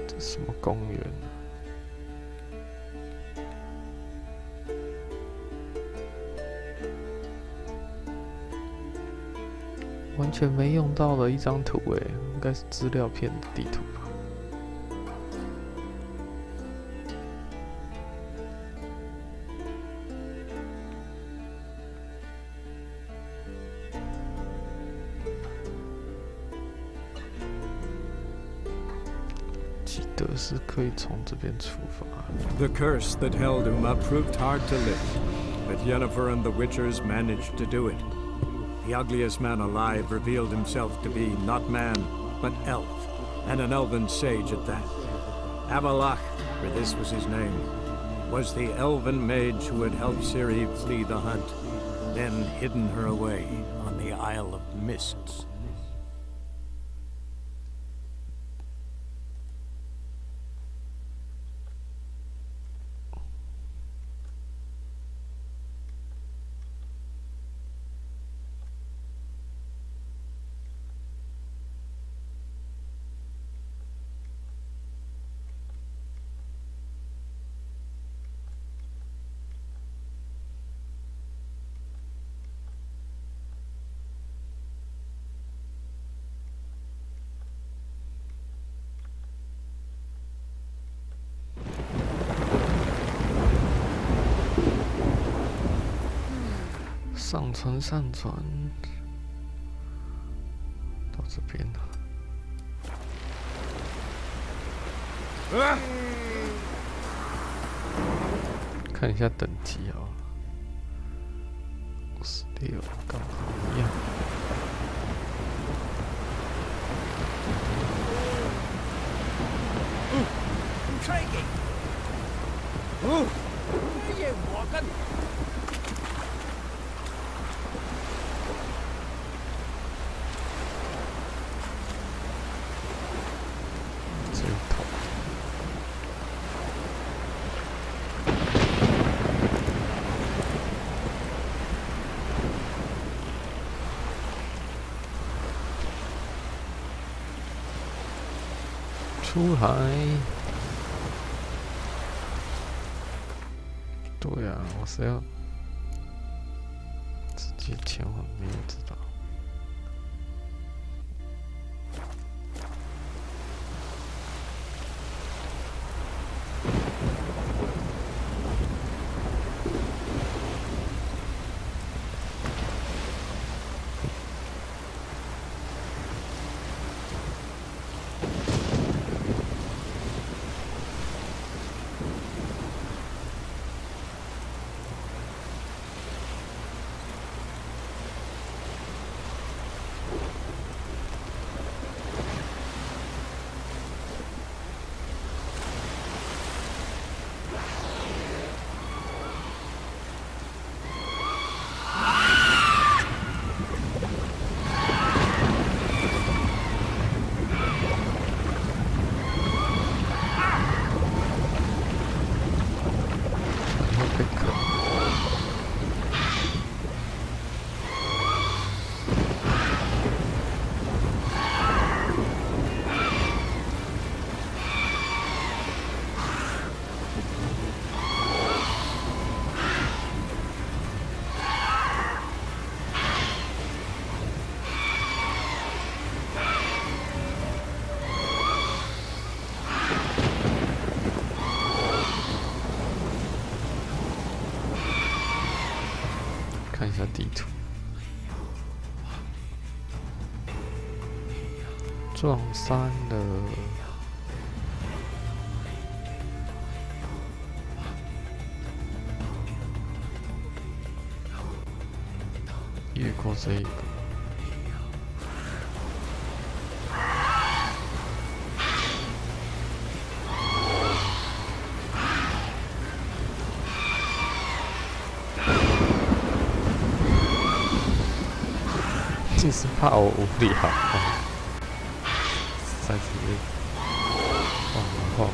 Speaker 1: 这什么公园啊？完全没用到的一张图诶，应该是资料片的地图吧。记得是可以从这边出发。
Speaker 18: The curse that held Uma proved hard to lift. but Yennefer and the Witchers managed to do it. The ugliest man alive revealed himself to be not man, but elf, and an elven sage at that. Avalach, for this was his name, was the elven mage who had helped Ciri flee the hunt, then hidden her away on the Isle of Mists.
Speaker 1: 上传，到这边了。看一下等级啊，56刚好一样。出海，对啊，我是要直接前往，没有知道。看一下地图，撞山了。越过这一个。就是怕我无聊，在这里晃。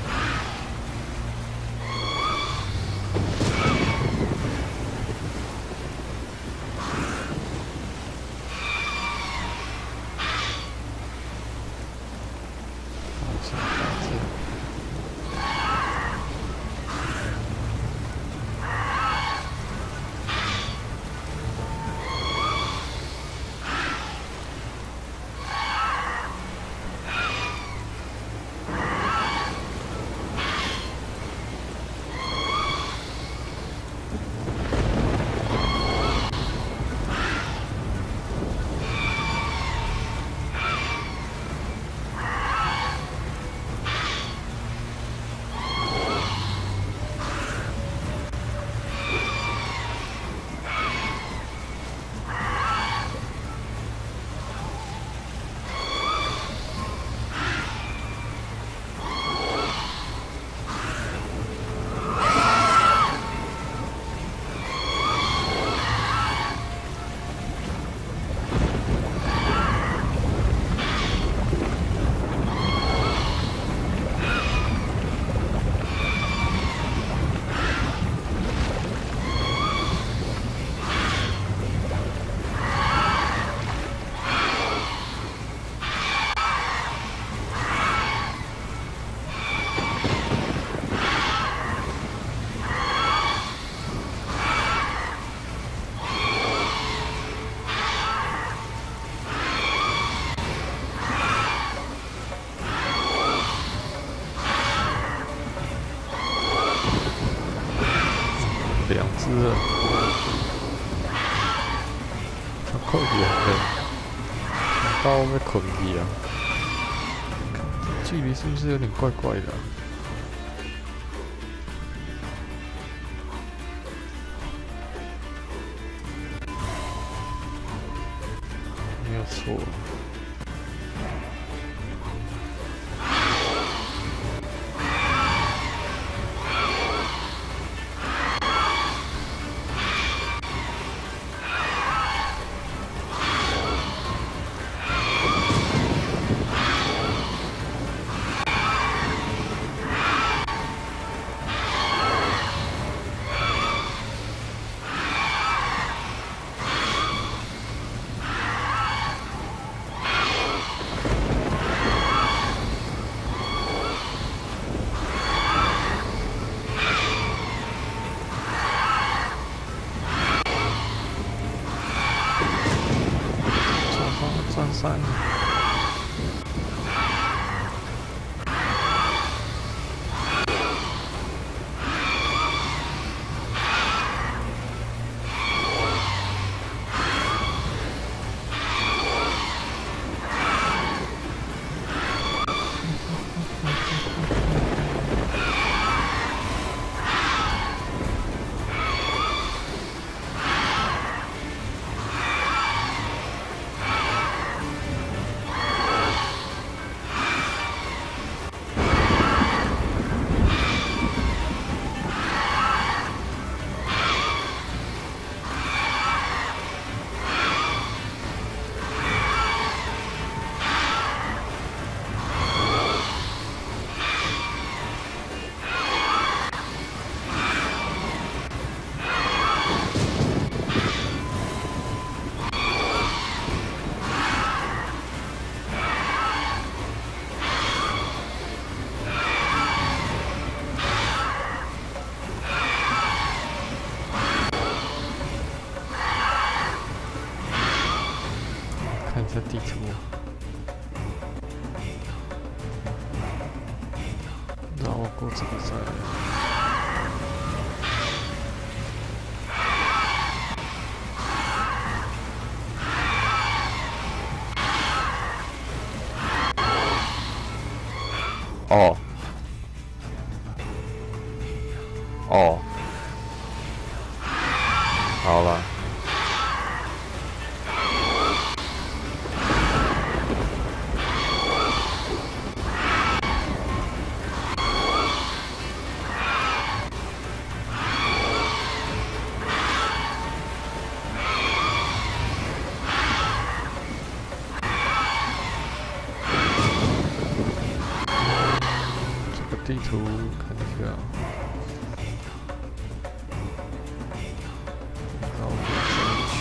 Speaker 1: 2只了，他困起来了，到要困去啊！距离是不是有点怪怪的？没有错。 看一下地图，绕过这个山。哦，哦，好了。 地图看一下，绕过这里去。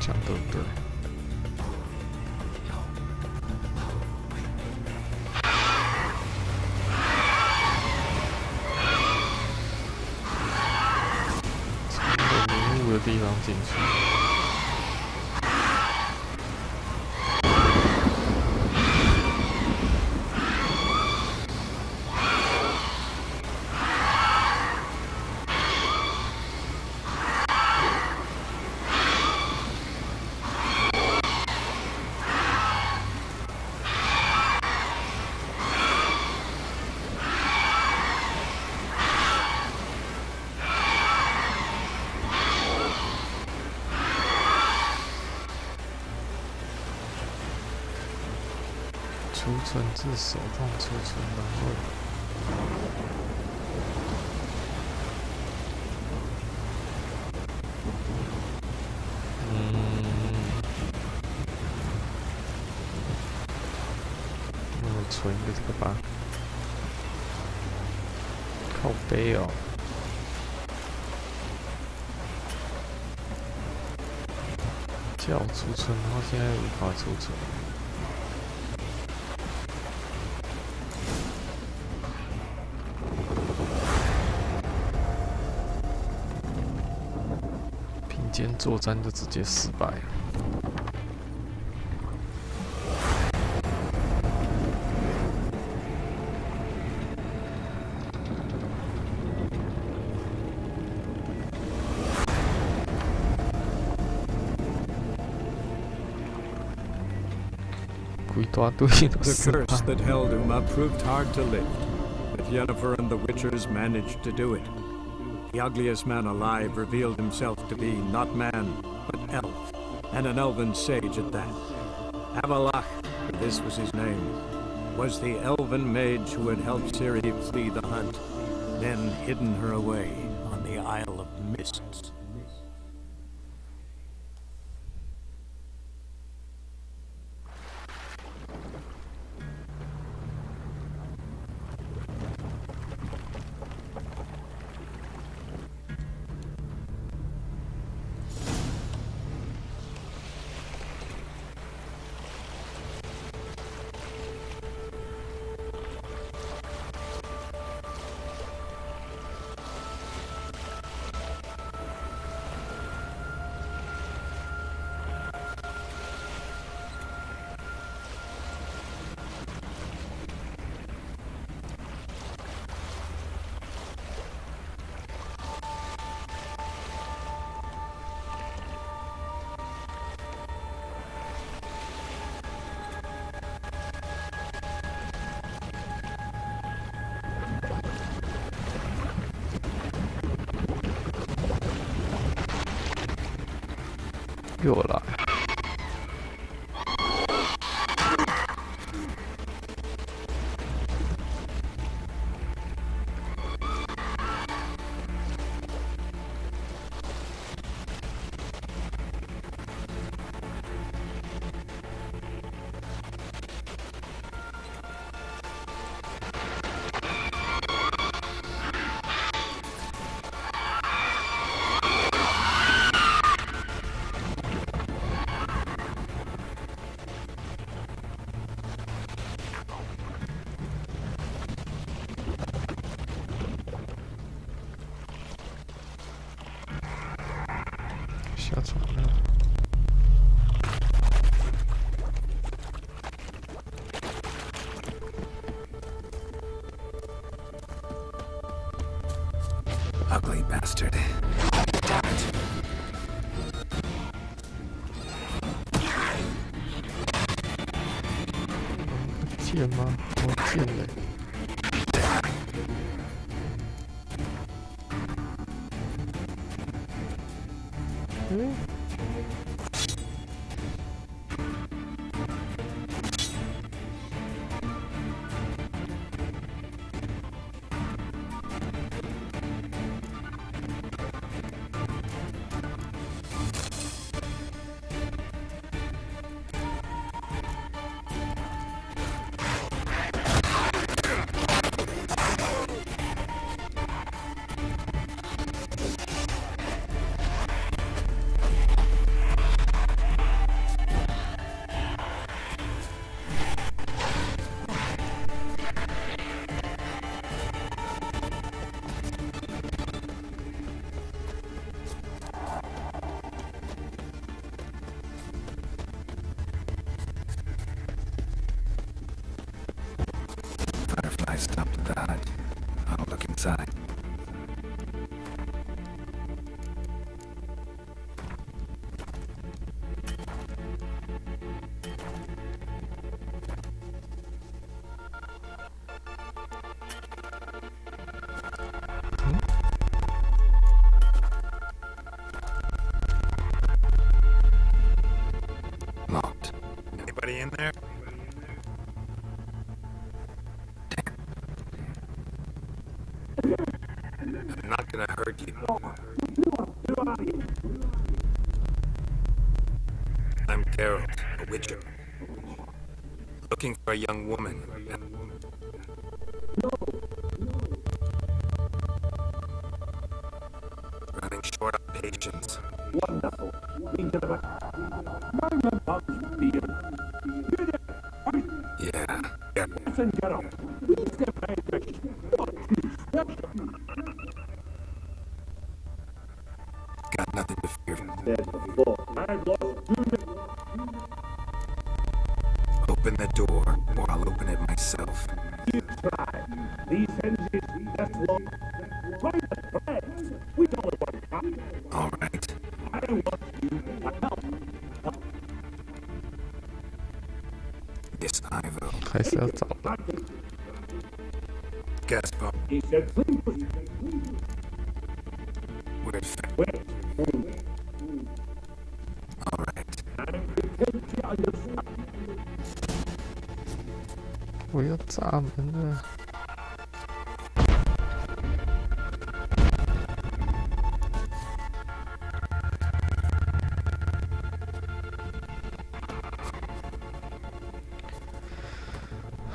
Speaker 1: 这样对不对？ 的地方进去。储存至手动储存，然后我存一个这个吧，靠背哦。 叫我储存，然后现在无法储存。间作战就直接失败了。
Speaker 18: The curse that held Uma proved hard to lift, but Yennefer and the Witchers managed to do it. The ugliest man alive revealed himself to be not man, but elf, and an elven sage at that. Avalach, for this was his name, was the elven mage who had helped Ciri flee the hunt, then hidden her away on the Isle of Mists.
Speaker 1: 又来。下船了。
Speaker 3: Ugly bastard. Damn it.
Speaker 1: 剑吗？我剑嘞。
Speaker 3: Firefly stopped at the hut. I'll look inside.
Speaker 12: Locked. Anybody in there? I'm not gonna hurt you. I'm Geralt, a witcher. Looking for a young woman. Running short on patience.
Speaker 15: Wonderful.
Speaker 12: Yeah.
Speaker 15: Listen, Geralt. Please get ready.
Speaker 3: Got nothing to fear. the door, or I'll open it myself.
Speaker 15: You try. These hinges just lock. Find the threads. We only want copy.
Speaker 3: All right.
Speaker 15: I want you to help.
Speaker 3: This Ivo.
Speaker 1: 还是要找的。
Speaker 3: Gaspar.
Speaker 15: He said,
Speaker 3: Where's All right.
Speaker 1: 我要炸门了。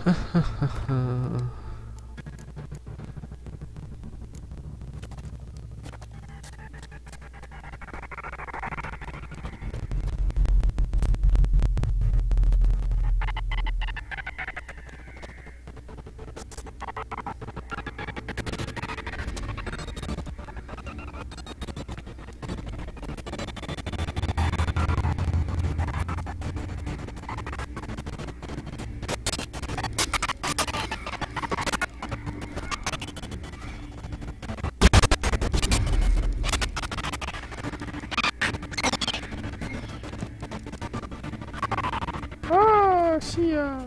Speaker 1: 哈哈哈哈。是啊。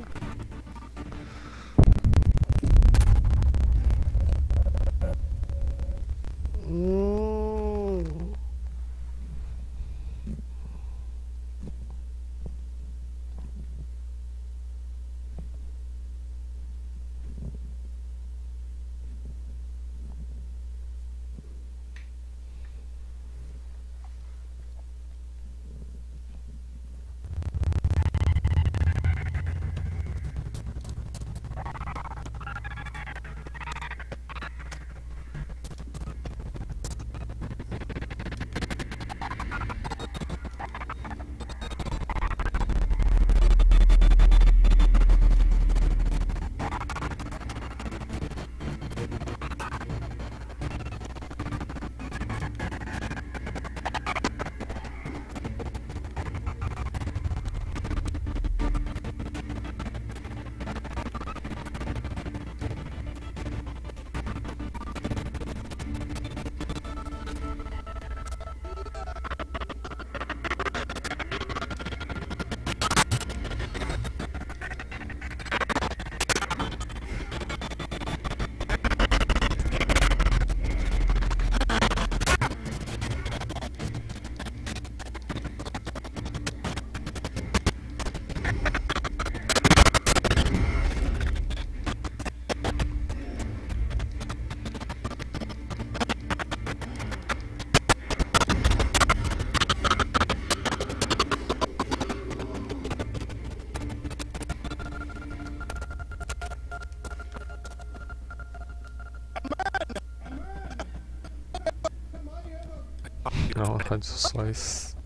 Speaker 1: 然后他就摔死。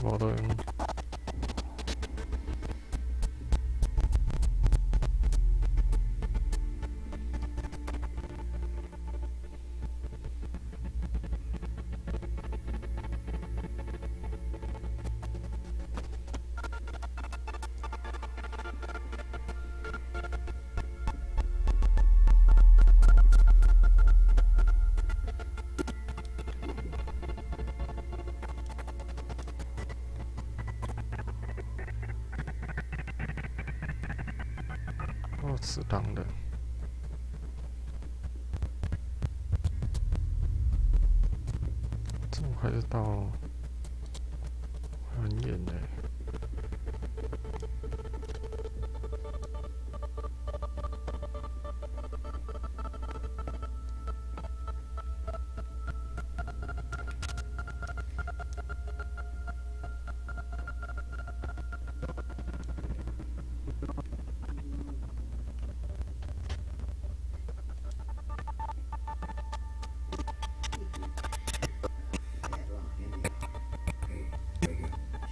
Speaker 1: 我的。 适当的，这还是到很远的。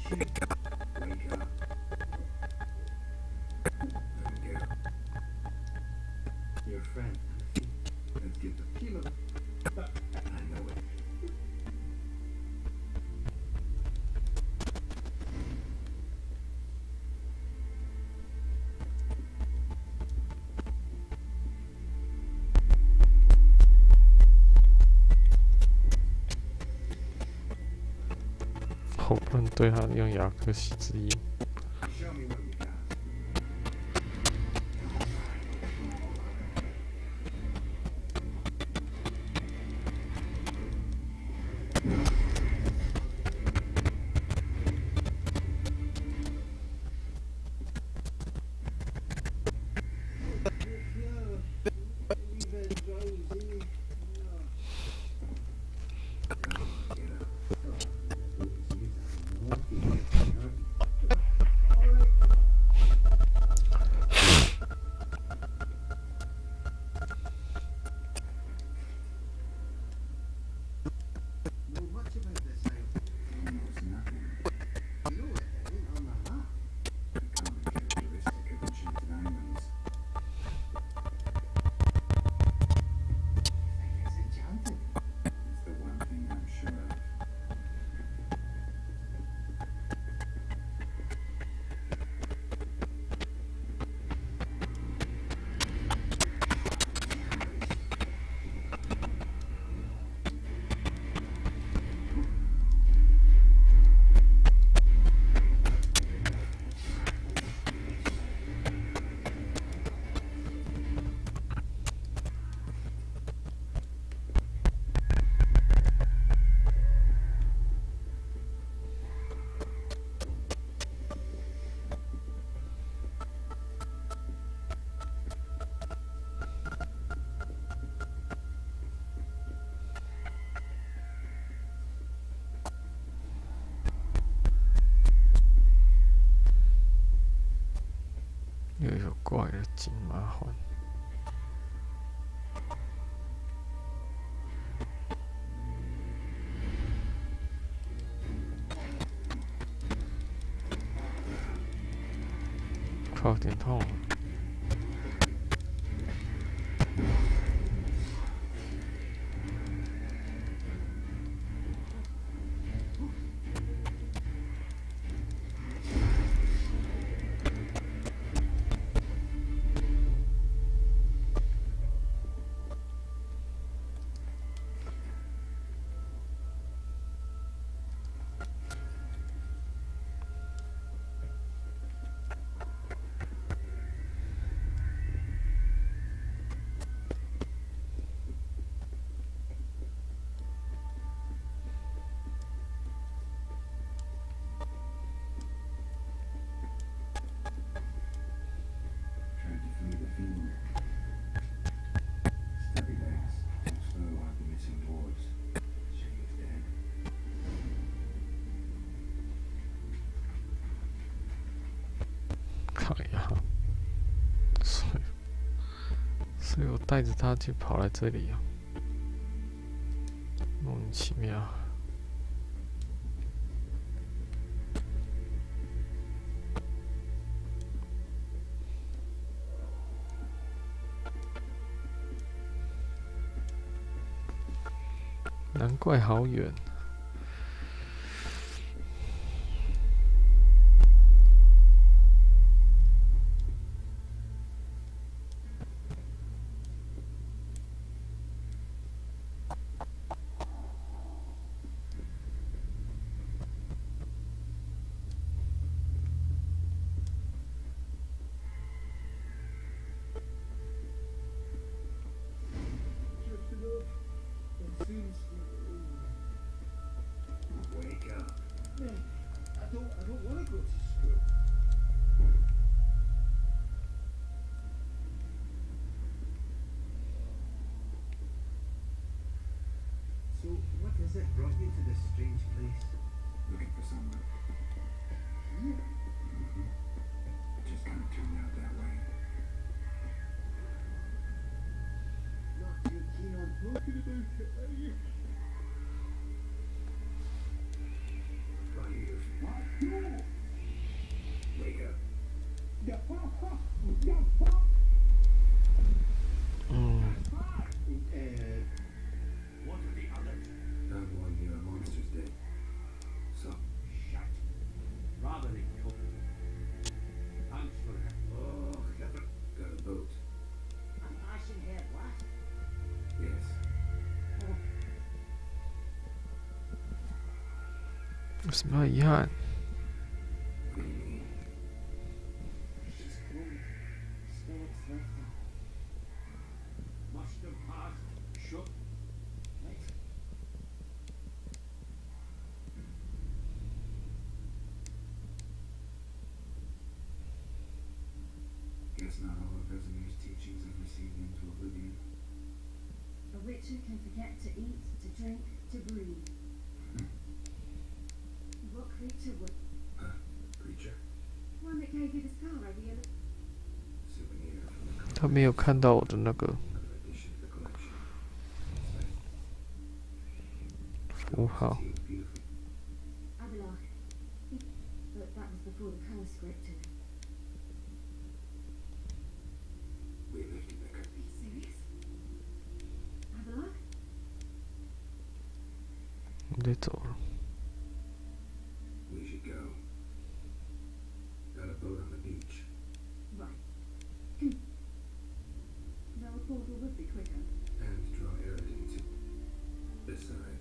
Speaker 3: Wake up.
Speaker 15: Your friend. Let's get the kilo. I know it.
Speaker 1: 我不能对他用雅克西之音。又有怪了，真麻烦。靠，有点痛。所以我带着他就跑来这里啊，莫名其妙。难怪好远。
Speaker 15: So, what has that brought you to this strange place?
Speaker 3: Looking for someone.
Speaker 15: Here?
Speaker 3: It just kind of turned out that way.
Speaker 15: Not too keen on talking about it, are you?
Speaker 3: Right here. What are the others? Found one near a monster's den. So.
Speaker 12: Shut. Rather than talk. Thanks for that. Oh, heaven.
Speaker 3: Got a boat.
Speaker 11: An ashen head, what?
Speaker 3: Yes.
Speaker 1: 有什么遗憾？
Speaker 12: Must have passed. Shut.
Speaker 3: 'Guess not all of Vesemir's teachings have received into oblivion.
Speaker 6: A witcher can forget to eat, to drink, to breathe. What creature would...
Speaker 3: Creature?
Speaker 6: One that gave you the scar, I realized.
Speaker 3: Souvenir from the
Speaker 1: 他没有看到我的那个
Speaker 3: addition to the collection.
Speaker 1: 符号。
Speaker 6: Abelard. But that was before the color script.
Speaker 3: We lifted the curtain.
Speaker 6: Are you serious? Abelard?
Speaker 1: 我得走了。
Speaker 3: We should go. Got a boat on the beach.
Speaker 6: Right. Though a portal would be quicker.
Speaker 3: And draw Eridan to this side.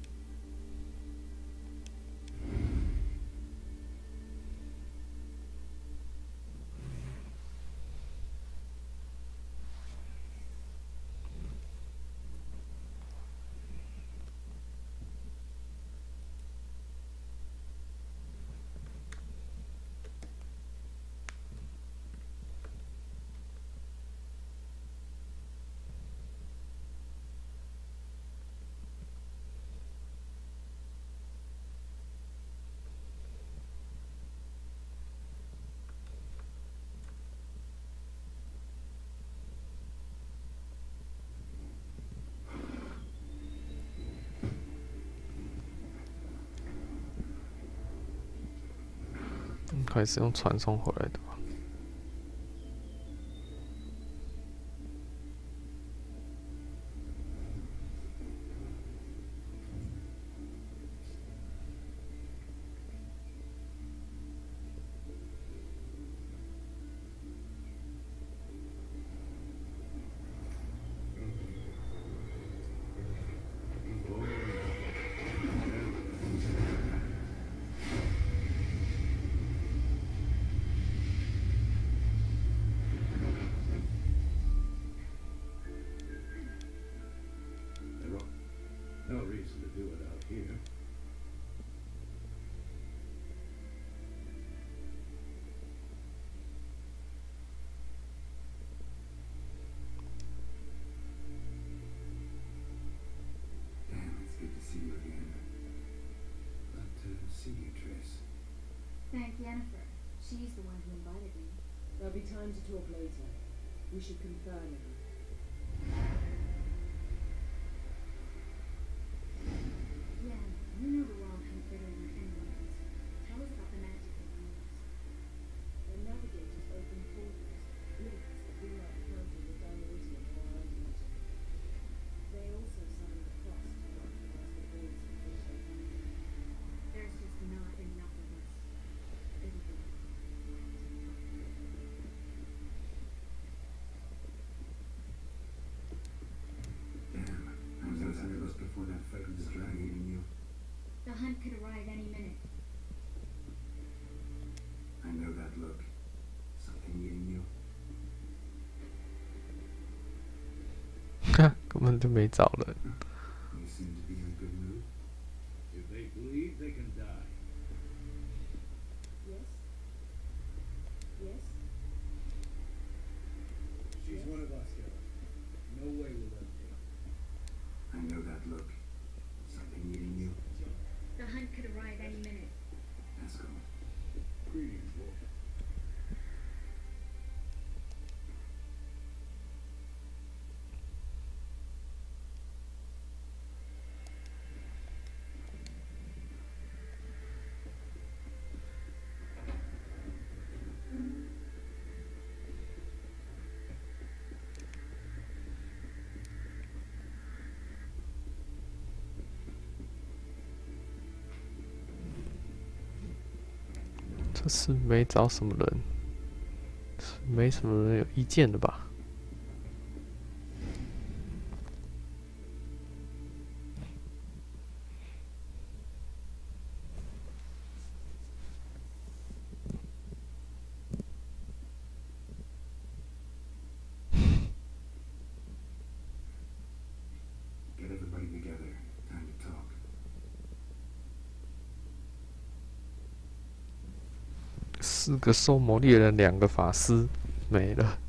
Speaker 1: 还是用传送回来的吧。
Speaker 3: No reason to do it out here. Damn, it's good to see you again. Glad to see you, Trace.
Speaker 6: Thank Yennefer. She's the one who invited me.
Speaker 4: There'll be time to talk later. We should confer now.
Speaker 6: Yeah, you know the world hunt better than anyone else. Tell us about the magic they use.
Speaker 4: The navigators open portals, links that do not encounter the dimension or our magic. They also sign the cross to broadcast the boards of official country.
Speaker 6: There's just not enough of us. It'll be
Speaker 3: Damn, I was outside of us before that fight with the dragon eating you.
Speaker 6: The hunt could arrive any minute.
Speaker 3: I know that look. Something eating you.
Speaker 1: 根本就没找人。
Speaker 3: You seem to be in a good mood.
Speaker 12: If they bleed, they can die.
Speaker 4: Yes? Yes?
Speaker 20: She's one of us, Garrett. No way we'll let her go.
Speaker 3: I know that look. Something eating you.
Speaker 6: The hunt could arrive any minute.
Speaker 3: Let's go.
Speaker 12: Greetings, Wolf.
Speaker 1: 这是没找什么人，没什么人有意见的吧？4个兽魔猎人，2个法师，没了。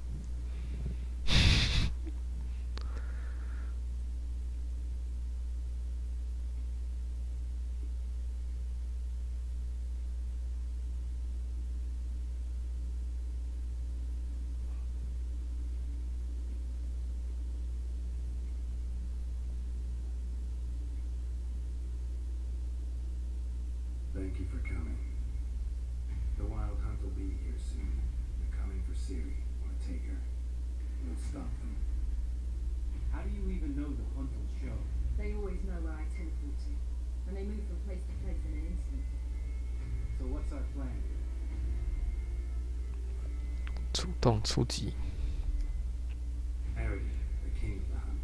Speaker 3: Thank you for coming. The Wild Hunt will be here soon. They're coming for Ciri. Want to take her? We'll stop them.
Speaker 7: How do you even know the hunt will show?
Speaker 4: They always know where I teleport to, and they move from place to place in an instant.
Speaker 7: So what's our plan?
Speaker 1: 主动出击。
Speaker 3: Arrogant, the king of the hunt.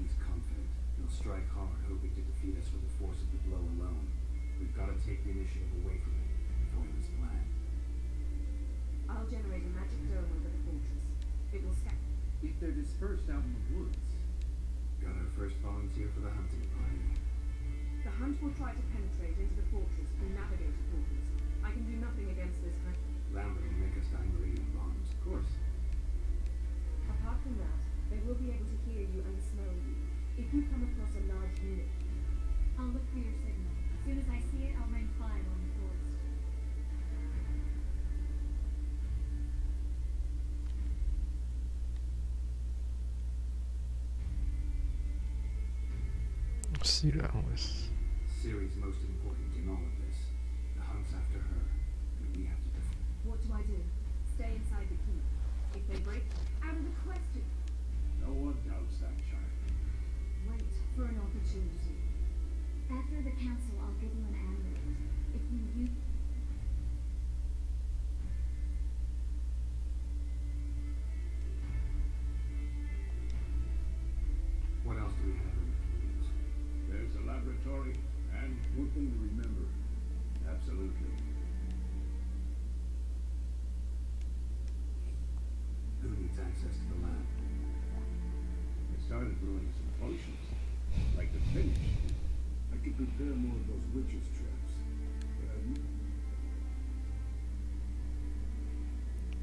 Speaker 3: He's confident. He'll strike hard, hoping to defeat us with the force of the blow alone. We've got to take the initiative away from him and foil his plan.
Speaker 4: I'll generate a magic zone over the fortress. It will scatter.
Speaker 7: If they're dispersed out in the woods.
Speaker 3: Got our first volunteer for the hunting party.
Speaker 4: The hunt will try to penetrate into the fortress through navigator portals. I can do nothing against this hunt.
Speaker 3: Lambert will make us diamond bombs.
Speaker 7: Of course.
Speaker 4: Apart from that, they will be able to hear you and smell you. If you come across a large unit,
Speaker 13: I'll look for your signal. As soon as I see it, I'll rain fire on the forest.
Speaker 3: Ciri's most important in all of this. The hunt's after her, and we have to defend.
Speaker 4: What do I do? Stay inside the keep. If they break, out of the question.
Speaker 20: No one doubts that, child.
Speaker 4: Wait for an opportunity.
Speaker 13: After the council, I'll give you an amulet. If you use...
Speaker 3: What else do we have in the fields?
Speaker 20: There's a laboratory, and one thing to remember. Absolutely.
Speaker 3: Who needs access to the lab?
Speaker 20: I started brewing some potions. Like the finish. I could prepare more of those witches' traps.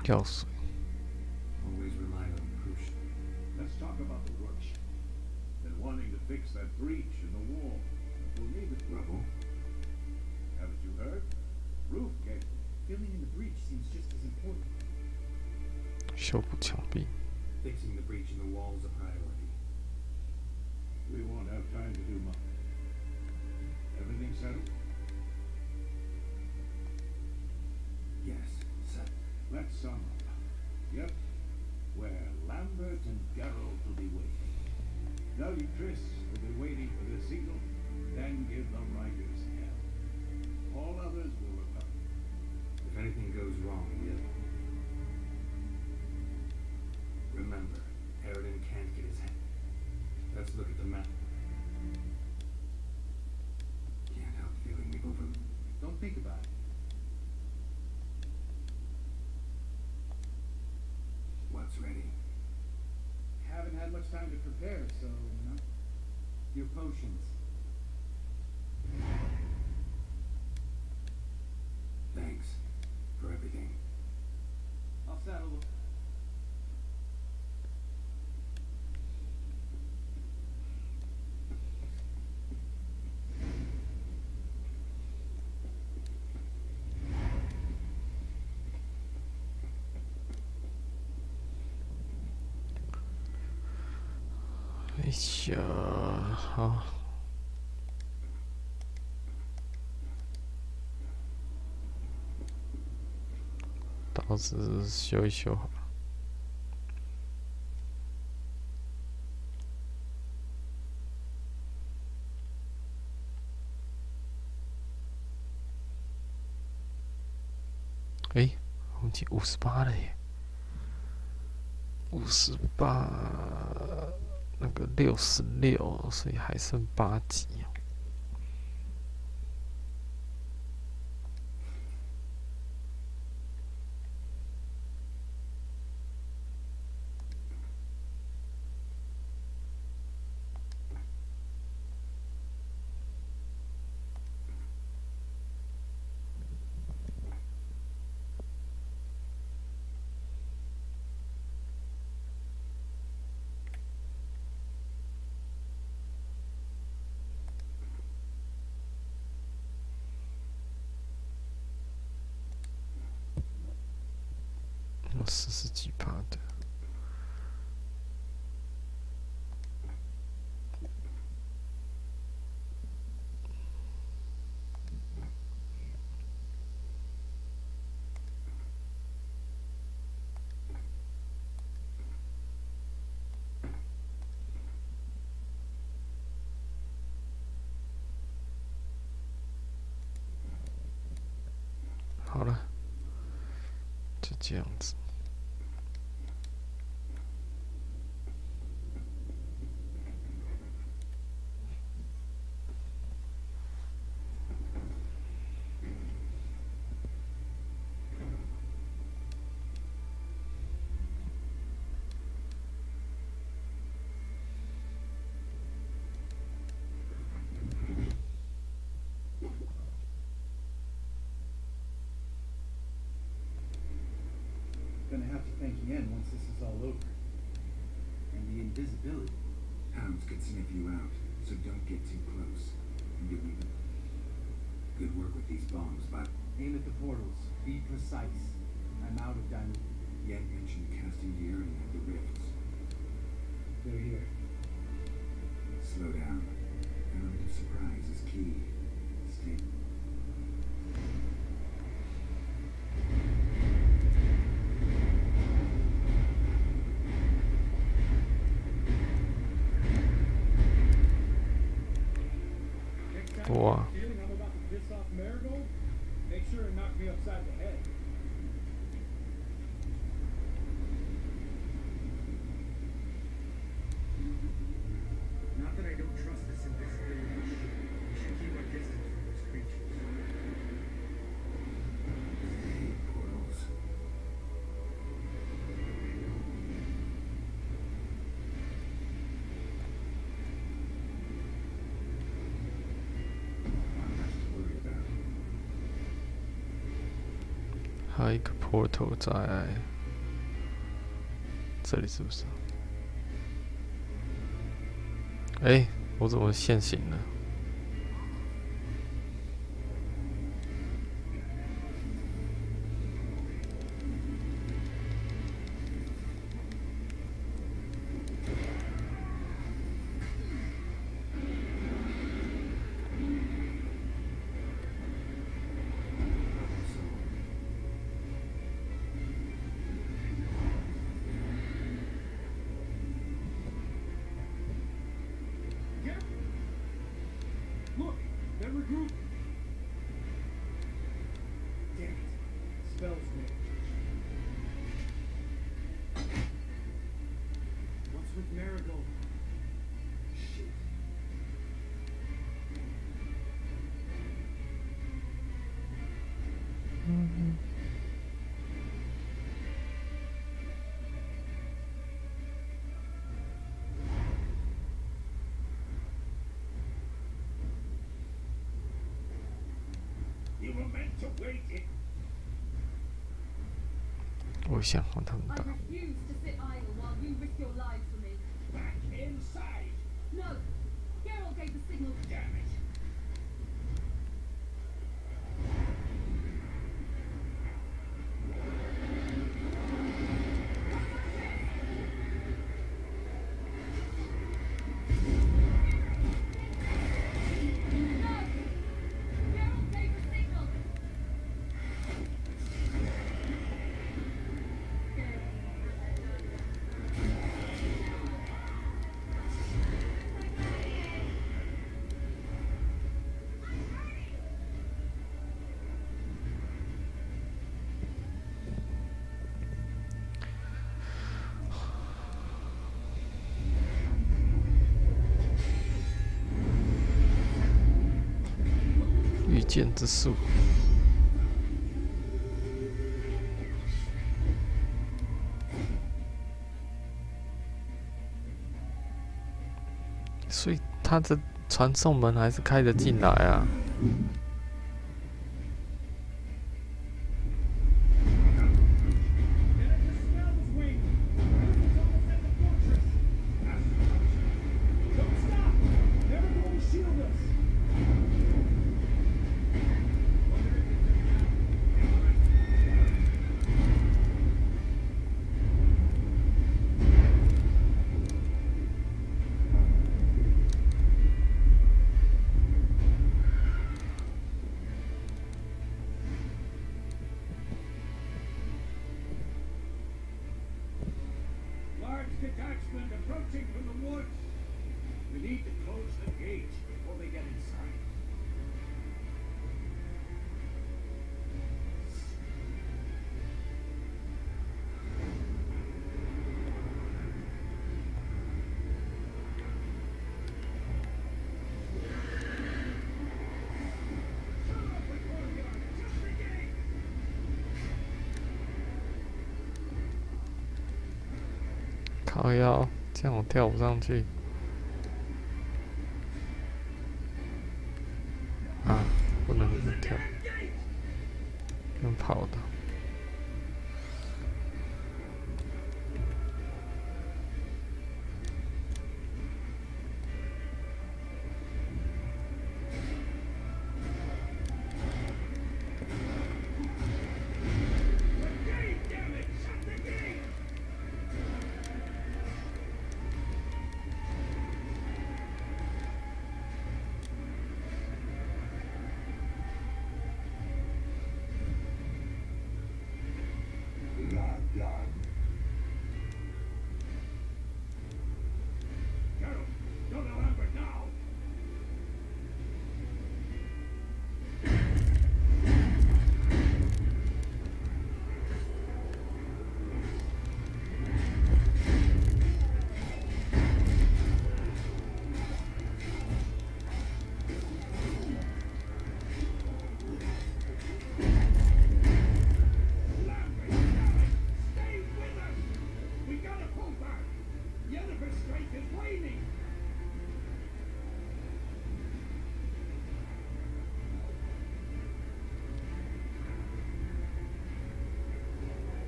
Speaker 1: Kelsey.
Speaker 3: Always relied on the crucial.
Speaker 20: Let's talk about the workshop. Been wanting to fix that breach in the wall. But we'll need it.
Speaker 3: Rubble?
Speaker 20: Haven't you heard? Roof gate.
Speaker 7: Filling in the breach seems just as important.
Speaker 1: 修补墙壁。
Speaker 3: Fixing the breach in the wall is a priority.
Speaker 20: We won't have time to do much. Everything settled?
Speaker 3: Yes, settled.
Speaker 20: Let's sum up. Yep. Where Lambert and Geralt will be waiting. Now you, Triss, will be waiting for the signal, then give the riders hell. All others will recover.
Speaker 3: If anything goes wrong, we'll... Remember, Aridin can't get his head. Let's look at the map. Can't help feeling we've overlooked.
Speaker 7: Don't think about it.
Speaker 3: What's ready?
Speaker 7: Haven't had much time to prepare, so, you know. Your potions.
Speaker 3: Thanks for everything.
Speaker 7: I'll saddle them.
Speaker 1: 好。刀子修一修好了。我们已经58了耶，58那个66，所以还剩8集。40几%的。好了，就这样子。
Speaker 7: Gonna have to thank Yen once this is all over. And the invisibility.
Speaker 3: Hounds could sniff you out, so don't get too close. And you'll even... Good work with these bombs, but...
Speaker 7: Aim at the portals. Be precise. I'm out of diamond.
Speaker 3: Yen mentioned casting gear and the rifts.
Speaker 7: They're here.
Speaker 3: Slow down. Element of surprise is key. Stay...
Speaker 1: Wow.
Speaker 7: Feeling I'm about to piss off Marigold? Make sure and knock me upside the head. Not that I don't trust this invisibility shit. We should keep our distance from those creatures.
Speaker 3: Hey, portals.
Speaker 1: 还有一个 portal 在这里，是不是？我怎么现形了？Look,
Speaker 7: they're regrouping. Damn it. Spells me. What's with Marigold? Shit.
Speaker 20: You were meant to wait it.
Speaker 1: 我想让他们打。
Speaker 13: I refuse to sit idle while you risk your lives for me.
Speaker 20: Back inside.
Speaker 13: No! Geralt gave the signal.
Speaker 20: Damn it.
Speaker 13: Geralt gave the signal.
Speaker 1: 剑之术。所以他的传送门还是开得进来啊。
Speaker 20: Detachment approaching from the woods. We need to close the gate before they get inside.
Speaker 1: 靠腰，这样我跳不上去。啊，不能跳，用跑的。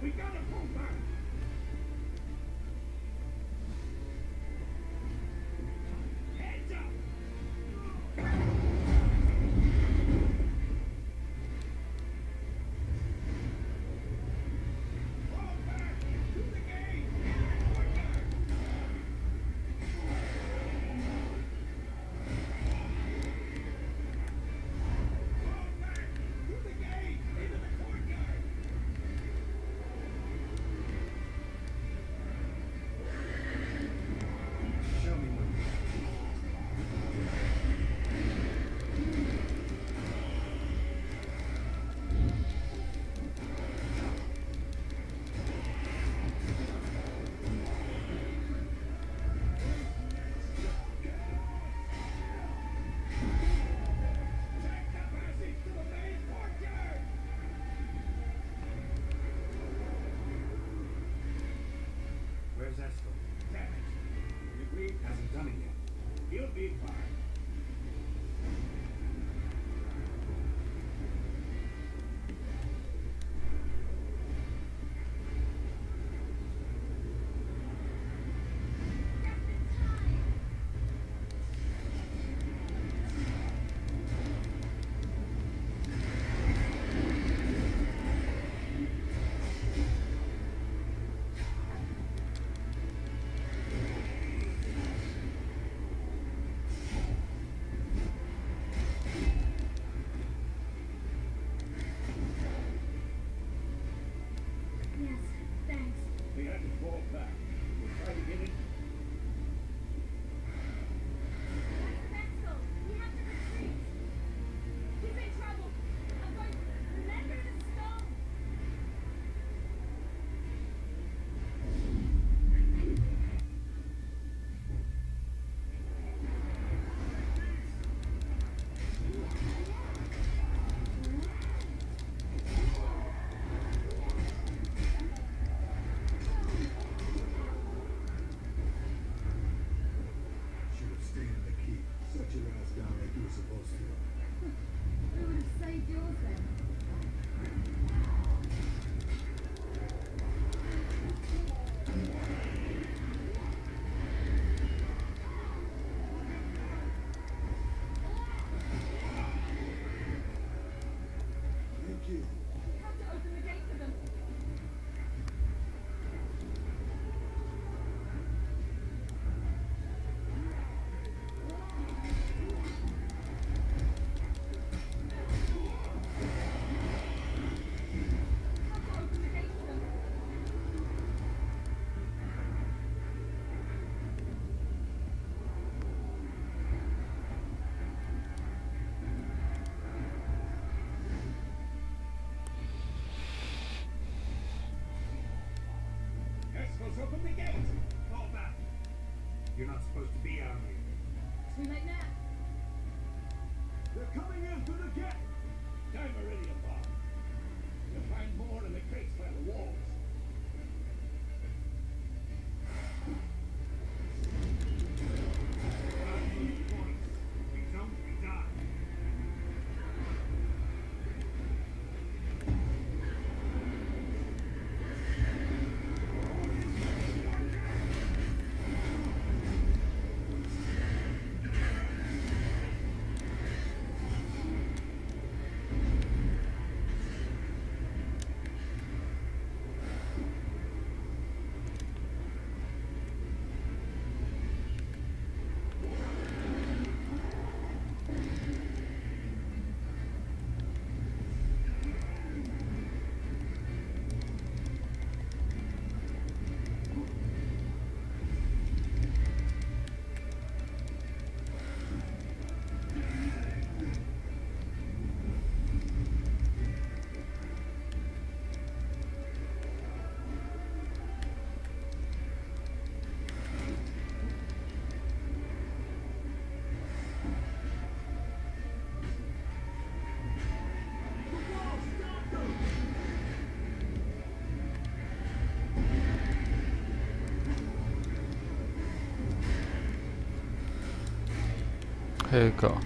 Speaker 1: We gotta pull back. Heads up. Fall back to the gate. Fall back to the gate into the courtyard.
Speaker 20: Show me what. Take the passage to the main courtyard. Where's Esco? Damn it. McLean hasn't done it yet. He'll be fine. Open the gate! Fall back. You're not supposed to be out here.
Speaker 13: Too late now.
Speaker 20: They're coming in through the gate! Time already above. You'll find more in the crates by the walls. We don't, we die.
Speaker 1: Here we go.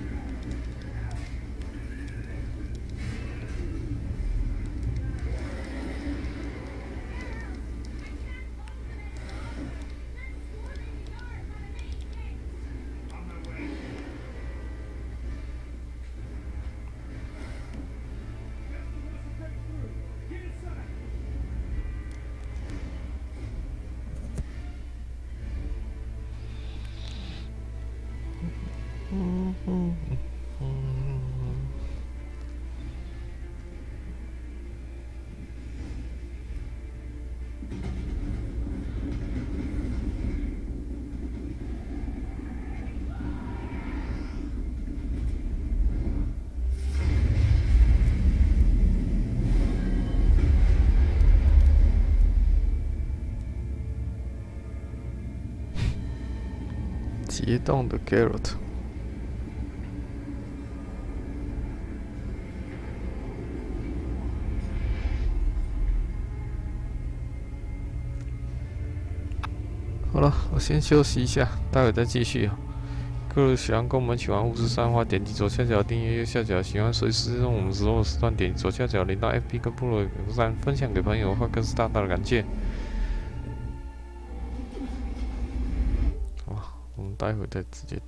Speaker 1: 结冻的 Geralt。好了，我先休息一下，待会再继续啊。各位喜欢跟我们一起玩巫师3的话，点击左下角订阅，右下角喜欢随时用我们直播的时段，点击左下角连到 FB 跟部落站，分享给朋友的话，更是大大的感谢。好，我们待会再直接。